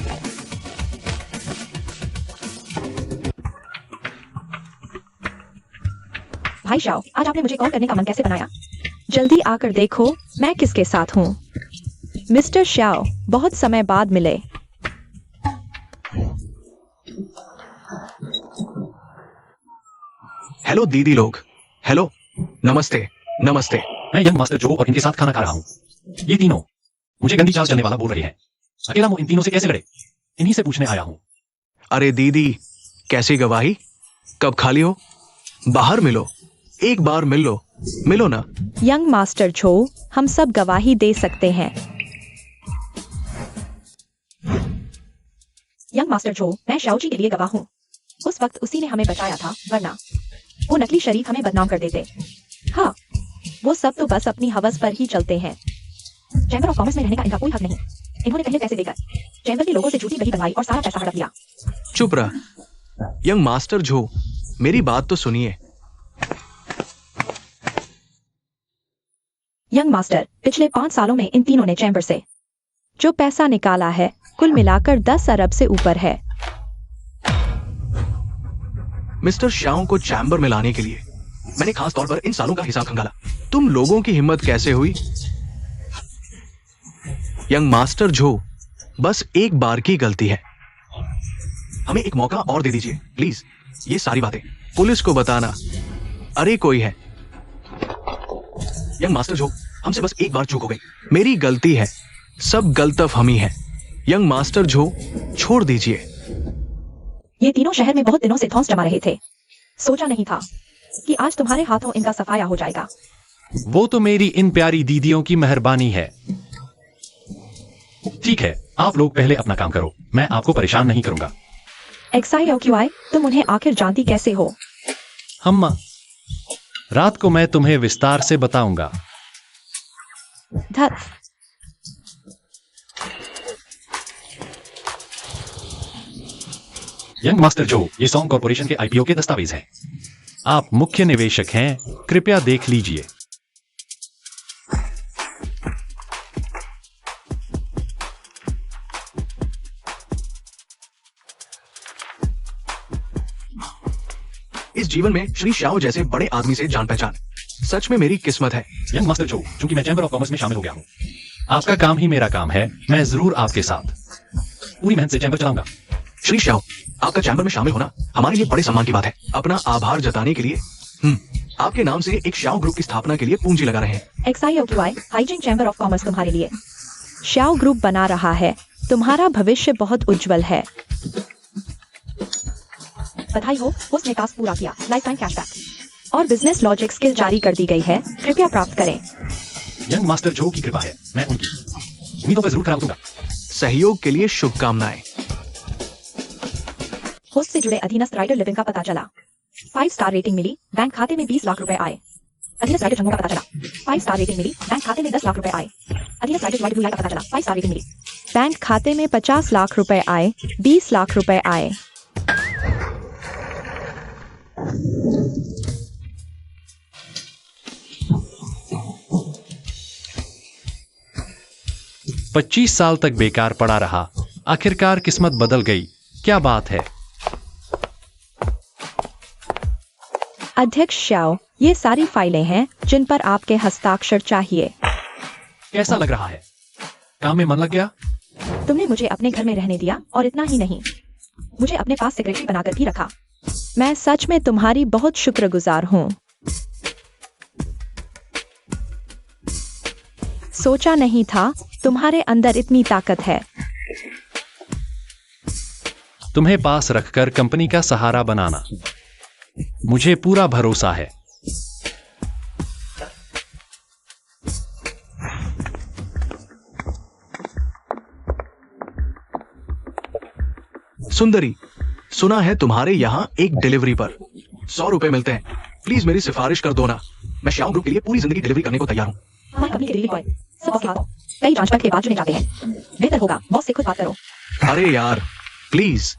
भाई श्याओ, आज आपने मुझे कॉल करने का मन कैसे बनाया? जल्दी आकर देखो मैं किसके साथ हूँ। मिस्टर श्याओ, बहुत समय बाद मिले। हेलो दीदी लोग, हेलो, नमस्ते नमस्ते। मैं यंग मास्टर जो और इनके साथ खाना खा रहा हूँ। ये तीनों मुझे गंदी चाल चलने वाला बोल रहे हैं। अकेला वो इन तीनों से कैसे लड़े, इन्हीं से पूछने आया हूँ। अरे दीदी, कैसी गवाही? कब खाली हो? बाहर मिलो, एक बार मिल लो, मिलो ना। यंग मास्टर छो, हम सब गवाही दे सकते हैं। यंग मास्टर छो, मैं श्याओ जी के लिए गवाह हूँ। उस वक्त उसी ने हमें बचाया था, वरना वो नकली शरीफ हमें बदनाम कर देते। हाँ, वो सब तो बस अपनी हवस पर ही चलते हैं। चैम्बर ऑफ कॉमर्स में रहने का इनका कोई हक नहीं। इन्होंने पहले पैसे देकर चैम्बर के लोगों से झूठी दही बनवाई और सारा पैसा हड़प लिया। चुप रह। यंग मास्टर झो, मेरी बात तो सुनिए। यंग मास्टर, पिछले 5 सालों में इन तीनों ने चैम्बर से जो पैसा निकाला है कुल मिलाकर 10 अरब से ऊपर है। मिस्टर श्याओ को चैम्बर में लाने के लिए मैंने खास तौर पर इन सालों का हिसाब खंगाला। तुम लोगों की हिम्मत कैसे हुई? यंग मास्टर झो, बस एक बार की गलती है, हमें एक मौका और दे दीजिए प्लीज। ये सारी बातें पुलिस को बताना। अरे कोई है। यंग मास्टर झो, हमसे बस एक बार चूक हो गई, मेरी गलती है, सब गलतफहमी है। यंग मास्टर झो, छोड़ दीजिए। ये तीनों शहर में बहुत दिनों से धौंस जमा रहे थे। सोचा नहीं था कि आज तुम्हारे हाथों इनका सफाया हो जाएगा। वो तो मेरी इन प्यारी दीदियों की मेहरबानी है। ठीक है, आप लोग पहले अपना काम करो, मैं आपको परेशान नहीं करूंगा। XIOQI, तुम उन्हें आखिर जानती कैसे हो? हम रात को मैं तुम्हें विस्तार से बताऊंगा। धत। यंग मास्टर जो, ये सॉन्ग कॉर्पोरेशन के IPO के दस्तावेज हैं। आप मुख्य निवेशक हैं, कृपया देख लीजिए। इस जीवन में श्री श्याओ जैसे बड़े आदमी से जान पहचान सच में मेरी किस्मत है। यंग मास्टर जो, चूंकि मैं चैम्बर ऑफ कॉमर्स में शामिल हो गया हूँ, आपका काम ही मेरा काम है। मैं जरूर आपके साथ पूरी मेहनत से चैम्बर चलाऊंगा। श्री श्याओ, आपका चैम्बर में शामिल होना हमारे लिए बड़े सम्मान की बात है। अपना आभार जताने के लिए आपके नाम से एक श्याओ ग्रुप की स्थापना के लिए पूंजी लगा रहे हैं। XIOQI, hygiene chamber of commerce तुम्हारे लिए श्याओ ग्रुप बना रहा है। तुम्हारा भविष्य बहुत उज्जवल है। बधाई हो, होस्ट ने टास्क पूरा किया। लाइफ टाइम कैशबैक और बिजनेस लॉजिक स्किल जारी कर दी गई है। कृपया प्राप्त करें। यंग मास्टर जो की कृपा है, मैं उनकी उम्मीदों पर जरूर खरा उतरूंगा। सहयोग के लिए शुभकामनाएं। होस्ट से जुड़े अधीनस्थ राइडर लिविंग का पता चला। 5 स्टार रेटिंग मिली, बैंक खाते में 20 लाख रुपए आए। अधीनस्थ राइडर जम्मू का पता चला। 5 स्टार रेटिंग मिली, बैंक खाते में 10 लाख रुपए आए। अधीनस्थ राइडर वाइड ब्लू लाइट का पता चला। 5 स्टार रेटिंग मिली, बैंक खाते में 50 लाख रुपए आए। 20 लाख रुपए आए। पच्चीस साल तक बेकार पड़ा रहा, आखिरकार किस्मत बदल गई। क्या बात है। अध्यक्ष शाओ, ये सारी फाइलें हैं जिन पर आपके हस्ताक्षर चाहिए। कैसा लग रहा है? काम में मन लग गया? तुमने मुझे अपने घर में रहने दिया और इतना ही नहीं, मुझे अपने पास सेक्रेटरी बनाकर भी रखा। मैं सच में तुम्हारी बहुत शुक्रगुजार हूँ। सोचा नहीं था तुम्हारे अंदर इतनी ताकत है। तुम्हें पास रखकर कंपनी का सहारा बनाना, मुझे पूरा भरोसा है। सुंदरी, सुना है तुम्हारे यहाँ एक डिलीवरी पर 100 रुपए मिलते हैं। प्लीज मेरी सिफारिश कर दो ना। मैं श्याम ग्रुप के लिए पूरी जिंदगी डिलीवरी करने को तैयार हूँ। हमारी कंपनी के डिलीवरी बॉय सब कई जांच के बाद चुने जाते हैं। बेहतर होगा बॉस से खुद बात करो। अरे यार प्लीज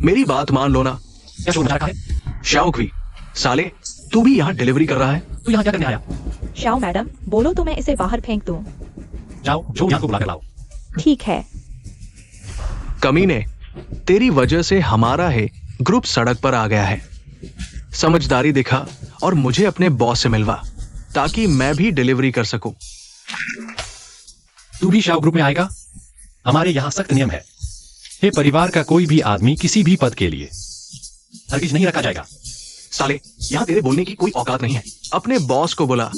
मेरी बात मान लो ना। क्या शोर मचा रखा है? शाओक्वी, साले तू भी यहाँ डिलीवरी कर रहा है? तू यहाँ क्या करने आया? शाओ मैडम, बोलो तो मैं इसे बाहर फेंक दूं। जाओ, जो यहाँ को बुला कर लाओ। ठीक है। कमीने, तेरी वजह से हमारा है ग्रुप सड़क पर आ गया है। समझदारी दिखा और मुझे अपने बॉस से मिलवा ताकि मैं भी डिलीवरी कर सकूं। तू भी शाव ग्रुप में आएगा? हमारे यहाँ सख्त नियम है। हे परिवार का कोई भी आदमी किसी भी पद के लिए हरगिज नहीं रखा जाएगा। साले, यहाँ तेरे बोलने की कोई औकात नहीं है। अपने बॉस को बुला।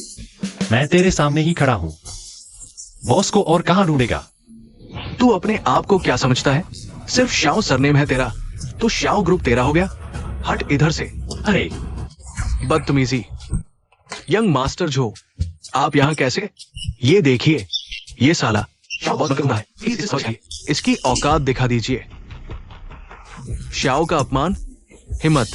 मैं तेरे सामने ही खड़ा हूँ। बॉस को और कहाँ ढूंढेगा? तू अपने आप को क्या समझता है? सिर्फ शाओ सरनेम है तेरा, तो शाओ ग्रुप तेरा हो गया। हट इधर से। अरे बदतमीजी। यंग मास्टर जो, आप यहाँ कैसे? ये देखिए, ये साला शाओ बहुत गंदा है। प्लीज इसे समझिए। इसकी औकात दिखा दीजिए। शाओ का अपमान, हिम्मत।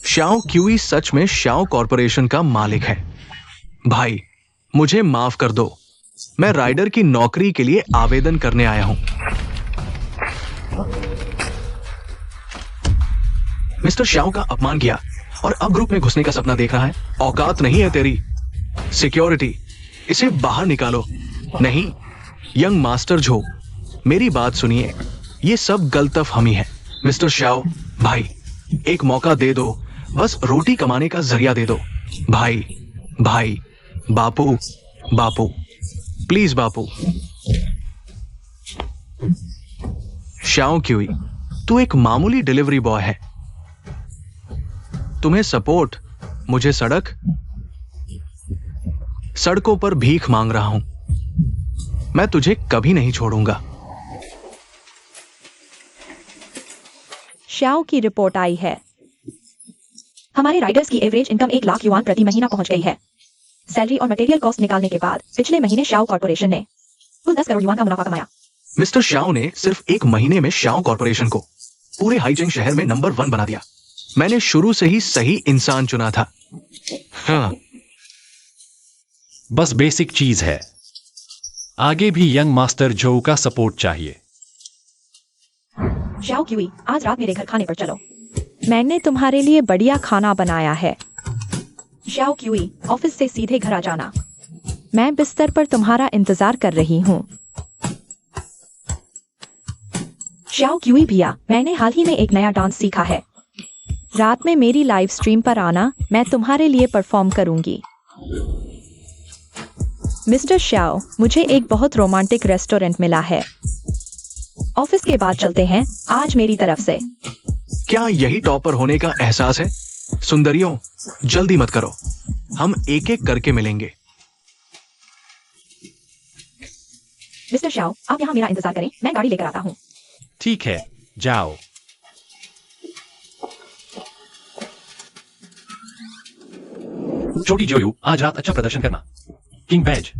शाओ क्यूई सच में शाओ कॉरपोरेशन का मालिक है। भाई मुझे माफ कर दो, मैं राइडर की नौकरी के लिए आवेदन करने आया हूं। मिस्टर शाओ का अपमान किया और अब ग्रुप में घुसने का सपना देख रहा है। औकात नहीं है तेरी। सिक्योरिटी, इसे बाहर निकालो। नहीं, यंग मास्टर जो, मेरी बात सुनिए, ये सब गलतफहमी है। मिस्टर शाओ भाई, एक मौका दे दो, बस रोटी कमाने का जरिया दे दो। भाई भाई, बापू बापू, प्लीज बापू। शाओ क्यूई, तू एक मामूली डिलीवरी बॉय है। तुम्हें सपोर्ट, मुझे सड़क। सड़कों पर भीख मांग रहा हूं। मैं तुझे कभी नहीं छोड़ूंगा। शाओ की रिपोर्ट आई है। हमारे राइडर्स की एवरेज इनकम 1 लाख युआन प्रति महीना पहुंच गई है। सैलरी और मटेरियल कॉस्ट निकालने के बाद पिछले महीने शाओ कॉर्पोरेशन ने कुल 10 करोड़ युआन का मुनाफा कमाया। मिस्टर शाओ ने सिर्फ एक महीने में शाओ कॉर्पोरेशन को पूरे हाईजिंग शहर में नंबर 1 बना दिया। मैंने शुरू से ही सही इंसान चुना था। हाँ। बस बेसिक चीज है। आगे भी यंग मास्टर जो का सपोर्ट चाहिए। शाओ क्यूई, आज रात मेरे घर खाने पर चलो। मैंने तुम्हारे लिए बढ़िया खाना बनाया है। शाओ क्यूई, ऑफिस से सीधे घर आ जाना। मैं बिस्तर पर तुम्हारा इंतजार कर रही हूँ। शाओ क्यूई भैया, मैंने हाल ही में एक नया डांस सीखा है। रात में मेरी लाइव स्ट्रीम पर आना, मैं तुम्हारे लिए परफॉर्म करूंगी। मिस्टर शाओ, मुझे एक बहुत रोमांटिक रेस्टोरेंट मिला है। ऑफिस के बाद चलते हैं आज मेरी तरफ से। क्या यही टॉपर होने का एहसास है? सुंदरियों, जल्दी मत करो, हम एक एक करके मिलेंगे। मिस्टर शाओ, आप यहाँ मेरा इंतजार करें, मैं गाड़ी लेकर आता हूँ। ठीक है, जाओ। छोटी जोयू, आज रात अच्छा प्रदर्शन करना। किंग बैज,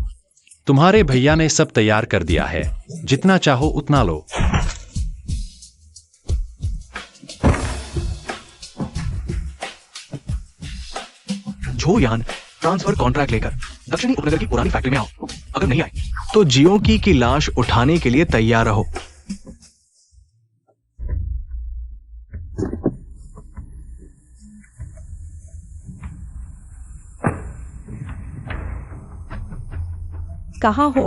तुम्हारे भैया ने सब तैयार कर दिया है, जितना चाहो उतना लो। झो यान, ट्रांसफर कॉन्ट्रैक्ट लेकर दक्षिणी उपनगर की पुरानी फैक्ट्री में आओ। अगर नहीं आए तो जियोकी की लाश उठाने के लिए तैयार रहो। कहाँ हो?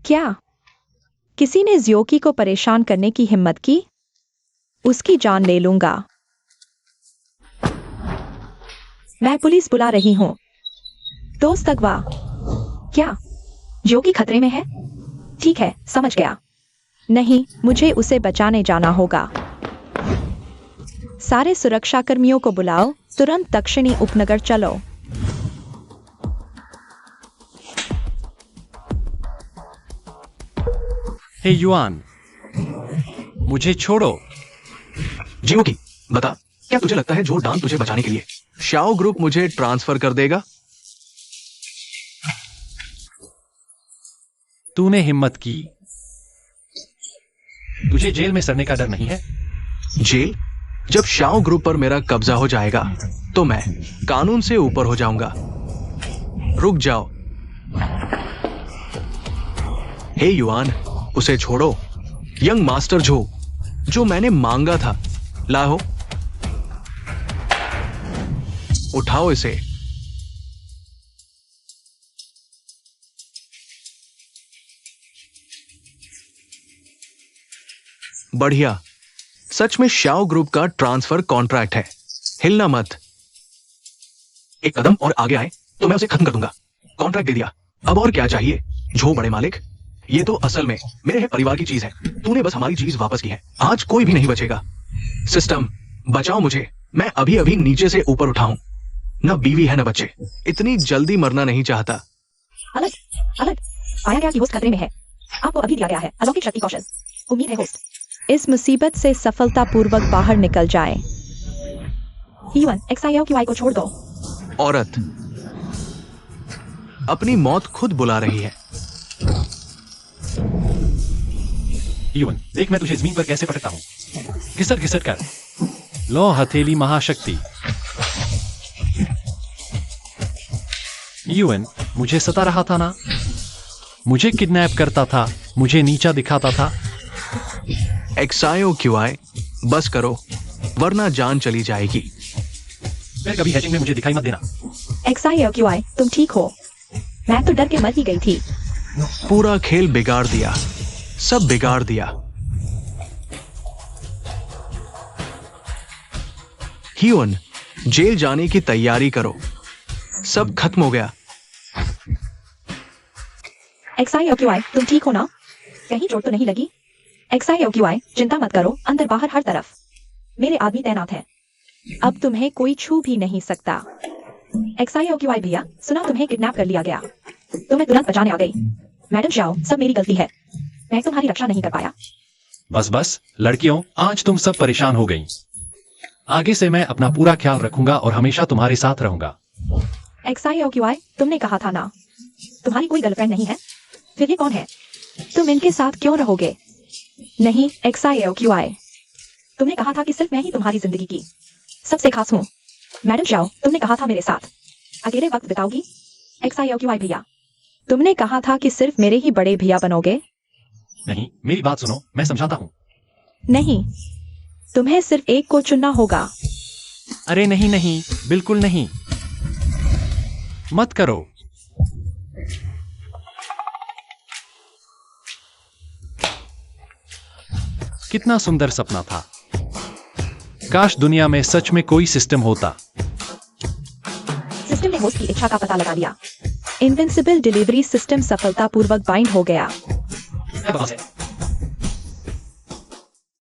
क्या किसी ने जियोकी को परेशान करने की हिम्मत की? उसकी जान ले लूंगा। मैं पुलिस बुला रही हूं। दोस्त अगवा। क्या जियोकी खतरे में है? ठीक है, समझ गया। नहीं, मुझे उसे बचाने जाना होगा। सारे सुरक्षाकर्मियों को बुलाओ, तुरंत दक्षिणी उपनगर चलो। हे युआन, मुझे छोड़ो। जियोकी, बता, क्या तुझे लगता है झो डान तुझे बचाने के लिए शाओ ग्रुप मुझे ट्रांसफर कर देगा? तूने हिम्मत की। तुझे जेल में सड़ने का डर नहीं है? जेल? जब शाओ ग्रुप पर मेरा कब्जा हो जाएगा तो मैं कानून से ऊपर हो जाऊंगा। रुक जाओ। हे युआन, उसे छोड़ो। यंग मास्टर झो, जो मैंने मांगा था, लाओ। उठाओ इसे। बढ़िया। सच में शाओ ग्रुप का ट्रांसफर कॉन्ट्रैक्ट है। हिलना मत। एक कदम और आगे आए तो मैं उसे खत्म कर दूंगा। कॉन्ट्रैक्ट दे दिया, अब और क्या चाहिए? झो बड़े मालिक, ये तो असल में मेरे है परिवार की चीज है। तूने बस हमारी चीज वापस की है। आज कोई भी नहीं बचेगा। सिस्टम, बचाओ मुझे। मैं अभी अभी नीचे से ऊपर उठाऊं। न बीवी है न बच्चे। इतनी जल्दी मरना नहीं चाहता। अलग अलग पाया गया कि होस्ट खतरे में है। आपको अभी दिया गया है अलौकिक शक्ति कौशल। उम्मीद है होस्ट इस मुसीबत से सफलतापूर्वक बाहर निकल जाए। ईवन XIOQI को छोड़ दो। औरत अपनी मौत खुद बुला रही है। युआन, देख मैं तुझे जमीन पर कैसे पटकता हूं। घिसट घिसट कर। लो हथेली महाशक्ति। युआन, मुझे सता रहा था ना? मुझे किडनैप करता था, मुझे नीचा दिखाता था। XIOQI, बस करो वरना जान चली जाएगी। फिर कभी हैचिंग में मुझे दिखाई मत देना। XIOQI, तुम ठीक हो? मैं तो डर के मर ही गई थी। पूरा खेल बिगाड़ दिया, सब बिगाड़ दिया। हियोन, जेल जाने की तैयारी करो। सब खत्म हो गया। XIOQI, तुम ठीक हो ना? कहीं चोट तो नहीं लगी? XIOQI, चिंता मत करो, अंदर बाहर हर तरफ मेरे आदमी तैनात हैं। अब तुम्हें कोई छू भी नहीं सकता। XIOQI भैया, सुना तुम्हें किडनैप कर लिया गया, तो मैं तुरंत बचाने आ गई। मैडम जाओ, सब मेरी गलती है। मैं तुम्हारी रक्षा नहीं कर पाया। बस बस लड़कियों, आज तुम सब परेशान हो गई। आगे से मैं अपना पूरा ख्याल रखूंगा और हमेशा तुम्हारे साथ रहूंगा। XIOQI, तुमने कहा था ना तुम्हारी कोई गर्लफ्रेंड नहीं है? फिर ये कौन है? तुम इनके साथ क्यों रहोगे? नहीं XIOQI, तुमने कहा था कि सिर्फ मैं ही तुम्हारी जिंदगी की सबसे खास हूँ। मैडम जाओ, तुमने कहा था मेरे साथ अकेले वक्त बिताओगी। XIOQI भैया, तुमने कहा था कि सिर्फ मेरे ही बड़े भैया बनोगे। नहीं, मेरी बात सुनो, मैं समझाता हूँ। नहीं, तुम्हें सिर्फ एक को चुनना होगा। अरे नहीं नहीं, बिल्कुल नहीं, मत करो। कितना सुंदर सपना था। काश दुनिया में सच में कोई सिस्टम होता। सिस्टम ने होस्ट की इच्छा का पता लगा लिया। इनविंसिबल डिलीवरी सिस्टम सफलतापूर्वक बाइंड हो गया। बस है।